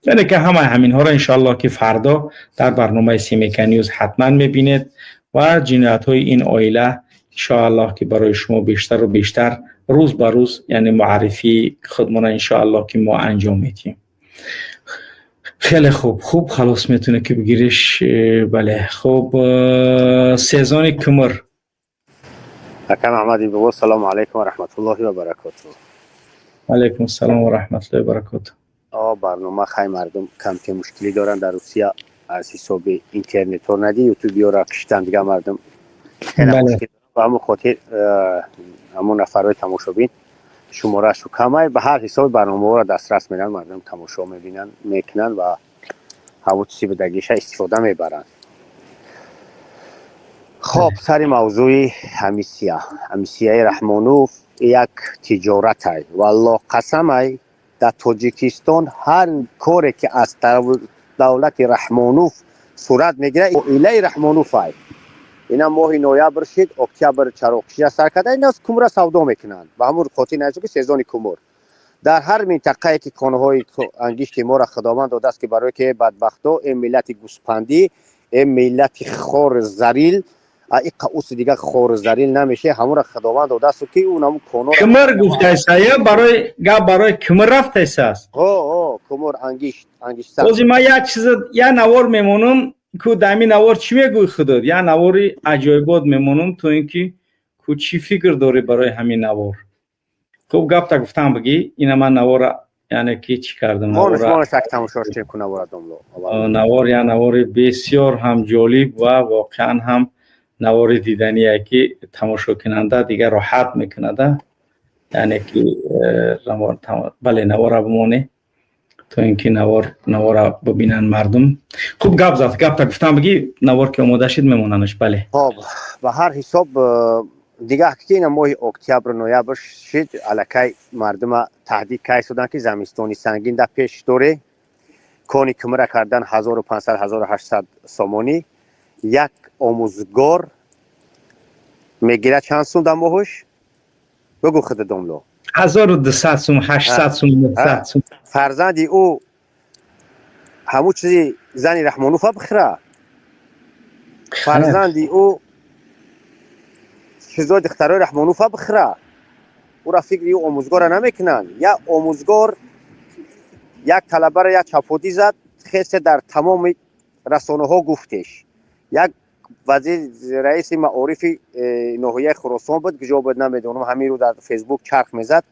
یعنی که همین ها را انشاءالله که فردا در برنامه سیمیکا نیوز حتما میبینید و جنایت های این عائله انشاءالله که برای شما بیشتر و بیشتر روز به روز یعنی معرفی خودمون انشاءالله که ما انجام میدیم. خیلی خوب خلاص میتونه که بگیریش. بله خب سیزان کمر اکرم احمدی بگو سلام علیکم و رحمت الله و برکاته. علیکم السلام و رحمت الله و برکاته. برنامه خیلی مردم کم مشکلی دارن در روسیه از حساب اینترنت و ندی یوتیوبی را کشتن دیگه مردم خیلی مشکل و همون خاطر همون نفرهای تماشابین شماره شو کمه به هر حساب برنامه را دسترس میدن، مردم تماشا میکنن و حوادثی به دگیشه استفاده میبرن. خب سر موضوع همیسیه رحمانوف یک تجارت های والله قسم های در تاجیکستان هر کاری که از دولت رحمانوف صورت میگیره ایله رحمانوف های. اینا ماه نوامبر شد اکتبر چراغکشی سر کرده اینا از کمر سودا میکنن و همون خاطر نشد که سیزن کمر در هر منطقه که کانهای انگشت ما را خداوند داده است که برای که بدبختا این ملت گوسپندی این ملت خور زریل این قوس دیگه خور زریل نمیشه، همون را خداوند داده است که اونم کانو کمر گفته است یا برای کمر رفته است. کمر انگشت بازی ما یک چیز یا نوار میمونم که دمی نوار چی میگوی خودت یا نواری عجایبات میمونم تو اینکه کو چی فکر داری برای همین نوار. خب گپ تا گفتم بگی اینا من نوار یعنی که چی کردم نوار شک تماشاش چه کنه نوار یا نوار بسیار هم جالب و واقعا هم نوار دیدنیه که تماشا کننده دیگه راحت میکنه یعنی که بله نوار بمونه تو اینکه نوار ببینن مردم. خوب گپ تا گفتم بگی نوار که آماده شد میموننش. بله خب به هر حساب دیگه که این ماه اکتبر نوامبر شد الکی مردم تهدید که شدن که زمستانی سنگین در پیش داره، کانی کمره کردن 1500-1800 سامانی. یک آموزگار میگیره چند سوم در ماهش؟ بگو خود داملو 1200 سوم 800 سوم 900 سوم. فرزندی او همون چیزی زنی رحمانوف بخره، فرزندی او چیزای دخترای رحمانوف بخره، او را فکر او آموزگار نمیکنن. یا آموزگار یک طلبه را یک چاپوتی زد خیلی در تمام رسانه ها گفتش. یک وزیر رئیس معارف ناحیه خراسان بود که جا بود نمیدونم همین رو در فیسبوک چرخ میزد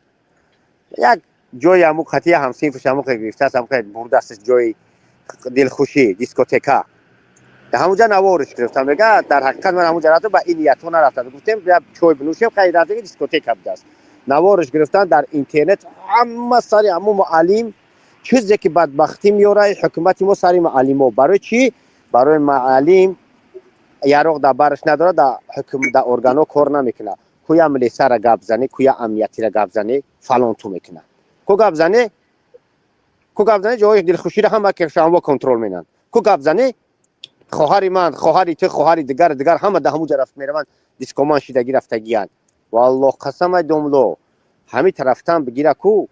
یک جای همو خطی همسینفش همو که گرفته است، همو که برده است جای دلخوشی دیسکوتکا در همونجا نوارش گرفتم. میگه در حقیقت من همونجا رفتم با این نیت ها نرفتم، گفتم بیا چای بنوشیم، خیلی رفتم دیسکوتک بوده است. نوارش گرفتن در اینترنت، همه سری همو معلم چیزی که بدبختی میاره حکومت ما سری معلم. برای چی؟ برای معلم یاروغ در برش نداره، در حکومت در ارگانو کار نمیکنه. کویا ملیسا را گپ زنه، کویا امنیتی را گپ زنه، فلان تو میکنه. کو گپ زنه جای دلخوشی را هم که شما کنترل مینن. کو گپ زنه خواهر من، خواهری تو، خواهری دیگر همه در همونجا رفت میروند، دیسکومان شیدگی رفتگیان. والله قسم دوملو همین طرفتان بگیره کو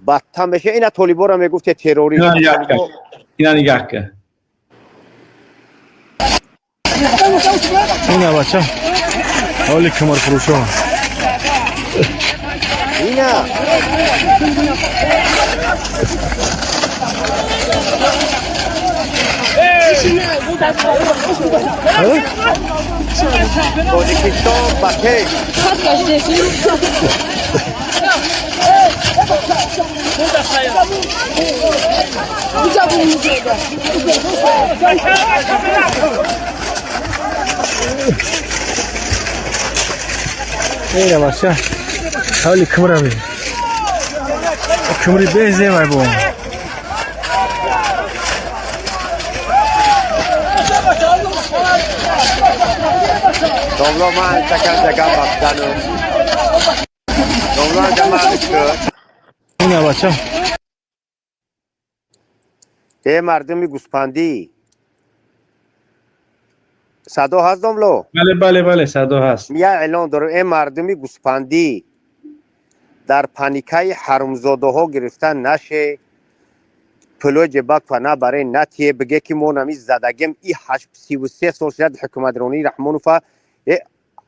بدتر میشه. اینا طالبا را میگفت تروریست. اینا نگاه کن. اینا بچه حالی کمر فروش ها اینا تاجیکستان بکه اینا بچه حالی کمر هم کمری بهزه مای بوم دوملو من تکن دگم بخدنو دوملو جمعش کرد. اینا بچه ای مردمی گوسپندی صدا هست دوملو؟ بله صدا هست. یا اعلان داره ای مردمی گوسپندی در پانیکای حرمزاده ها گرفتن نشه، پلو جبک فنا برای نتیه بگه که ما نمی زدگیم ای 33 سال شد حکومت رانی رحمانوف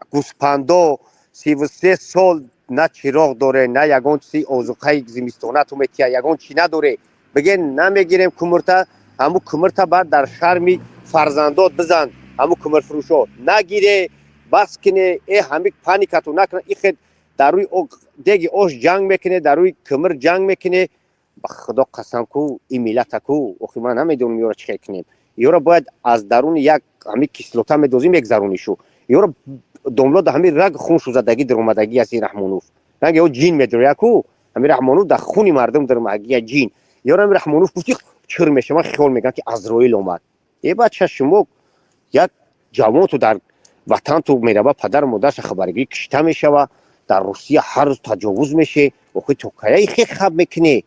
گوسپندا 33 سال نه چراغ داره نه یگان چیزی اوزقای زمستانه تو میتیه یگان چی نداره، بگه نمیگیریم کمرتا، همو کمرتا بعد در شرمی فرزندات بزن، همو کمر فروشا نگیره بس کنه. ای همی پانیکاتو نکنه، ای خود در روی دیگه اوش جنگ میکنه، در روی کمر جنگ میکنه. خدا قسم کو این ملت کو اخی من نمیدونم یورا چه کنیم. یورا باید از درون یک همی کسلوتا میدوزیم یک زرونیشو. یورا دوملو ده همی رگ خون شو زدگی در اومدگی از این رحمانوف نگه او جین میدره کو همی رحمانوف در خونی مردم در اومدگی جین. یورا همی رحمانوف گفتی چر میشه من خیال میگم که عزرائیل اومد. ای بچه شما یک جوان تو در وطن تو میره پدر مادرش خبرگیری کشته میشه و در روسیه هر روز تجاوز میشه اخی تو کاری خیلی خب میکنه.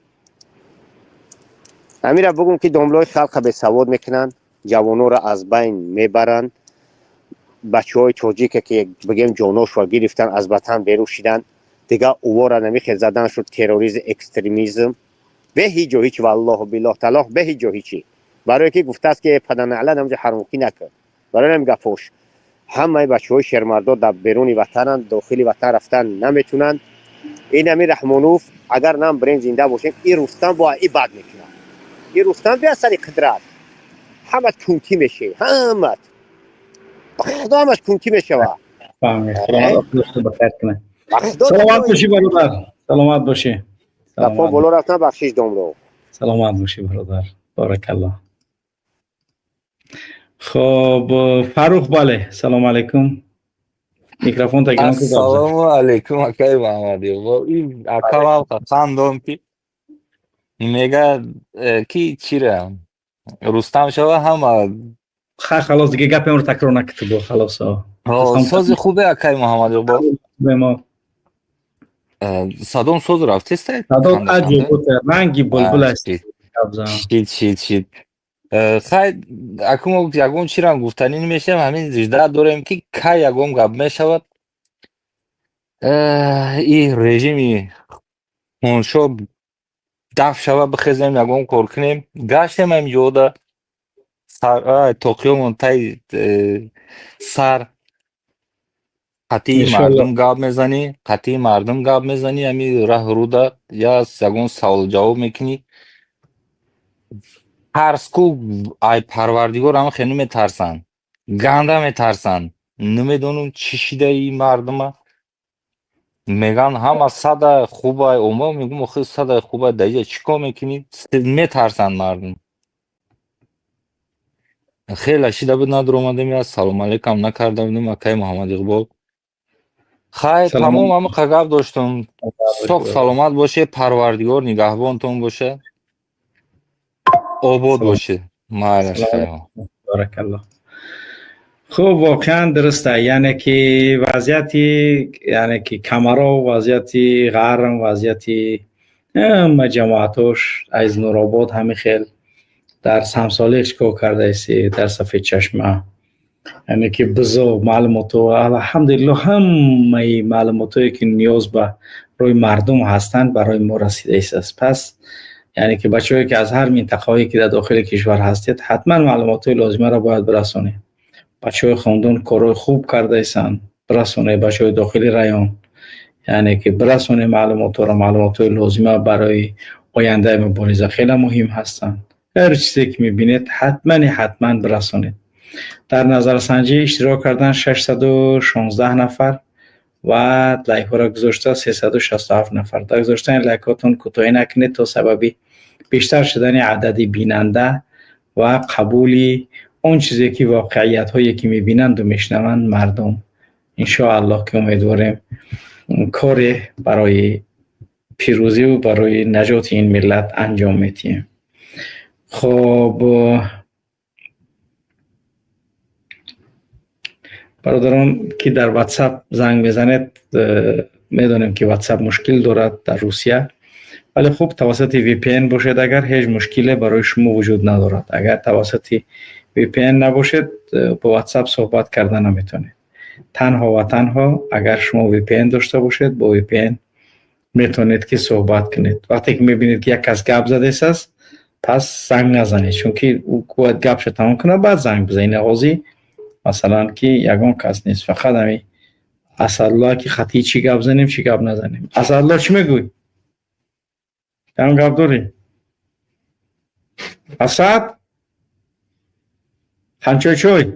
همین را بگم که دوملوی خلق به سواد میکنن، جوانو را از بین میبرن. بچه های تاجیک که بگیم جانوش و گرفتن از وطن بیرون شدن دیگه اوها را نمیخواد زدن شد تروریسم اکستریمیسم به هیچ و هیچ والله بالله تعالی به هیچ و هیچی. برای که گفته است که پدن اعلان همجا حرمکی نکرد برای نمیگه فوش. همه بچه های شرمردا در بیرون وطنن، داخلی وطن رفتن نمیتونن. این همی رحمانوف اگر نام برین زنده باشیم این رستم با ای بد میکنه. این رستم به اثر قدرت همه کنتی میشه، همه خدا همش کنتی میشه. سلامت باشی برادر. سلامت باشی. لپا بالا رفتن بخشش دوملو. سلامت باشی برادر. بارک الله. خب فاروق بله سلام علیکم. میکروفون تا گیرم کو السلام علیکم اکای محمدی. این اکا هم خواندم که میگه کی چیره رستم شوه هم خلاص دیگه گپم رو تکرار نکرد خلاص. ساز خوبه اکای محمدی با ما صدام ساز رفته است صدام عجیب بود رنگی بلبل است. شید خیلی اکنون یکون چی را گفتنی نمیشه همین زیده داریم که که یکون گپ میشود این رژیمی خونشو دف شود بخیزیم یکون کار کنیم. گشتیم هم یوده توقیو منتای سر قطعی مردم گاب میزنی همی راه رو دا یا سگون سوال جواب میکنی. ترس کو ای پروردگار هم خیلی میترسن گنده میترسن نمیدونم چی شده این مردم میگن همه صد خوبه اوما میگم آخه صد خوبه دیگه چیکار میکنی میترسن مردم خیلی شیده بود ندر اومده میاد سلام علیکم نکرده بودیم اکای محمد اقبال خیلی تمام همه قگب داشتم صحب سلامت باشه پروردگار نگهبانتون باشه آباد باشه مالش خیلی بارک الله. خب واقعا درسته، یعنی که وضعیتی، یعنی که کمرا وضعیتی غرم وضعیتی جماعتوش از نورآباد همه خیل در سمسالیش کو کرده ایسی در سفید چشمه، یعنی که بزو معلوماتو الحمدلله همه معلوماتایی که نیاز به روی مردم هستند برای ما رسیده است. پس یعنی که بچه‌هایی که از هر منطقه‌ای که در داخل کشور هستید حتما معلوماتای لازمه را باید برسونید. بچه‌های خوندون کارهای خوب کرده ایستند، برسونه بچه‌های داخلی رایون، یعنی که برسونه معلوماتای لازمه برای آینده مبارزه خیلی مهم هستند. هر چیزی که می‌بینید حتما برسونید. در نظرسنجی اشتراک کردن 616 نفر و لایک ها را گذاشته 367 نفر. در گذاشتن لایکاتون کوتاهی نکنید تا سببی بیشتر شدن عدد بیننده و قبولی اون چیزی که واقعیت هایی که میبینند و میشنوند مردم. انشاءالله که امیدواریم کار برای پیروزی و برای نجات این ملت انجام میدیم. خب برادران که در واتساپ زنگ بزنید، میدونیم که واتساپ مشکل دارد در روسیه، ولی خب توسط وی پی این باشد اگر هیچ مشکلی برای شما وجود ندارد. اگر توسط وی پی این نباشد با واتساپ صحبت کردن نمیتونید. تنها و تنها اگر شما وی پی این داشته باشید با وی پی این میتونید که صحبت کنید. وقتی که میبینید که یک کس گپ زده است پس زنگ نزنید، چون که او باید گپش تمام کنه بعد زنگ بزنید. آغازی مثلا که یگان کس نیست، فقط همین اسدالله که خطی چی گپ زنیم چی گپ نزنیم. اسدالله چی میگوی؟ هم گپ داری؟ اسد؟ خنچوی چوی؟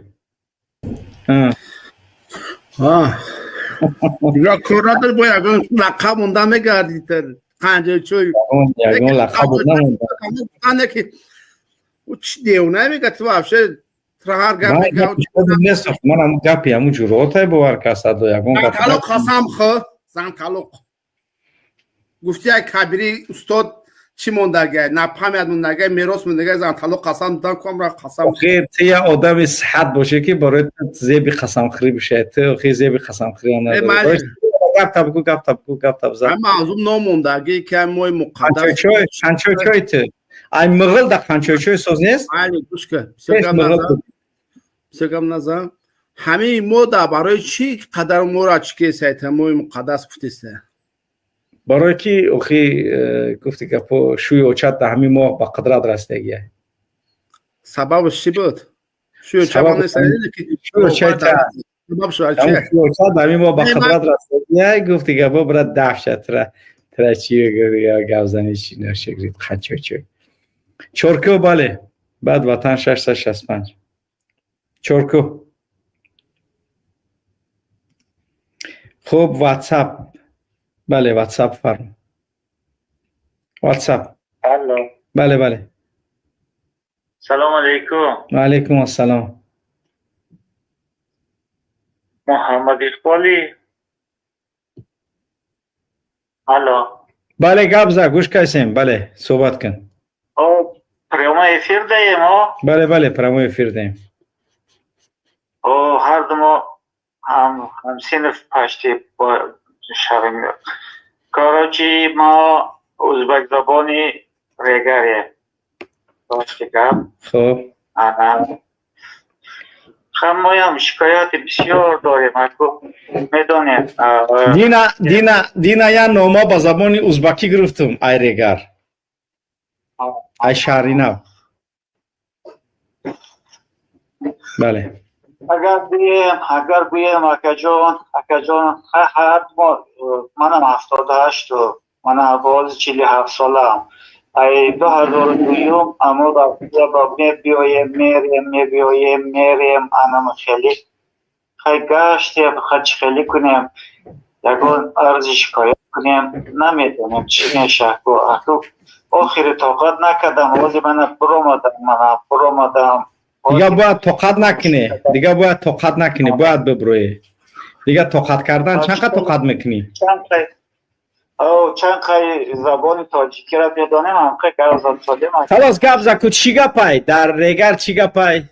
یا کورا با یگان لقب مونده میگردی تر خنچوی چوی یگان لقب مونده مونده که او چی دیونه میگه تو افشه ترهر گپ میگه من همون گپی همون جوراتای باور که اسد و یگان گپ تعلق قسم خو زن تعلق گفتی ای کبیری استاد چی موندگه نپهمید موندگه میراث موندگه زن تعلق قسم دادن کم را قسم خیر تو یه آدم صحت باشه که برای زیب قسم خری بشه. تو خیلی زیب قسم خری هم نداره. گپ تب زن منظوم ناموندگی که موی مقدس خنچوی چوی تو ای مغل در خنچوی چوی ساز نیست؟ بله گوش که بسیارم نظر همه ما در برای چی قدر ما را چی سایت موی مقدس گفتیسته برای که اخی گفتی که پا شوی اوچت در همین ما با قدرت رستگیه. سببش چی بود؟ شوی اوچت شوی اوچت در همین ما با قدرت رستگیه. گفتی که با برد دفشه تره چیه گوزنی چی نشکرید خنچوی چوی چورکو. بله بعد وطن 665 چورکو. خب واتساپ. بله واتساپ فرم. واتساپ. الو. بله سلام علیکم. و علیکم السلام. محمد اقبالی. الو. بله گبزه گوش کسیم. بله صحبت کن. پریما افیر دهیم ها؟ بله پریما افیر دهیم. هر دو ما هم سینف پشتی با شویم. کاراچی ما ازبک زبانی ریگریه باشتی گب. خب ما هم شکایت بسیار داریم. میدونیم دینا یا نوما با زبان ازبکی گرفتم ای ریگر ای شهرینو. بله اگر بیم اکا جان منم 78 و منم باز 47 سالم. ای 2002 اما با میبیایم انم خیلی گشتیم خیلی کنیم ягон арзи шикоят кунем наметонем чӣ мешавад. Аку охири тоқат накардам, ози мана буромадам. دیگه باید طاقت نکنی، دیگه باید طاقت نکنی، باید ببروی دیگه. طاقت کردن چقدر طاقت میکنی؟ چند خیلی زبان تاجیکی را میدانیم، هم خیلی گرزان شدیم. خلاص گپ زکو چی گپای در ریگر چی گپای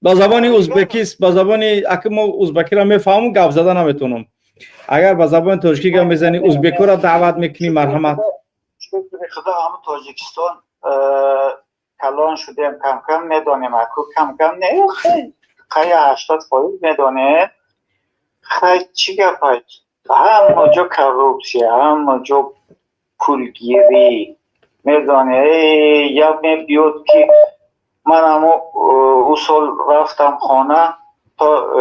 با زبان ازبکیست، با زبان اگه ما ازبکی را میفهمم گپ زدن نمیتونم. اگر با زبان تاجیکی گپ میزنی ازبکی را دعوت میکنی مرحمت. خدا هم تاجیکستان کلان شدیم، کم کم میدانیم، اکو کم کم نه خیلی 80% میدانه. خیلی چی گپای همه جا کروپسیه، همه جا پولگیری میدانه. یا میبیاد که من همه اصول رفتم خانه تا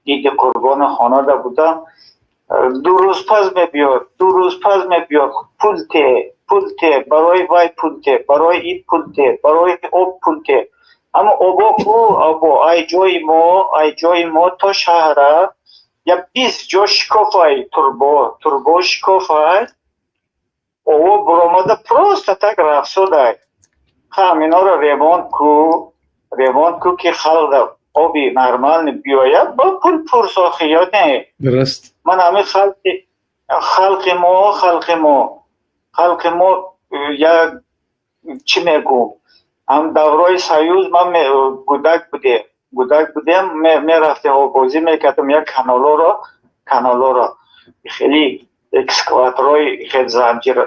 عید قربان خانه دا بودم. 2 روز پس میبیاد پولته برای وای پولته، برای اید پولته، برای آب پولته. اما آبا ای جای ما تا شهره یا 20 جا شکافای تربو شکافای او برامده پروسته تک رفسوده. همینا را ریوان کو که خلق آبی نرمال بیاید با پول پرساخی یا نه. درست. من همه خلق ما یا چی میگم، هم دورای سیوز من گودک بودم میرفتیم و بازی میکردم. یک کانالا را خیلی اکسکواترهای خیلی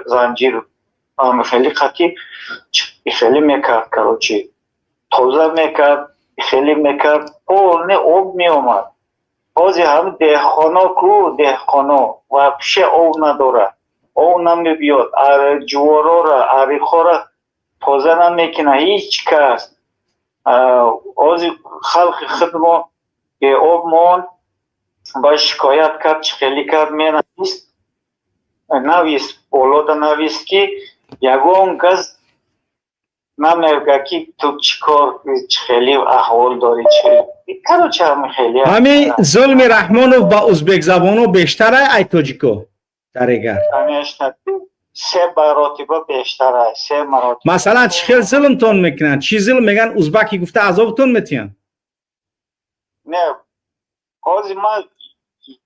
زنجیر خیلی خطی خیلی میکرد، کروچی توزه میکرد، خیلی میکرد، نه آب میومد. بازی هم دهخانا و پیشه آب نداره، آب نمیبیاد. جوارا را عریخا را توزه نمیکنه هیچ کس. آزی خلق خدمه به آب مون با شکایت کرد، خیلی کرد نویست اولاد نویست که یگون گز نمیگه که تو چیکار خیلی احوال داری چه خیلی همین ظلم رحمانوف با ازبک زبانو بیشتره ای تاجیکو در ایگر؟ همیشه 3 مراتب بیشتره، 3 مراتب. مثلا چی خیلی ظلم تون میکنن؟ چی ظلم میگن ازبکی گفته عذابتون میتین؟ نه آزی من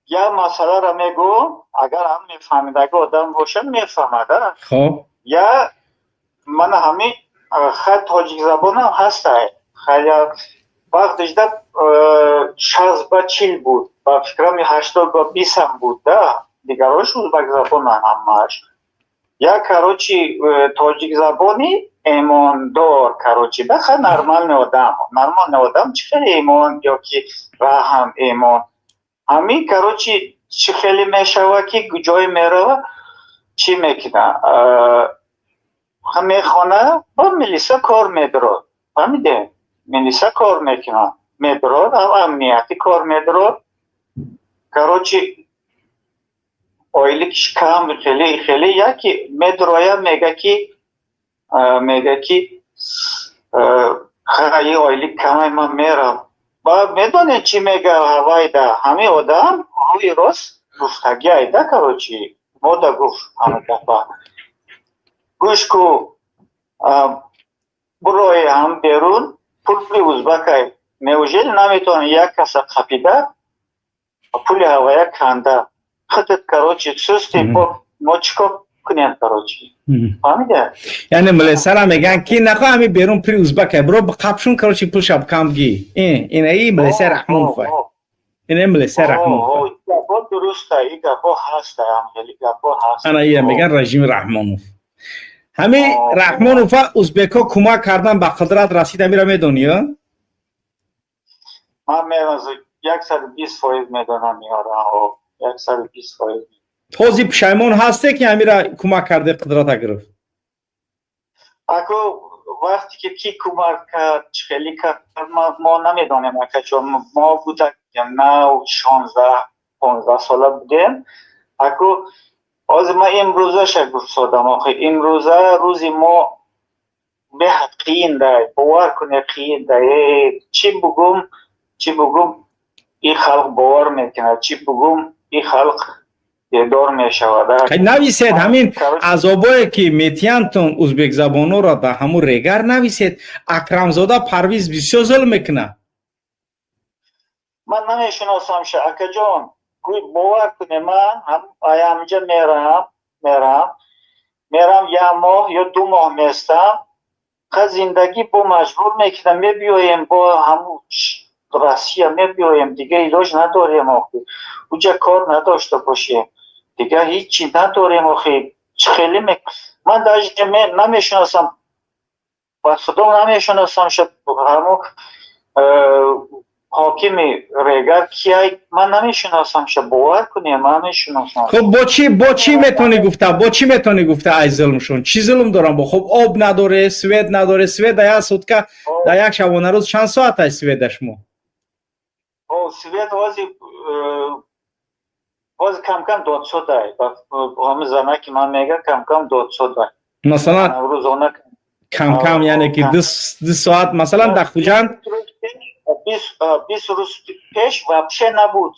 یا مسئله را میگو، اگر هم میفهمیدگه آدم باشه میفهمده. خب یا من همین خط تاجیک زبان هم هسته. خیلی وقتش ده 60-40 بود، با فکرم 80-20 هم بود ده دیگراش ازبک زبان همش. یا کروچی تاجیک زبانی ایماندار کروچی بخیر نرمال نادم چی خیلی ایمان یا که رحم ایمان همین کروچی چی خیلی میشوه که جای میره چی میکنه همه خانه با ملیسا کار میدرد. فهمیده؟ ملیسا کار میکنه میدرد، هم امنیتی کار میدرد. کروچی اویلیکش کم خیلی یکی میدرویا میگه که خیلی اویلیک کم من میرم. با میدونه چی میگه هوای ده همه آدم هوی راست گفتگی ایده کروچی مودا گفت همه دفعه گوش کو بروی هم بیرون پولی ازبکای نیوژیل نمیتونه یک کس خپیده پولی هوای کنده خطت کروچی سوستی ما چیکار کنیم کروچی فهمیده؟ یعنی ملیسا میگن که نخواه همین بیرون پری ازبکه برو بقبشون کروچی پول شب کم گی اینه ملیسا رحمانوفه. اینه ملیسا رحمانوفه. گپا درسته، این گپا هسته، خیلی گپا هسته. انا ایه میگن رژیم رحمانوف. همین رحمانوفه ازبکا کمک کردن به قدرت رسیده میره میدونی ها؟ من میرم 120% میدونم میارم 120%. توزی پشیمون هسته که همین کمک کرده قدرت گرفت؟ اگه وقتی که کی کمک کرد خیلی کرد ما نمیدونیم که چون ما بودیم نه 16-15 ساله بودیم. اگه از ما امروزه شگفت سادم آخه امروزه روزی ما به قین ده باور کنه قین ده چی بگم این خلق باور میکنه، چی بگم این خلق بیدار می شود. نویسید همین عذابایی که میتیانتون ازبک زبانو را در همون ریگر نویسید. اکرمزاده پرویز بسیار ظلم میکنه. من نمیشناسم اکا جان، باور کنی من اینجا میرم یه ماه یا 2 ماه میستم، زندگی با مجبور میکنم میبیایم با همون روسیه میبیایم دیگه، ایلاج نداریم آخی اونجا کار نداشته باشیم دیگه، هیچی نداریم آخی. خیلی من در نمیشناسم و خدا نمیشناسم همون حاکم ریگر کیه، من نمیشناسم باور کنیم من نمیشناسم. خب با چی میتونی گفته ای ظلمشون؟ چی ظلم دارن؟ با خب آب نداره، سوید نداره. سوید در یک سوتکه در یک شبانه روز چند ساعت ای سویدش مو؟ سوید واز کم داد شده، همه زنه که من میگه کم داد شده. مثلا روزانه کم یعنی که 2 ساعت مثلا در خوجند 20 روز پیش وابشه نبود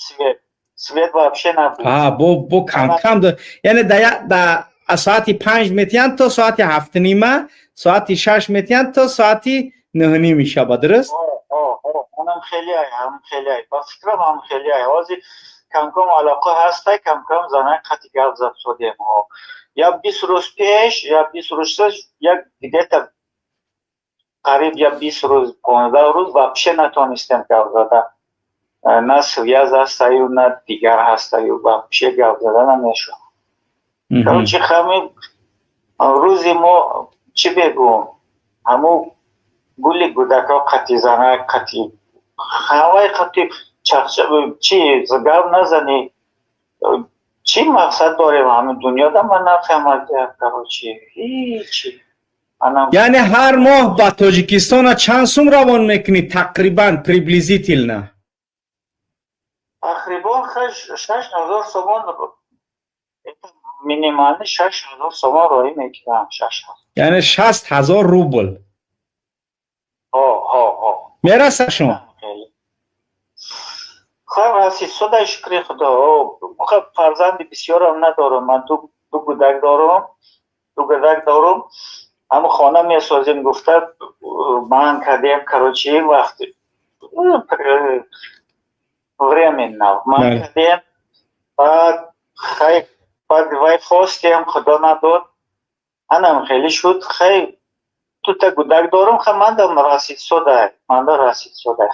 سوید وابشه نبود. بو کم یعنی در ساعتی 5 میتین تا ساعتی 7:30، ساعتی 6 میتین تا ساعتی 9:30 شب، درست؟ اونم خیلی با فکرم هم خیلی وازی کم علاقه هسته، کم زنه قطعی گفت زد شدیم یا 20 روز پیش یا 20 روز یک دیگه تا قریب یا 20 روز 15 روز وابشه نتونستیم گفت زده، نه سویاز هسته یا نه دیگر هسته یا وابشه گفت زده نمیشون. چی خمی روزی ما چی بگم همو گولی گودکا قطعی زنه قطعی هوای قطعی چی زگاو نزنی، چی مقصد داریم همین دنیا دا من نفهمم چی هیچی. یعنی هر ماه با تاجیکستان چند سوم روان میکنی تقریبا پریبلیزیتیل نه؟ تقریبا 6,000 سومان مینیمالی 6,000 سومان روی میکنم. یعنی 60,000 روبل میرسه شما؟ خواهی رسید صده شکری خدا. خب فرزند بسیار هم ندارم، من دو گودک دارم اما خانه می سازیم گفته من کردیم کراچی وقتی временно من کردیم بعد وای خواستیم خدا نداد انم خیلی شد خیلی تو تا گودک دارم خب من دم رسید صده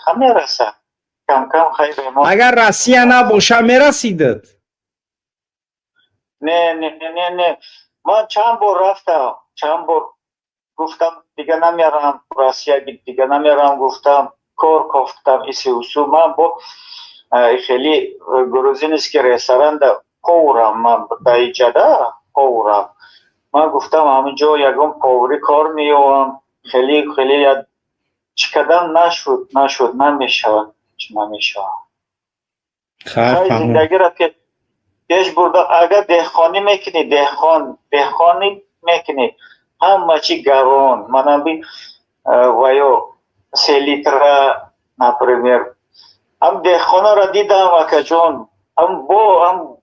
خب میرسه کم خیلی اگر رسیه نباشه میرسیدت؟ نه من چند بار رفتم، گفتم دیگه نمیرم راسیه، دیگه نمیرم گفتم کار کفتم ایسی اصول من با خیلی گروزین است که رستوران دا پورم من در جده پورم من گفتم همینجا یکم پوری کار میوم خیلی چقدر نشد نمیشود خیلی زندگی را که پیش برده اگر دهخانی میکنی همه چی گرون منم بی وایو 3 لیتر نپریمیر هم دهخانه را دیدم اکا جون هم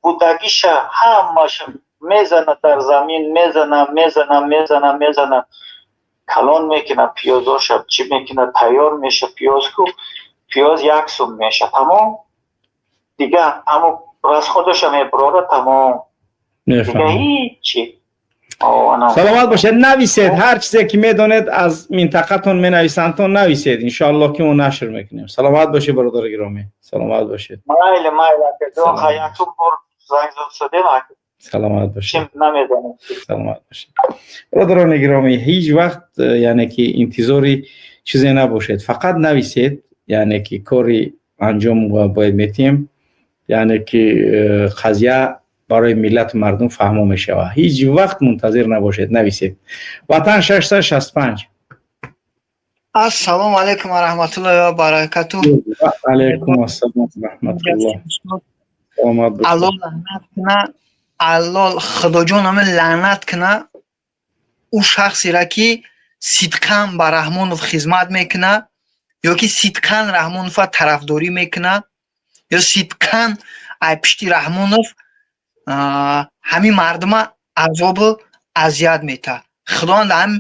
بودگیش همه میزنه در زمین میزنه کلان میکنه پیازا شب چی میکنه تیار میشه پیاز 1 سوم میشه تمام دیگه همون راز خودش میبراره تمام دیگه هیچی. سلامت باشید. نویسید هر چیزی که میدونید از منطقتون مینویسندتون نویسید انشالله که اون نشر میکنیم. سلامت باشید برادر گرامی. سلامت باشید. مایل که دو خیاتون بر زنگ شده سلامت باشید. سلامت باشید برادران گرامی. هیچ وقت یعنی که انتظاری چیزی نباشید، فقط نویسید یعنی که کاری انجام باید میتیم یعنی که قضیه برای ملت مردم فهمو میشه. هیچ وقت منتظر نباشید، نویسید. وطن 665. السلام علیکم و رحمت الله و برکاته. علیکم السلام و رحمت الله. الله لعنت کنه، الله خدا جان همه لعنت کنه او شخصی را که صدقاً به رحمانوف خدمت میکنه یا که صدقاً رحمانوف طرفداری میکنه یا صدقاً ай пишти Раҳмонов ҳамин мардума азобу азият мета. Худованд ҳам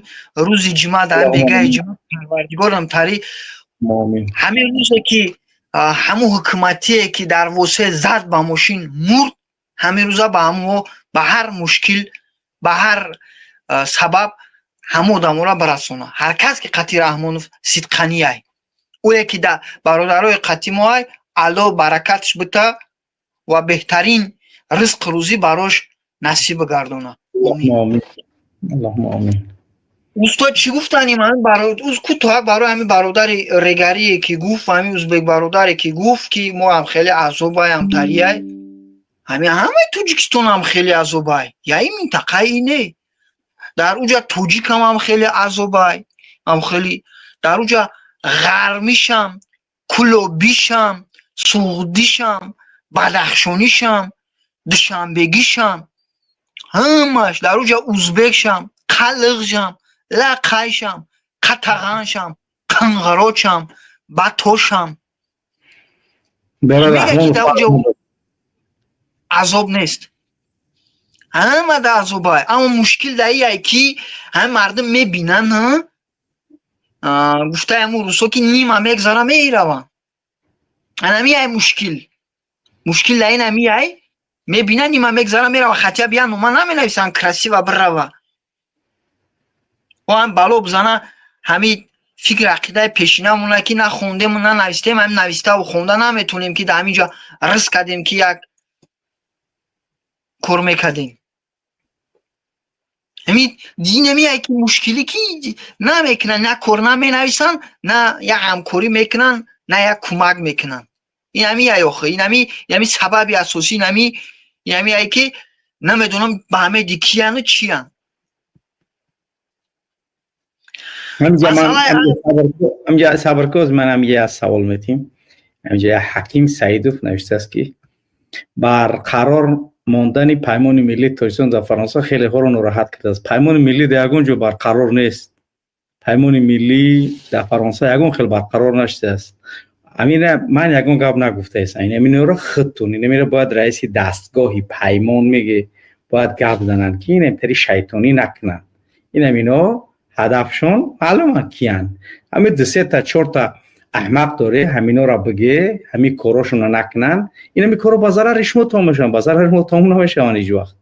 рӯзи ҷумъа дар бегаи ҷумъа Парвардигорам тари ҳамин рӯзе ки ҳамун ҳукуматие ки дар воситаи зад ба мошин мурд, ҳамин рӯза ба ҳамо ба ҳар мушкил ба ҳар сабаб ҳамо одамора барасона. Ҳар кас ки қатъи Раҳмонов сидқанияй ое ки да бародарои қатъи моай Алло баракатш бита ва беҳтарин ризқ рӯзӣ барош насиб гардона. آمین. اللهم آمین. устод чӣ гуфтани ман кӯтоҳак барои ҳамин бародари регарие ки гуфт ва ҳамин узбек бародаре ки гуфт ки мо ҳам хеле азобай ҳамтарияй ҳамин ҳамаи Тоҷикистон ҳам хеле азобай яи минтақаи ине дар уҷа тоҷикам ҳам хеле азобай ҳам хеле дар уҷа ғармишам кулобишам суғдишам бадахшонишам душанбегишам ҳамаш дар уҷа узбекшам қалиғшам лақайшам қатағаншам қанғарочам батошам мега ки дар уҷа азоб нест ҳама да азобай. Аммо мушкил дар ин ай ки ҳамин мардум мебинан гуфтаи ҳамун рӯзҳо ки нима мегзара мераванд. ҳамин ай мушкил дар ин ҳамин ай мебинан нима мегзара мерава хатия биян нома наменависанд красива бирава ҳам бало бизана ҳамин фикр ақидаи пешина мона ки на хондему на навистем ҳамин навиставу хонда наметонем ки дар ҳаминҷа ризқ кардем ки як кор мекардем. ҳамин дин ҳамин ай ки мушкилӣ ки намекунанд на кор наменависанд на як ҳамкорӣ мекунанд на як кӯмак мекунанд. ин ҳамин ай охир ин ҳамин сабаби асосӣ ин ҳамин ай ки намедонам ба ҳамаи ди кияну чиянд. همجا صبر کوز من هم یه سوال میتیم. همجا حکیم سعیدوف نوشته است که برقرار ماندن پیمان ملی تاجیکستان در فرانسه خیلی ها رو ناراحت کرده است. پیمان ملی در یگان جو برقرار نیست. پیمان ملی در فرانسه یگان خیلی برقرار نشده است. امین من یگان گپ نگفته است. این امین رو خودتون این باید رئیس دستگاهی پیمان میگه باید گپ بزنن که این امتری شیطانی نکنن. این امینا هدفشون معلومه کیان. همین 2 تا 4 تا احمق داره همینا را بگه همین کاراشون رو نکنن این همی کارو با ضرر شما تمام میشن با ضرر ما تمام نمیشن هیچ وقت.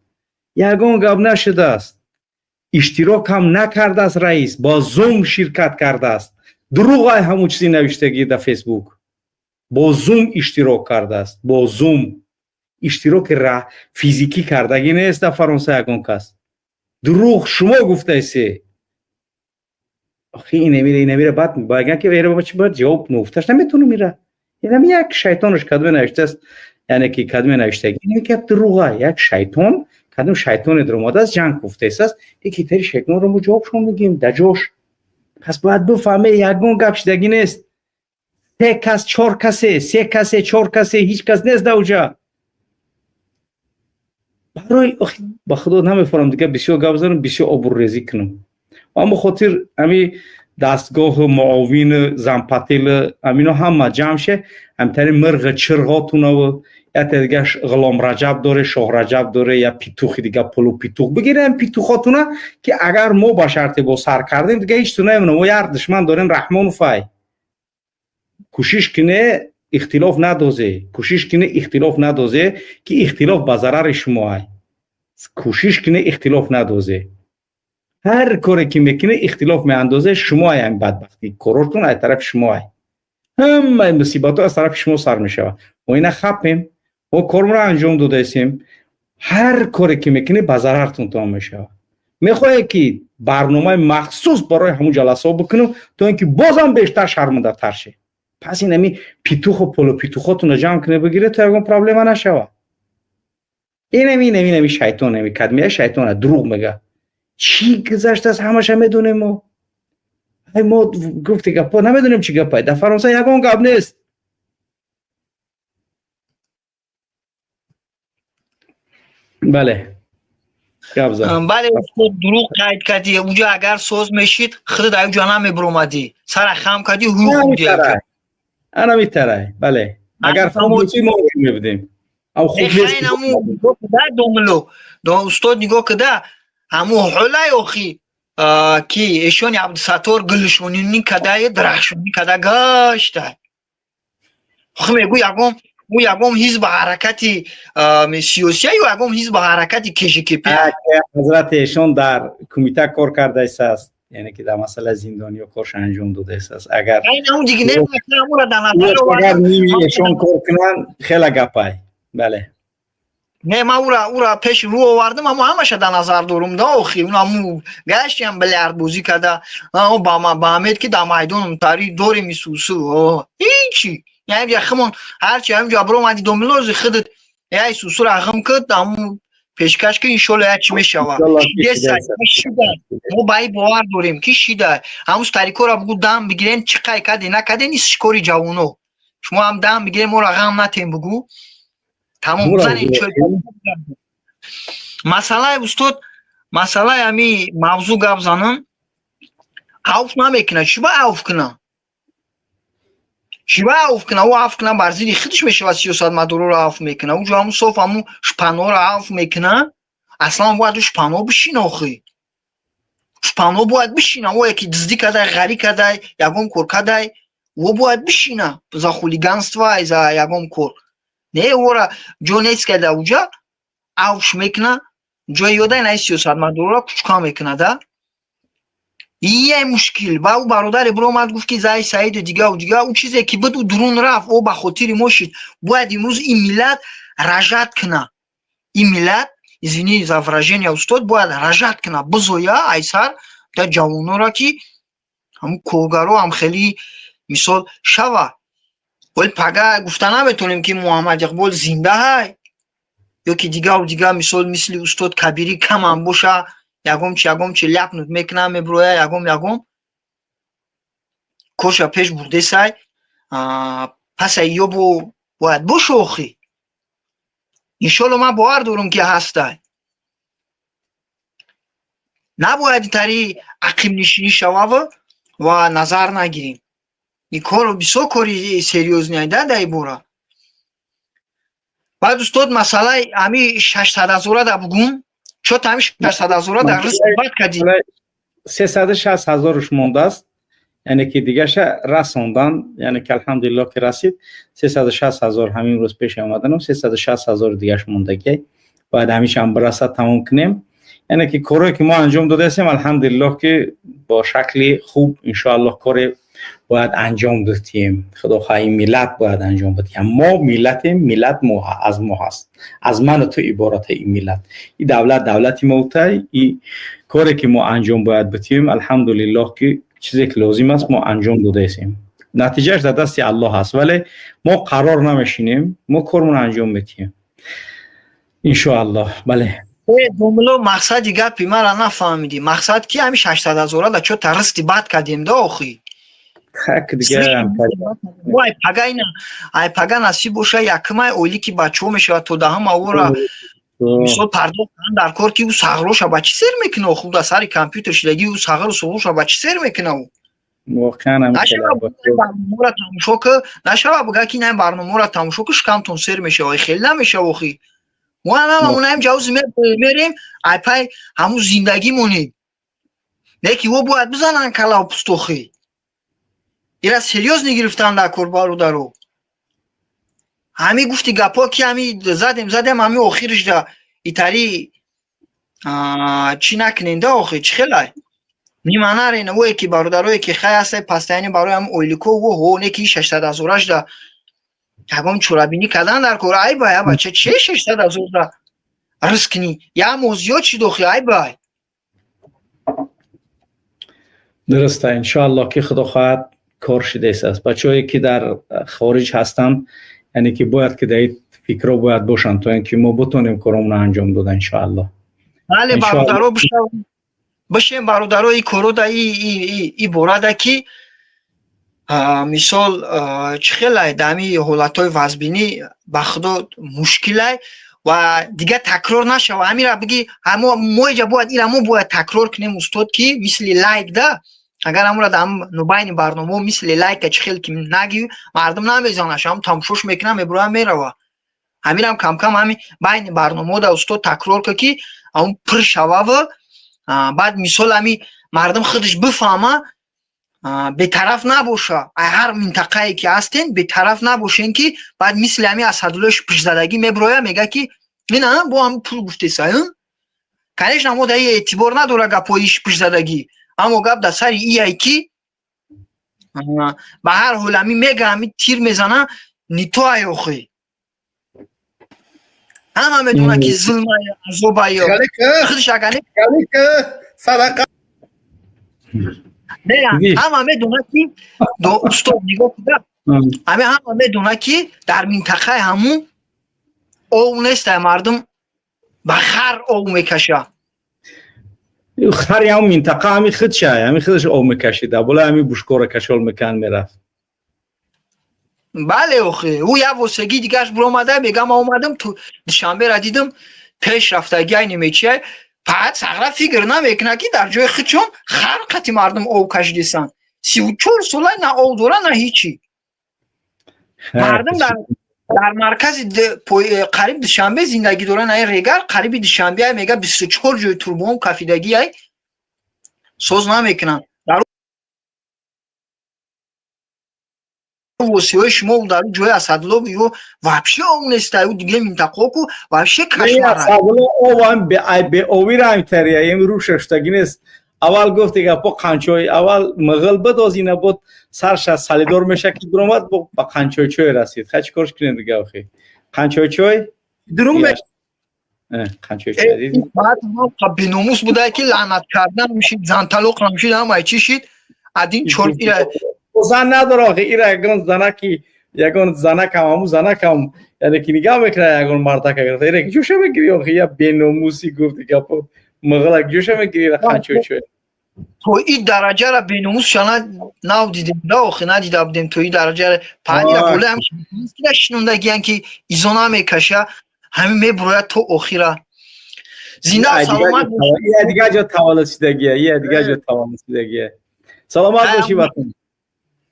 یگان گپ نشده است. اشتراک هم نکرده است رئیس با زوم شرکت کرده است. دروغ همون چیزی نوشتگی در فیسبوک با زوم اشتراک کرده است. با زوم اشتراک را فیزیکی کردگی نیست در فرانسه یگان کس. دروغ شما گفته ایسته. آخه این نمیره بعد باگه که بره بابا چی باید جواب نوفتش نمیتونه میره. این یک شیطانش کدوم نوشته است یعنی که کدوم نوشته این که دروغه یک شیطان کدوم شیطان در اومده از جنگ گفته است یکی تری شیطان رو جوابشون میگیم دجاش. پس باید بفهمه یگان گپ شدگی نیست. 3 کس 4 کس 3 کس 4 کس هیچ کس نیست در اونجا. برای با خدا نمیفهمم دیگه بسیار گپ زدم بسیار آبروریزی کنم. اما خاطر امی دستگاه معاون زنپتیل امینا همه جمع شه همتری مرغ چرغاتون و یا دیگه غلام رجب داره شاه رجب داره یا پیتوخی دیگه پلو پیتوخ بگیرن پیتوخاتونه که اگر ما با شرط با سر کردیم دیگه هیچ تو نمیمونه و یار دشمن دارن رحمان فای کوشش کنه اختلاف ندازه کوشش کنه اختلاف ندازه که اختلاف به ضرر شما کوشش کنه اختلاف ندازه هر کاری که میکنه اختلاف میاندازه شما هم بدبختی کاراتون از طرف شما همه مصیبت ها از طرف شما سر میشه و اینا خپیم و کارمون رو انجام داده ایستیم هر کاری که میکنه به ضررتون تمام میشه میخواه که برنامه مخصوص برای همون جلسه بکنم تا اینکه بازم بیشتر شرمنده تر شه پس این همی پیتوخ و پلو پیتوخاتون رو جمع کنه بگیره تا یکم پرابلم نشه این همی شیطان همی کدمیه شیطان دروغ میگه چی گذشته است همش هم میدونیم ما گفتی گپا نمیدونیم چی گپای در فرانسه یگان گپ نیست بله گپ زد بله دروغ قید کردی اونجا اگر سوز میشید خود در اونجا نمیبرومدی سر خم کردی حقوق بودی انا میتره بله اگر خوب بودی ما میبودیم او خوب نیست خیلی همون نگاه کده دوملو استاد نگاه کده همون حوله اخی که ایشون عبدالستار گلشونی کده درخشونی کده گشته خب میگو یکم حزب حرکتی سیاسی یا یکم حزب حرکتی کشکیپی حضرت ایشون در کمیته کار کرده است، یعنی که در مسئله زندانی و کارش انجام داده است. اگر اون دیگه نه همون را در نظر اگر ایشون کار کنن خیلی گپای. بله نه ما او را پیش رو آوردم اما همش در نظر دارم دا اخی اون همون گشتی هم بلیارد بازی کرده با امید که در میدان تاری دوری میسوسو هیچی یعنی یخمون هرچی همینجا برو اومدی دوملوز خودت یه سوسو را اخم کرد همون پیشکش که انشالله هرچی میشوه ما باید باور داریم که شیده همون تاریکو را بگو دم بگیرین چقای کده نکده نیست شکاری جوانو شما هم دم بگیرین ما را غم نتیم بگو تمام بزنین مسئله استاد مسئله همی موضوع گپ زنم عوف نمیکنه چی با عوف کنه او عوف کنه بر زیر خودش میشه و سیاست مدارا رو عوف میکنه اونجا همون صاف همون شپنها رو عوف میکنه اصلا باید شپنها بشینه آخی شپنها باید بشینه او یکی دزدی کده غری کده یکم کور کده او باید بشینه za хуliганство за یکم کور نه او را جو نیست کده اونجا عوفش میکنه جای یاده نه سیاست مدارا رو کچکا میکنه ده یه مشکل با او برادر برو اومد گفت که زای سعید دیگه اون چیزی که بود درون رفت او به خاطر ما شد باید امروز این ملت رجعت کنه این ملت извини за выражение استاد باید رجعت کنه بزویا ایسر در جوانو را که همون کوگارو هم خیلی مثال شوه ولی پگه گفته نمیتونیم که محمد اقبال زنده های یا که دیگه مثال مثل استاد کبیری کم هم باشه یگم چی لپنوت میکنم میبروه یگم کوشا پیش برده سای پس ایو باید بشوخی انشالله من باور دارم که هسته نباید تاری عقیم نشینی شوه و نظر نگیریم این کار بسیار کاری سریوز نیده دای بورا بعد استاد مسئله همی 600,000 دا بگم چون همی 600,000 در رسم باید کدیم 360,000 مونده است یعنی که دیگه رسوندن یعنی که الحمدلله که رسید 360,000 همین روز پیش آمدن 360,000 دیگه مونده که باید همیشه هم برسه تمام کنیم یعنی که کاری که ما انجام داده هستیم الحمدلله که با شکلی خوب انشاءالله کار باید انجام دادیم خدا خواهی ملت باید انجام بدیم ما ملت ما از ما هست از من تو عبارت این ملت این دولتی ما این کاری که ما انجام باید بدیم الحمدلله که چیزی که لازم است ما انجام داده هستیم نتیجهش در دست الله هست ولی ما قرار نمیشینیم ما کارمون انجام بدیم ان شاء الله. بله دوملو مقصد دیگه پیما را نفهمیدی مقصد کی همین 600,000 دا چو ترستی بد کردیم دا اخی خک دیگه وای پگاینا ای پگا نصیب باشه یکمای اولی کی بچو میشه تو ده هم اورا مثلا پرداخت در کار کی او ساغروش با چی سر میکنه خود از سر کامپیوتر شلگی او ساغر سوغوش با چی سر میکنه او واقعا هم برنامه تماشا که نشوا بگه کی نه برنامه را تماشا که شکمتون سر میشه و خیلی نمیشه اخی ما هم جوز میریم ای پای همون زندگی مونیم نه کی او باید بزنن کلا پستوخی ایرا سریوز نگرفتن در کوربارو درو همی گفتی گپا که همی زدم همی آخیرش دا ایتاری چی نکنین دا آخی چی خیلی میمانه رینه اوی که برادروی که خیلی هسته پستینی برای هم اویلیکو و هونه که 600,000 دا یکم چورابینی کدن در کور ای بای بچه چه 600,000 دا رسکنی یا موزیو چی دوخی ای بای درسته انشاءالله که خدا خواهد کار شده است بچه‌ای که در خارج هستن یعنی که باید که در فکر باید باشن تا اینکه ما بتونیم کارمون انجام دادن انشاءالله. بله برادرو بشیم برادرو این کارو دا ای بوراده که مثال چه خیلی دمی حالتای وزبینی بخدا مشکله و دیگه تکرار نشه و همین را بگی ما اینجا باید این ما باید تکرار کنیم استاد که مثل لایک ده اگر همون را نوباین برنامه مثل لایک چه خیلی که نگی مردم نمیزانه شما تماشاش میکنم ابراهیم میروه ҳаминам камкам ҳамин байни барномаҳода устод такрор кард ки ҳамн пир шава ва баъд мисол ҳамин мардум худаш бифаҳма бетараф набоша. ҳар минтақае ки ҳастен бетараф набошен ки баъд мисли ҳамин асадуллои шупрзадагӣ мебироя мега ки ина бо ҳамин пул гуфтеса. Конечно мо дар эътибор надора гапҳои шупрзадагӣ, аммо гап дар сари ие ки ба ҳар ҳол ҳамин мега ҳамин тир мезана нито аёхӣ ҳама медона ки зулмая азобая худш агане садақа ҳама медона ки устод нигоҳ куда ҳама медона ки дар минтақаи ҳамун ов нест мардум ба хар ов мекаша. خر یا منطقه همی خود شه همی خودش او میکشیده بالا همی بوشکور کشول میکن میرفت. بله اوخه او یا واسگی دیگهش برآمده میگم اومدم تو شنبه را دیدم پیش رفتگی نمیچه بعد سغرا فکر نمیکنه که در جای خودشون خر قطی مردم او کشیدن 34 ساله نه او دوره نه هیچی. مردم در مرکز قریب دوشنبه زندگی دارن. ای ریگر قریب دوشنبه میگه 24 جای توربون کافیدگی ای سوز نمیکنن. در وسیله شما در جای اسدالله و вообще اون است و دیگه منطقه کو вообще کشمار. اسدالله او هم به اویر هم تریه ام روش شتگی نیست. اول گفت دیگه با قنچوی اول مغل بود از اینا بود سرش سالیدار میشه که درآمد با قنچوی چوی رسید. خاچ کارش کنین دیگه آخه قنچوی چوی درون میشه. قنچوی چوی دید. بعد ما بیناموس بوده که لعنت کردن میشید زن طلاق نمیشید هم چی شید ادین چور زن نداره آخه ایرا یگان زنکی یگان زنک همو زنکم یعنی که نگاه میکنه یگان مردک گرفته ایرا که جوشه میگیری آخه یا بیناموسی گفت دیگه مغلق جوشه میگیری قنچوی چوی تو این درجه را بیناموس شانه نو دیدیم نه آخه ندیده بودیم تو این درجه را پهنی را بوله همیشه که شنونده گیان که ایزانا میکشه همین میبروید تو آخیره زنده و سلامت یه دیگه جا توالد شدگیه یه دیگه جا توالد شدگیه سلامت باشی باتون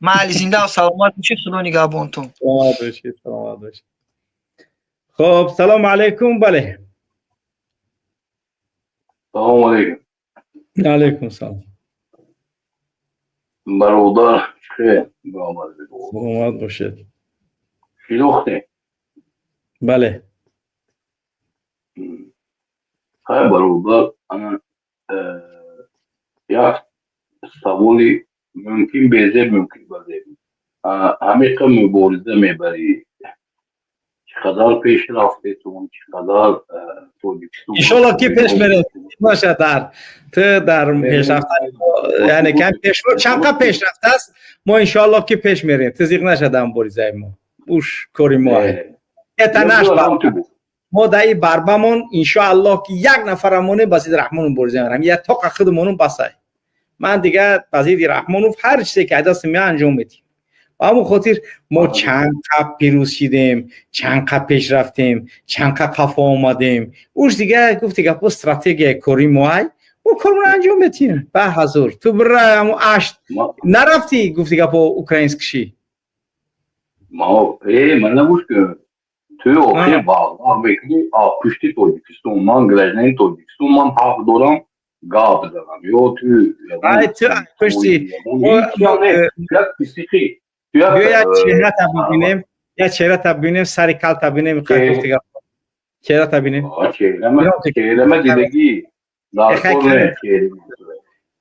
مالی زنده و سلامت باشی خدا نگهبانتون سلامت باشی سلامت باشی خب سلام علیکم بله سلام علیکم علیکم سلام برادر خیر برآمد بگو سلامت باشید شلوخته بله خیر برادر انا یک سوالی ممکن بیزه ممکن بده همه که مبارزه میبری چقدر پیش رفته تو چقدر انشالله که پیش میره باشه در پیش رفته یعنی کم پیش چند پیش رفته است ما انشالله که پیش میریم تزیق نشده مبارزه ما اوش کاری ما اتناش ما دایی بربمون انشالله که یک نفرمونه بسید رحمان مبارزه میرم یا تا خودمون بسای من دیگه بسید رحمان هر چیزی که دست می انجام میدیم و همون خاطر ما چند قب پیروز شدیم چند قب پیش رفتیم چند قب قفا آمدیم اوش دیگه گفت دیگه با استراتژی کاری مای و کارمون انجام میدیم به حضور تو برای همون اشت نرفتی گفت دیگه با اوکراینسک شی ما من نبوش که توی آخر باغ بکنی پشتی توجیکستان من گرجنه توجیکستان من حق دارم گاه بزنم یا تو پشتی یا چهره تا ببینیم یا چهره تا ببینیم سری کل تا ببینیم چهره تا ببینیم چهره ما دیدگی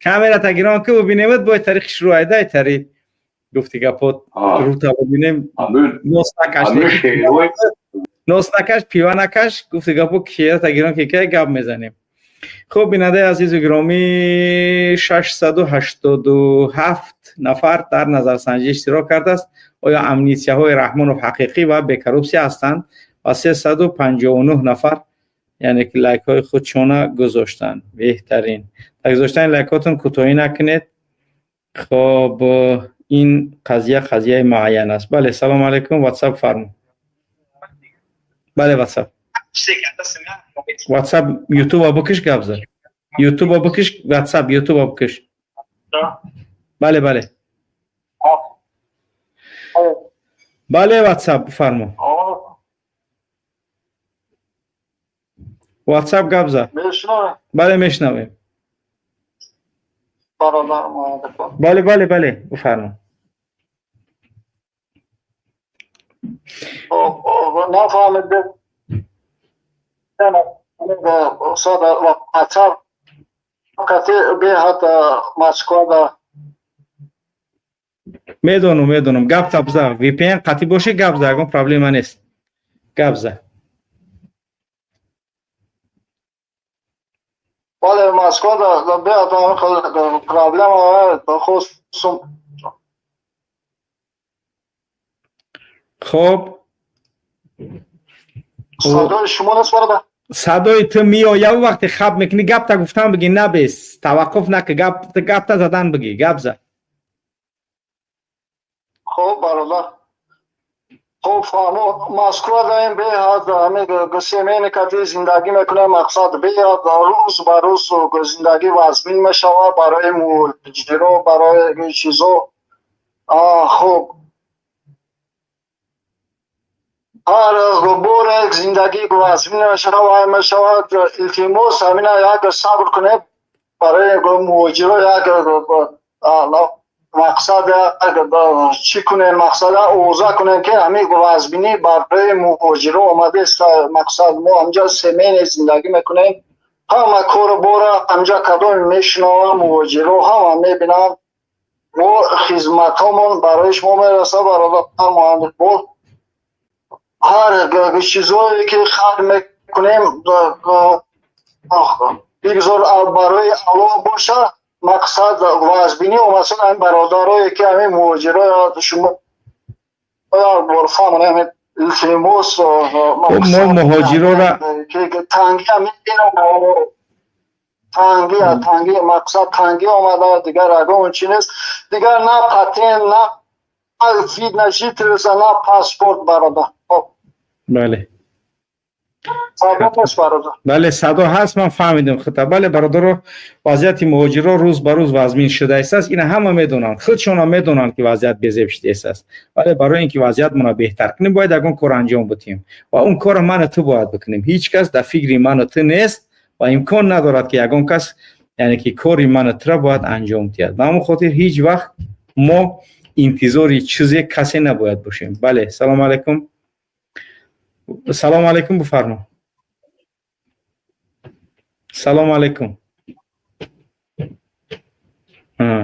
کامera تا گیران که ببینیم باید تاریخ شروع ایده تاریخ گفتی گپات رو تا ببینیم نوستکش پیوانکش گفتی گپو چهره تا گیران که که گپ میزنیم خب بیننده عزیز و گرامی 687 نفر در نظرسنجی اشتراک کرده است. آیا امنیتیه های رحمانوف حقیقی و بیکروپسی هستند و 359 نفر یعنی که لایک های خودشونه گذاشتن. بهترین گذاشتن لایکاتون کوتاهی نکنید. خب این قضیه معین است. بله سلام علیکم واتساپ فرمو. بله واتساپ یوتیوب بکش گابزر یوتیوب بکش واتساپ یوتیوب بکش بله بله واتساپ فرمو واتساپ گپ زد. میشنوه بله میشنویم. برادر ما بله بفرمایید. نفهمیده استاد واتساپ کتی بیاد مسکو دا میدونم گپ تاب زد. وی پی ان قطعی باشه گپ زد، اگه پرابلم نیست. گپ زد. ولی مسکو دا بیاد پرابلم آورد خصوص. خب صدای شما نست برده؟ صدای تو میآید وقتی خب میکنی گپ تا گفتم بگی نبیس، توقف نکه، گپ تا زدن بگی. گپ زد. خب برادر خب فهمو مسکو دا این بیاد همه سیمین کتی زندگی میکنه مقصد بیاد روز به روز زندگی وزمین میشوه برای مجرو برای چیزو. خب هر بور زندگی وزمین میشود التماس همین یک صبر کنه برای مجرو یک مقصد چی کنه مقصد اوضاع کنه که همین وزمینی برای مجرو آمده است. مقصد ما همجا سمین زندگی میکنیم همه کار بورا همجا کدوم میشنوم مجرو هم میبینم و خدمت همون برای شما میرسه برادر مهندس بود. هر چیزایی که خرج میکنیم بگذار برای علاوه باشه مقصد وزبینی و مثلا این برادرایی که همین مهاجرای شما برفامونه همین التماس ما مهاجرا را که تنگی همین تنگی مقصد تنگی آمده دیگر اگه اون چی نیست دیگر نه پتین نه فید نشید رسه نه پاسپورت برادر. بله صدا هست برادر. بله صدا هست، من فهمیدم خطا. بله برادر، وضعیت مهاجرا روز به روز وزمین شده است. این همه میدونن، خودشون هم میدونن که وضعیت بزیب شده است. ولی برای اینکه وضعیت مون بهتر کنیم باید اون کار انجام بدیم و اون کار من تو باید بکنیم. هیچ کس در فکر من تو نیست و امکان ندارد که یگان کس یعنی که کاری من تو باید انجام دهد. به همون خاطر هیچ وقت ما انتظار چیزی کسی نباید باشیم. بله سلام علیکم. سلام علیکم بفرما. سلام علیکم.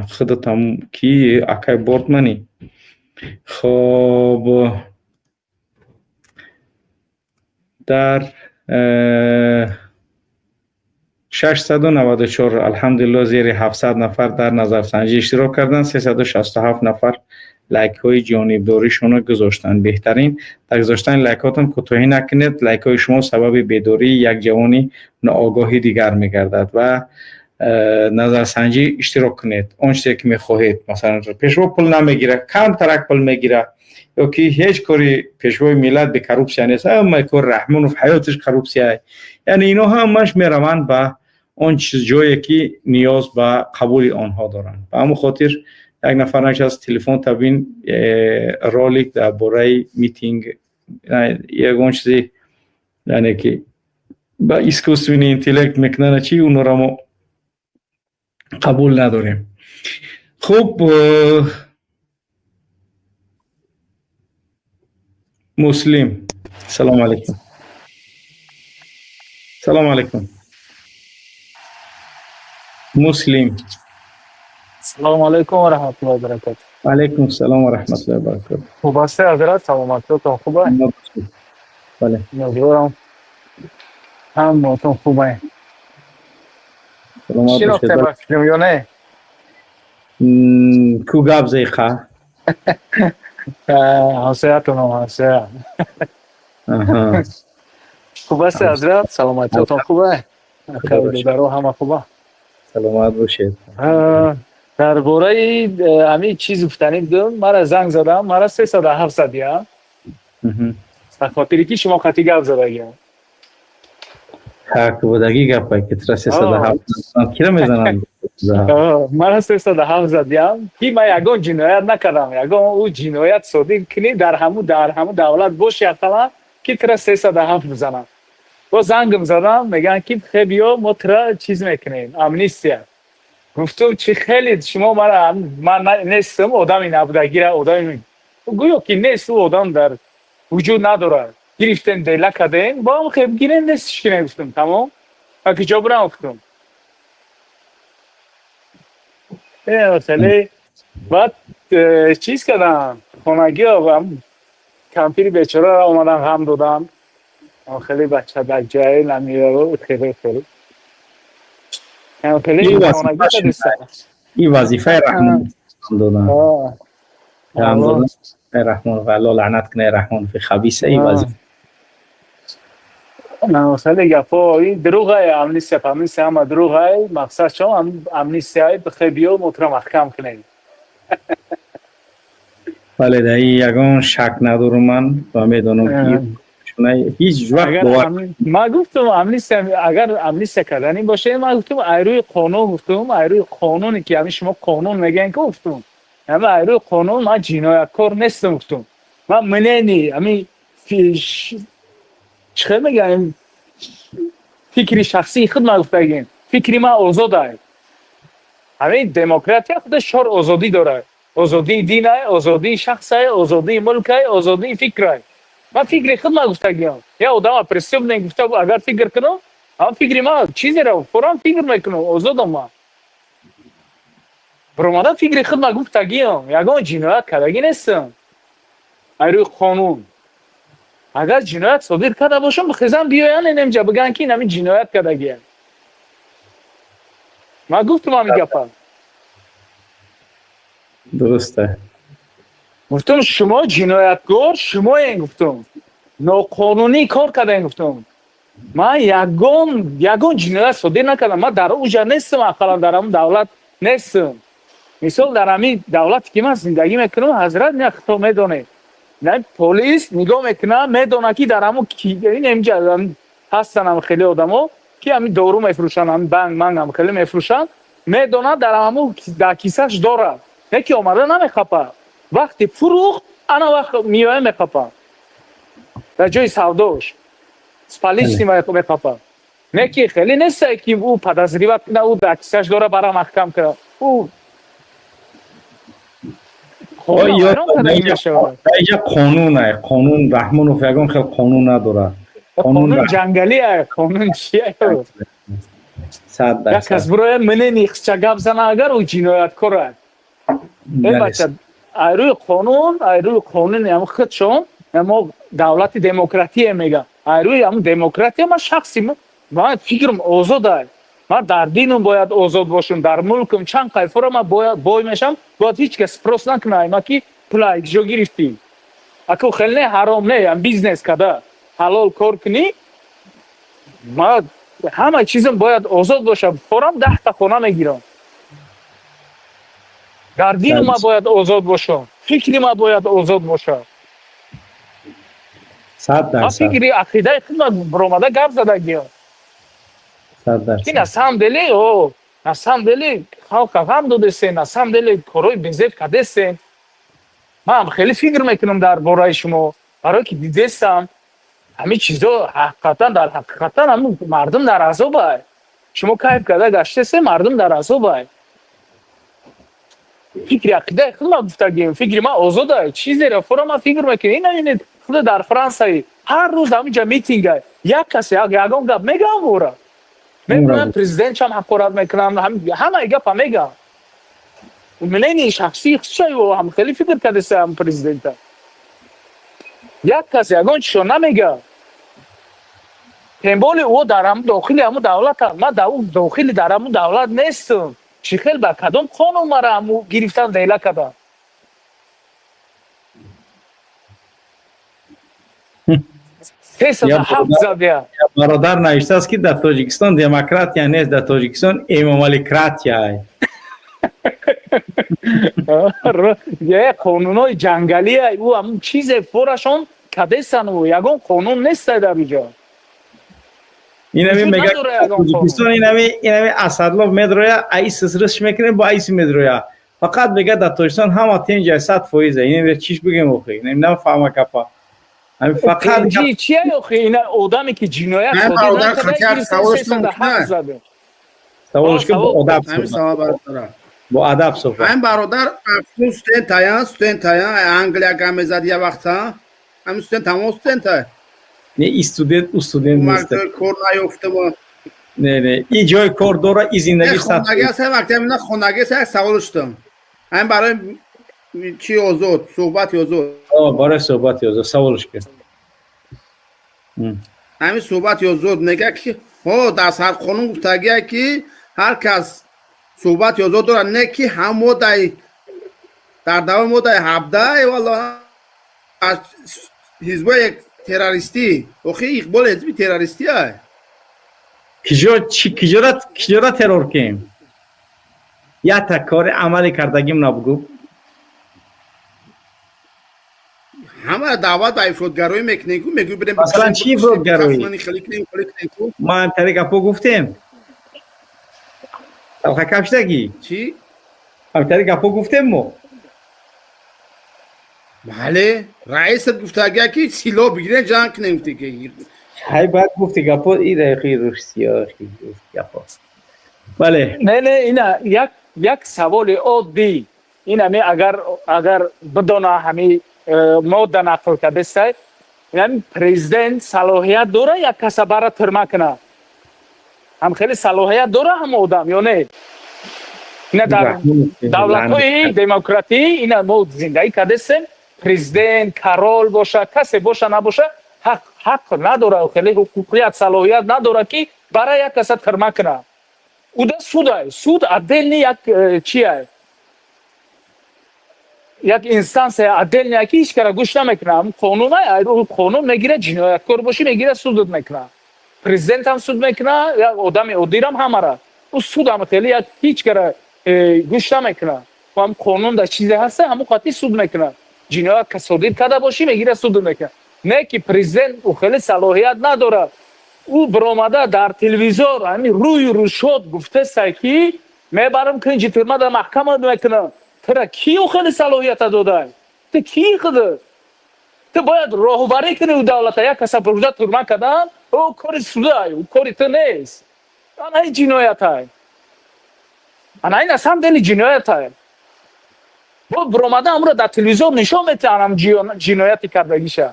خودت هم کی اکای بورد منی. خب در 694 الحمدلله زیر 700 نفر در نظرسنجی اشتراک کردن. 367 نفر لایک های جانبداریشون رو گذاشتن. بهترین در گذاشتن لایکاتون کوتاهی نکنید. لایک های شما سبب بیداری یک جوانی ناآگاهی دیگر میگردد و نظرسنجی اشتراک کنید. اون چیزی که میخواهید، مثلا پیشوا پول نمیگیره، کم ترک پول میگیره یا که هیچ کاری پیشوای ملت به کروپسیا نیست، اما کار رحمان و حیاتش کروپسیا، یعنی اینا همش میروند به اون چیز جایی که نیاز به قبول آنها دارند. به همون خاطر یک نفر نشست تلفن تبین رولیک در باره میتینگ یک اون چیزی یعنی که با اسکوسوینی اینتلیکت میکنن چی اون را ما قبول نداریم. خب مسلم سلام علیکم. سلام علیکم مسلم. سلام علیکم و رحمت الله و برکاته. علیکم السلام و رحمت الله و برکاته. خوب هستی حضرت؟ سلامتیتون خوبه؟ بله. ممنونم. همتون خوبه؟ سلامت چی نکته باشیم یا نه؟ کو گاب زیخه؟ حسیتون هم حسیت. خوب هستی حضرت؟ سلامتیتون خوبه؟ خیلی درو همه خوبه؟ سلامت باشید. درباره همین چیز گفتنی بدون مرا زنگ زدم، مرا 307 زدیم به خاطری که شما قطعی گپ زدگیم حق بودگی گپه که ترا 307 کیرا میزنم مرا 307 زدیم که من یگان جنایت نکردم، یگان او جنایت صادق کنی در همو دولت باشه اقلا که ترا 307 بزنم. با زنگم زدم میگن که خیلی بیا ما ترا چیز میکنیم امنیستیا. گفتم چی خیلی شما من نیستم آدمی نبودگی را آدمی گویا که نیست و آدم در وجود نداره گرفتن دیلا کردن با هم خیلی گیرن نیستش که نگفتم تمام اگه جاب را افتم مثلا بعد چیز کردم خانگی هم کمپیری بیچاره را آمدن هم دادم خیلی بچه در جای نمیره رو خیلی این وظیفه رحمان دادن رحمان و الله لعنت کنه رحمان فی خبیثه این وظیفه مثلا گفا این دروغه امنیستی همه دروغه مقصد شما امنیستی بخیبی و مطرح محکم کنه بله در این یگان شک ندارم من و میدانم که هیچ وقت ما گفتم اگر امنیستی کردنی باشه ما گفتم ایروی قانون گفتم ایروی قانونی که همین شما قانون میگن که گفتم همه ایروی قانون ما جنایتکار نیستم گفتم من منینی همین چه میگن فکری شخصی خود ما گفتگیم فکری ما آزاده همین دموکراتی خودش چهار آزادی داره آزادی دین های آزادی شخص های آزادی ملک های آزادی فکر های من فکری خود ما گفتگیم یا آدم پرسیب نگفته اگر فکر کنم هم فکری ما چیزی رو فورا فکر میکنم آزادم ما برامده فکری خود ما گفتگیم یگان جنایت کردگی نیستم ایروی قانون اگر جنایت صادر کرده باشم بخیزم بیاین اینجا بگن که این جنایت کردگیه ما گفتم همین گفت درسته گفتم شما جنایتگار شما این گفتم ناقانونی کار کرده این گفتم من یگان جنایت صادر نکردم من در اوجا نیستم اقلا در همون دولت نیستم مثال در همین دولتی که من زندگی میکنم حضرت نه خطا میدونه نه پلیس نگاه میکنه میدونه که در همون این اینجا هستن هم خیلی آدم که همین دارو میفروشن هم بنگ هم خیلی میفروشن میدونه در همون در کیسهش داره نه که آمده نمیخپه وقتی فروخت انا وقت میوه میخپه در جای سوداش سپالیسی میخپه نه که خیلی نیست که او پدازری وقت نه او در کیسهش داره برای محکم کرده او اینجا قانون رحمانوف یگان خیلی قانون نداره قانون جنگلیه قانون چیه یک از برای منه نیخچه گب زنه اگر او جنایت کرد ایروی قانون هم خودشون ما دولت دموکراتی میگم ایروی هم دموکراتی ما شخصی من فکرم آزاده من در دینم باید آزاد باشم در ملکم چند قیفه ما باید میشم باید هیچ کس پروس نکنه ما که پلای جو گرفتیم اکو خیلی حرام نه هم بیزنس کده حلال کار کنی ما همه چیزم باید آزاد باشم فورم 10 تا خونه میگیرم در دین ما باید آزاد باشم فکری ما باید آزاد باشم 100% ما فکری عقیده خودم برآمده گپ زده گیام 100% این نسام دلی خالق هم دودستین نسام دلی کروی بنزید کدستین من هم خیلی فکر میکنم در باره شما برای که دیدستم همین چیزا حقیقتا در حقیقتا همین مردم در عذابه شما کیف کرده گشتسته مردم در عذابه فکری عقیده خود ما گفتگیم فکری ما آزاده چیزی را فورا ما فکر میکنیم این خود در فرانسه هر روز همینجا میتینگه یک کسی یگان گپ میگه بوره میگم پرزیدنت هم حقارت میکنم همه گپ میگه منینی شخصی چی و هم خیلی فکر کرده سم پرزیدنت یک کسی یگان چیو نمیگه تنبال او در هم داخلی همون دولت ما داخلی در همون دولت نیستم چی خیلی با کدام قانون مرا همون گرفتن دیله کده برادر نوشته است که در تاجیکستان دموکراتیا نیست در تاجیکستان امامالیکراتیا یه قانونای جنگلی او همون چیز فورشون کدستن و یگان قانون نیست در اینجا اینمی میگه تاجیکستان اینمی اسدالله میدرویا ایس سرش میکنه با ایس میدرویا فقط میگه در تاجیکستان همه تین جای 100% اینمی چیش بگیم اخی نمیفهمه کپا همین فقط پنجی چیه آخه این آدمی که جنایت من صادر برادر نکرده خطر این سوالش سه سال کن حق نه. زده سوالش که با ادب همین صحبت سوال برادر با ادب صحبت همین برادر افسون استودنت انگلیا گام زد یه وقتا همین استودنت هم استودنت نه استودنت نیست مرد کور نیفته با نه این جای کار داره این زندگی خونگی هست وقتی همین خونگی هست سوالش دارم همین برای چی آزاد صحبت آزاد برای صحبت آزاد سوالش که همین صحبت آزاد میگه که در سر قانون گفتگیه که هر کس صحبت آزاد داره نه که هم مدعی در دوام مدعی 17 والا از حزب تروریستی اوخی اقبال حزب تروریستی های کجا ترور کیم یا تا کار عملی کردگیم نبگو همه دعوت به افرادگرایی میکنیم میگو بریم مثلا چی افرادگرایی ما هم طریق اپو گفتیم تلخه کفشتگی چی؟ هم طریق اپو گفتیم ما بله رئیس گفتگی که سیلا بگیرن جنگ نمیفته که های باید گفتی گپو این دقیقی روسیا گپو بله نه اینا یک سوال عادی این همه اگر بدونه همه ماده نقل کرده است یعنی پرزیدنت صلاحیت داره یک کس برای ترمه کنه هم خیلی صلاحیت داره هم آدم یا نه اینا در دولت های دموکراتی اینا ما زندگی کرده است پرزیدنت کارول باشه کسی باشه نباشه حق نداره خیلی حقوقیت صلاحیت نداره که برای یک کس ترمه کنه او ده سود عدل یک چیه یک اینستانس عدل نه که هیچ کار گوش نمیکنه قانون میگیره جنایتکار باشی میگیره سود میکنه پرزیدنت هم سود میکنه یا آدم عادی هم هماره او سود هم خیلی هیچ کار گوش نمیکنه و هم قانون در چیزی هست همون قاطی سود میکنه جنایت که صادر کرده باشی میگیره سود میکنه نه که پرزیدنت او خیلی صلاحیت نداره او برآمده در تلویزیون همین روی شد گفته است که میبرم کنج ترمه در محکمه میکنه ترا کی او خیلی صلاحیت داده تو کی خود تو باید راهبری کنی او دولت یک کس پروژه ترمه کردن او کاری سوده او کاری تو نیست آن این جنایت های آن این اصلا دل جنایت های با برآمده امروز در تلویزیون نشون میتونم جنایتی کردگیشه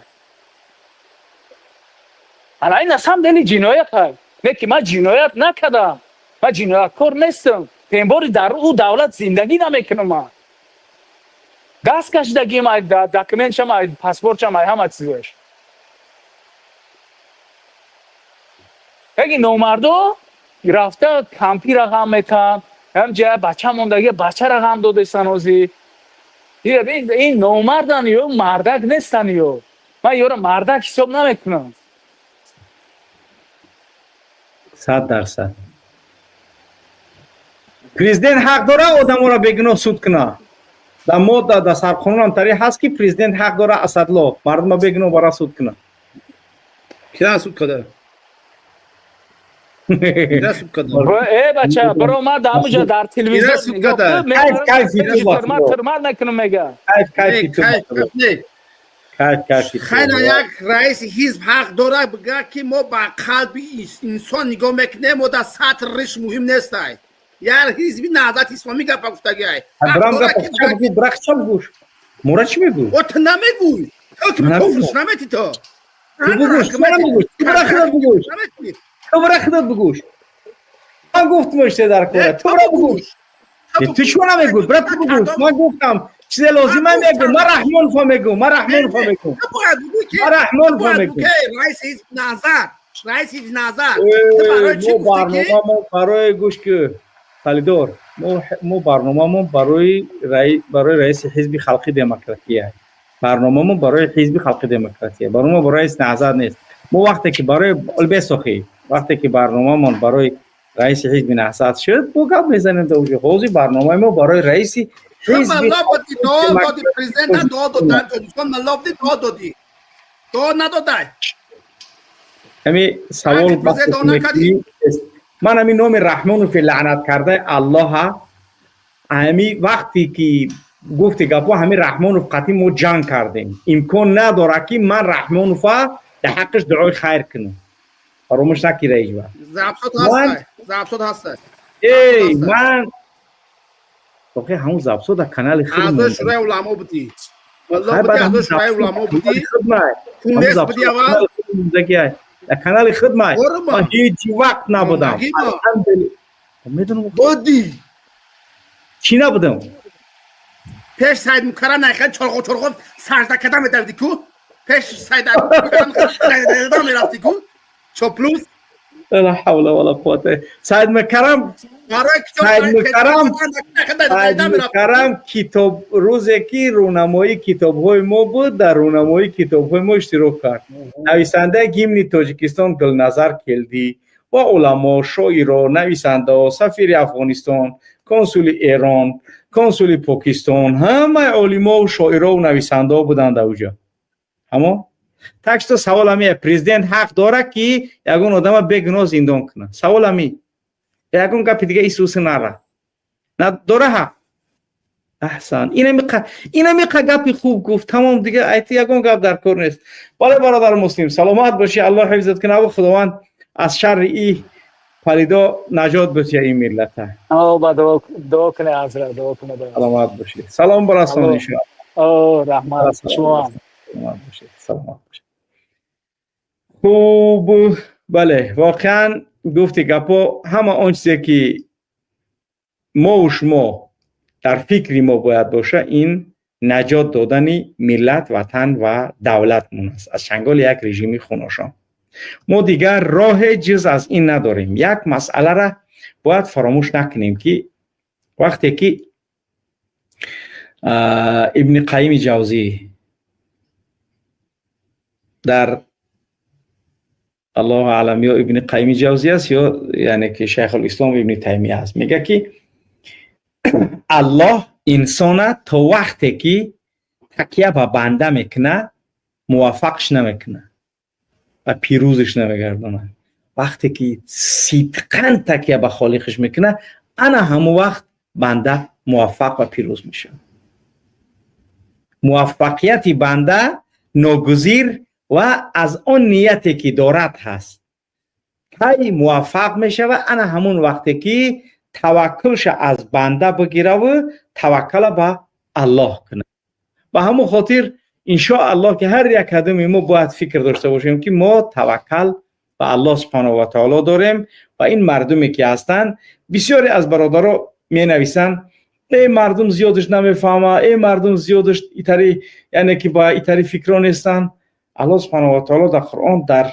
آن این اصلا دل جنایت های نه که من جنایت نکردم من جنایتکار نیستم تنباری در او دولت زندگی نمیکنم من دست کشیدگی ما داکومنت شما پاسپورت شما همه چیزش اگه نومردو رفته کمپی رقم میتن هم جای بچه موندگی بچه رقم داده سنوزی این نومردن یا مردک نیستن یا من یورو مردک حساب نمیکنم 100% پرزیدنت حق داره آدم را بگناه سود کنه در ماده در سرقانون هم طریق هست که پرزیدنت حق داره اسدالله مردم بگناه برای سود کنه کی سود کرده ای بچه برو ما داموجا در تلویزیون نگاه ترمار نکنم میگه خیلی یک رئیس حزب حق داره بگه که ما با قلب انسان نگاه میکنیم و در سطح رش مهم نیست یار حزبی نهضت اسلامی گپ گفتگی ای برخ چه بگوش مورا چی بگو او تو نمیگوی تو که کفرش نمیتی تو بگوش تو برخ بگوش من گفتم اشته در کنه تو برا بگوش تو شو نمیگوش برا تو بگوش من گفتم چیز لازمه میگو من رحمان فهمیگو من رحمان فهمیگو رئیس حزب نهضت ما برای گوش که خالیدار ما برنامه‌مون برای رئیس حزب خلق دموکراسی است برنامه‌مون برای حزب خلق دموکراسی است برنامه برای رئیس نهضت نیست ما وقتی که برای البسخی وقتی که برنامه‌مون برای رئیس حزب نهضت شد بوگا میزنیم دوجه حوزی برنامه ما برای رئیس حزب دادی پرزیدنت دادی ندادی همین سوال من همین نام رحمان رو لعنت کرده الله همین وقتی که گفتی گپا همین رحمانوف قطعی ما جنگ کردیم، امکان نداره که من رحمانوف در حقش دعای خیر کنم. فراموش نکی رئیس وقت زبصد هسته ای من اوکی همون زبصد در کانال خودم از شورای علما بودی والله بودی از شورای علما بودی تونس بودی اول در کانال خدمت من هیچ وقت نبودم میدونم بودی چی نبودم پیش سید مکرم نخید چرخو سرده کدام میدردی کو پیش سید مکرم نخید میرفتی کو چوپلوس لا حول ولا قوة. سید مکرم کتاب روزی که رونمایی کتاب های ما بود در رونمایی کتاب های ما اشتراک کرد. نویسنده گیمنی تاجیکستان گلنظر کلدی و علما شاعران نویسنده سفیر افغانستان کنسول ایران کنسول پاکستان همه علما و شاعران و نویسنده بودند اوجا. اما تکست سوال همی پرزیدنت حق داره که یگون آدم بگناه زندان کنه. سوال همی یگون گپ دیگه ایسوس نره نه داره حق. احسن اینمی گپی خوب گفت تمام دیگه ایتی یگون گپ در کار نیست. بله برادر مسلم سلامت باشی الله حفظت کنه و خداوند از شر ای پلیدا نجات بده این ملت. با دعا کنه حضرت دعا کنه سلامت باشی. سلام بر اسلام ان شاء الله. رحمت شما سلامت باشی. خوب بله واقعا گفتی گپا همه آن چیزی که ما و شما در فکری ما باید باشه این نجات دادن ملت وطن و دولتمون است از چنگال یک رژیم خوناشام. ما دیگر راه جز از این نداریم. یک مسئله را باید فراموش نکنیم که وقتی که ابن قیم جوزی در الله اعلم یا ابن قیم جوزی است یا یعنی که شیخ الاسلام ابن تیمیه است میگه که الله انسان تا وقتی که تکیه به بنده میکنه موفقش نمیکنه و پیروزش نمیگردونه. وقتی که صدقاً تکیه به خالقش میکنه انا همون وقت بنده موفق و پیروز میشه. موفقیت بنده ناگزیر و از آن نیتی که دارد هست که موفق میشه و انا همون وقتی که توکلش از بنده بگیره و توکل به الله کنه. به همون خاطر انشاءالله که هر یک قدم ما باید فکر داشته باشیم که ما توکل به الله سبحانه و تعالی داریم و این مردمی که هستن بسیاری از برادرها می نویسن ای مردم زیادش نمیفهمه ای مردم زیادش ایتری یعنی که با ایتری فکران نیستن. الله سبحانه و تعالی در قرآن در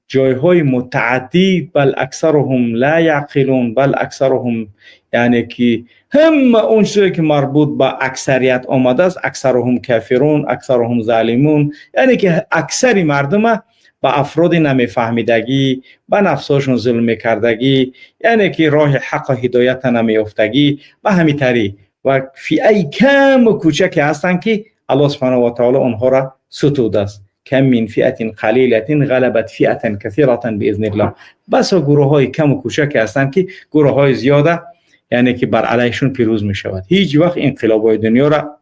جایهای متعدد بل اکثرهم لا یعقلون بل اکثرهم یعنی که هم اون چیزی که مربوط به اکثریت آمده است اکثرهم کافرون اکثرهم ظالمون یعنی که اکثر مردم با افراد نمیفهمیدگی با نفساشون ظلم کردگی یعنی که راه حق و هدایت نمیافتگی و همینطوری و فئه کم و کوچک هستند که الله سبحانه و تعالی آنها را ستوده است. کم من فئه قلیله غلبت فئه کثیره باذن الله. بس گروه های کم و کوچک هستند که گروه های زیاده یعنی که بر علیهشون پیروز می شود. هیچ وقت انقلاب های دنیا را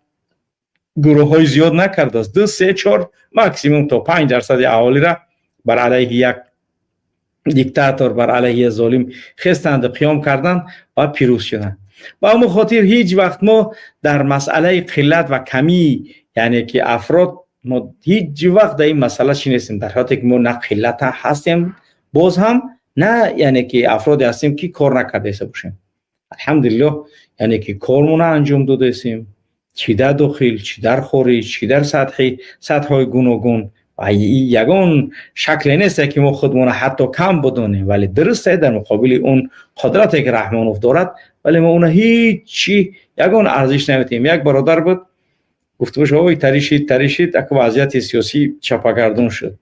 گروه های زیاد نکرده است. 2 3 4 ماکسیموم تا 5% اهالی را بر علیه یک دیکتاتور بر علیه ظالم خستند قیام کردند و پیروز شدند. با همون خاطر هیچ وقت ما در مسئله قلت و کمی یعنی که افراد ما هیچ وقت در این مسئله چی نیستیم در حالی که ما نه قلت هستیم باز هم نه یعنی که افراد هستیم که کار نکرده باشیم. الحمدلله یعنی که کارمون انجام داده هستیم چی در داخل چی در خارج چی در سطح‌های گوناگون و یگان شکل نیست که ما خودمون حتی کم بدونیم ولی درسته در مقابل اون قدرتی که رحمانوف دارد ولی ما اون هیچی یگان ارزش نمیدیم. یک برادر بود گفت باشه اوی تریشید اک وضعیت سیاسی چپاگردون شد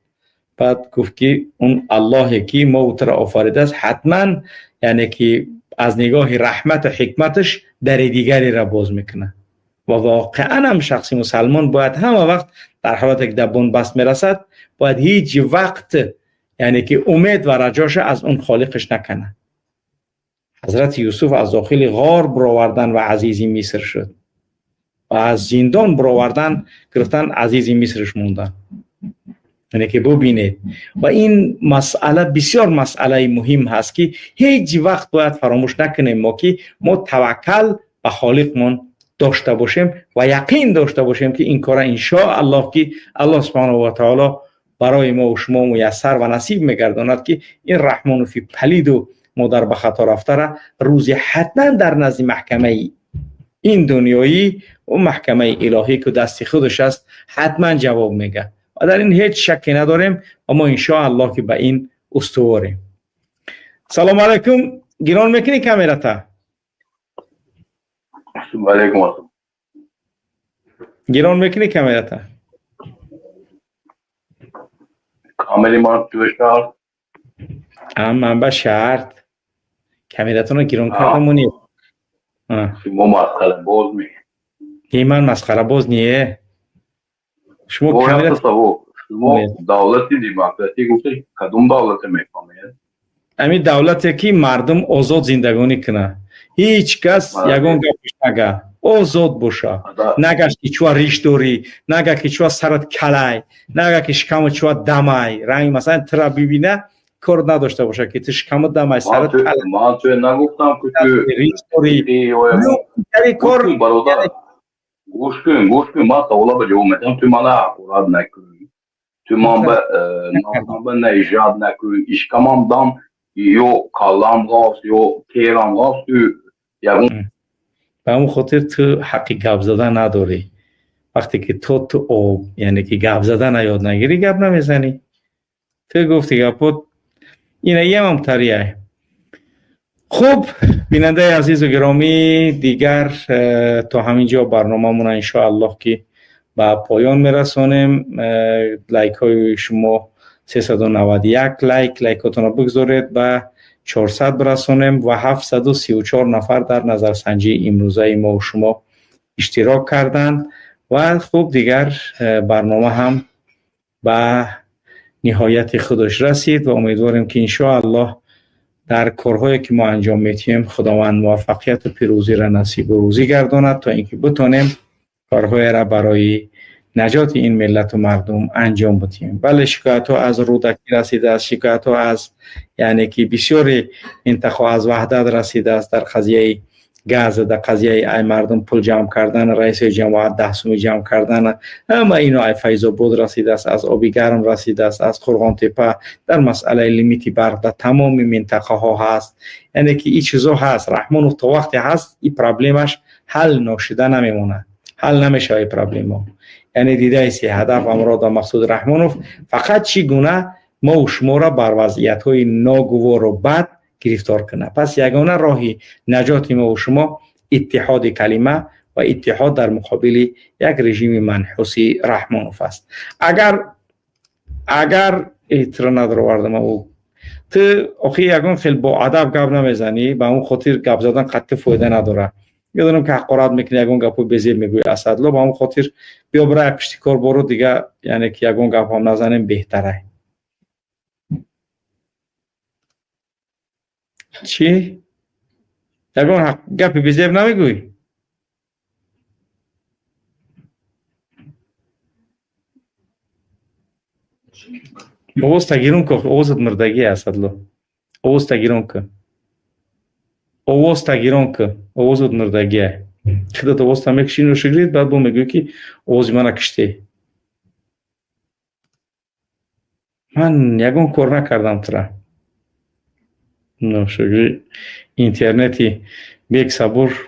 بعد گفت که اون الله که ما او را آفریده است حتما یعنی که از نگاه رحمت و حکمتش در دیگری را باز میکنه و واقعا هم شخصی مسلمان باید همه وقت در حالت که در بنبست میرسد باید هیچ وقت یعنی که امید و رجاش از اون خالقش نکنه. حضرت یوسف از داخل غار برآوردن و عزیزی مصر شد و از زندان برآوردن گرفتن عزیزی مصرش موندن. یعنی که ببینید و این مسئله بسیار مسئله مهم هست که هیچ وقت باید فراموش نکنیم ما که ما توکل به خالقمون داشته باشیم و یقین داشته باشیم که این کار ان شاء الله که الله سبحانه و تعالی برای ما و شما میسر و نصیب میگرداند که این رحمان فی پلید و مادر به خطا رفته را روزی حتما در نزد محکمه این دنیایی و محکمه الهی که دست خودش است حتما جواب میگه و در این هیچ شکی نداریم و ما ان شاء الله که به این استواریم. سلام علیکم. گیران میکنی کامیرتا؟ علیکم السلام. گیران میکنی کامیرتا؟ کاملی ما تو شهر من به شرط کامیراتون رو گیران کردم و نیه شما مسخره باز می من مسخره باز نیه. شما کامیرات شما دولتی دموکراسی گفته کدوم دولت میفهمید؟ امی دولتی که مردم آزاد زندگانی کنه، هیچ کس یگان گپش نگه، آزاد باشه، نگه که چوا ریش داری، نگه که چوا سرت کلای، نگه که شکم چوا دمای، رنگ مثلا ترا ببینه کار نداشته باشه که تو شکم دمای سرت کلای. من تو نگفتم که تو ریش داری کار گوش کن من سوالا به جواب میدم تو من اخورات نکنی تو من به نجات نکنی اشکمم دم یا کلام غاست یا تیرم غاست تو یکون به اون خاطر تو حقی گپ زدن نداری. وقتی که تو آب یعنی که گپ زدن یاد نگیری گپ نمیزنی. تو گفتی گپت اینه یه ممتریه. خوب بیننده عزیز و گرامی دیگر تا همینجا برنامه‌مون ان شاء الله که به پایان میرسونیم. لایک های شما 391 لایکاتون رو بگذارید به 400 برسونیم و 734 نفر در نظرسنجی امروزه ما و شما اشتراک کردند و خوب دیگر برنامه هم به نهایت خودش رسید و امیدواریم که ان شاء الله در کارهایی که ما انجام میتیم خداوند موفقیت و پیروزی را نصیب و روزی گرداند تا اینکه بتونیم کارهای را برای نجات این ملت و مردم انجام بدیم. بله شکایت ها از رودکی رسیده است، شکایت ها از یعنی که بسیاری انتخاب از وحدت رسیده است در قضیه گاز، در قضیه ای مردم پول جمع کردن، رئیس جماعت 10 سومی جمع کردن، همه اینا ای فیض آباد رسیده است، از آبی گرم رسیده است، از خرغان تپه در مسئله لیمیتی برق در تمام منطقه ها هست. یعنی که این چیزا هست. رحمانوف تا وقتی هست این پرابلمش حل نشده نمیمونه، حل نمیشه این پرابلم. یعنی دیده ایست هدف امراد و مقصود رحمانوف فقط چگونه ما و شما را بر وضعیت های ناگوار و بد گرفتار کنه. پس یگانه راهی نجات ما و شما اتحاد کلمه و اتحاد در مقابل یک رژیم منحوسی رحمانوف است. اگر احترام نداره وردم او تو آخی یگان خیلی با ادب گپ نمیزنی، با اون خاطر گپ زدن قطع فایده نداره. یادم که حقارت میکنی یگان گپو بزیر میگوی اسدلا، با اون خاطر بیا برای پشتی کار برو دیگه، یعنی که یگان گپ هم نزنیم بهتره. چی؟ یگان گپی بزیر نمیگوی؟ اوز تگیرون که اوزت مردگی اسدلا، اوز تگیرون که اوزت مردگیه خودت اوز تمیکشین رو شگرید بعد با میگوی که اوز من کشته. من یگون کار نکردم تره نوشگری اینترنتی بیک صبور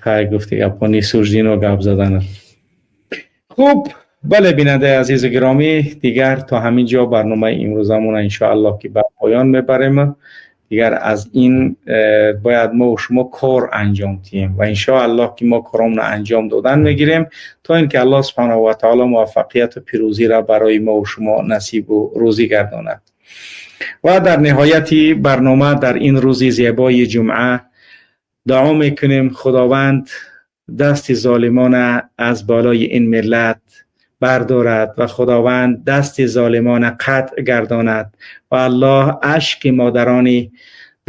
خواهی گفتی گپانی سوژدین و گپ زدن. خوب بله بیننده عزیز گرامی دیگر تا همین جا برنامه امروزمون انشاءالله که به پایان میبریم. دیگر از این باید ما و شما کار انجام دهیم و انشاءالله که ما کارمون انجام دادن میگیریم تا اینکه الله سبحانه و تعالی موفقیت و پیروزی را برای ما و شما نصیب و روزی گرداند. و در نهایت برنامه در این روزی زیبای جمعه دعا میکنیم خداوند دست ظالمان از بالای این ملت بردارد و خداوند دست ظالمان قطع گرداند و الله اشک مادرانی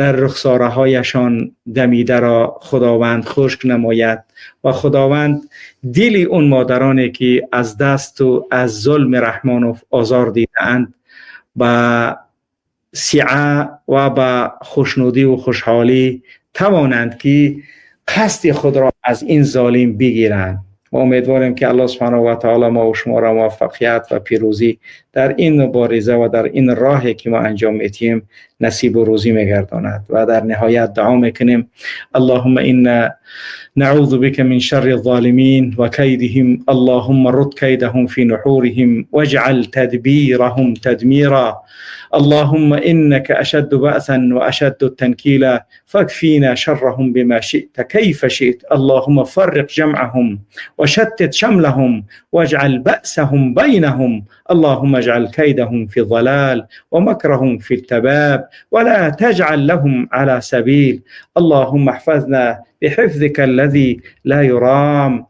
در رخساره هایشان دمیده را خداوند خشک نماید و خداوند دل اون مادرانی که از دست و از ظلم رحمانوف آزار دیدند به سعه و به خوشنودی و خوشحالی توانند که قصد خود را از این ظالم بگیرند. و امیدواریم که الله سبحانه و تعالی ما و شما را موفقیت و پیروزی در این مبارزه و در این راهی که ما انجام میتیم نصیب و روزی میگرداند. و در نهایت دعا میکنیم اللهم انا نعوذ بك من شر الظالمين وكيدهم اللهم رد كيدهم في نحورهم واجعل تدبيرهم تدميرا اللهم إنك أشد بأسا وأشد التنكيلا فاكفينا شرهم بما شئت كيف شئت اللهم فرق جمعهم وشتت شملهم واجعل بأسهم بينهم اللهم اجعل كيدهم في ضلال ومكرهم في التباب ولا تجعل لهم على سبيل اللهم احفظنا بحفظك الذي لا يرام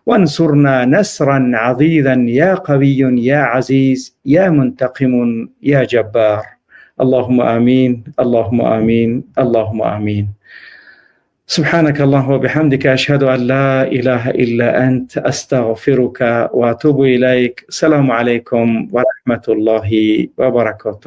وانصرنا نصرا عضيدا يا قوي يا عزيز يا منتقم يا جبار اللهم آمين اللهم آمين اللهم آمين. سبحانك اللهم وبحمدك أشهد أن لا إله إلا أنت أستغفرك وأتوب إليك. السلام عليكم ورحمة الله وبركاته.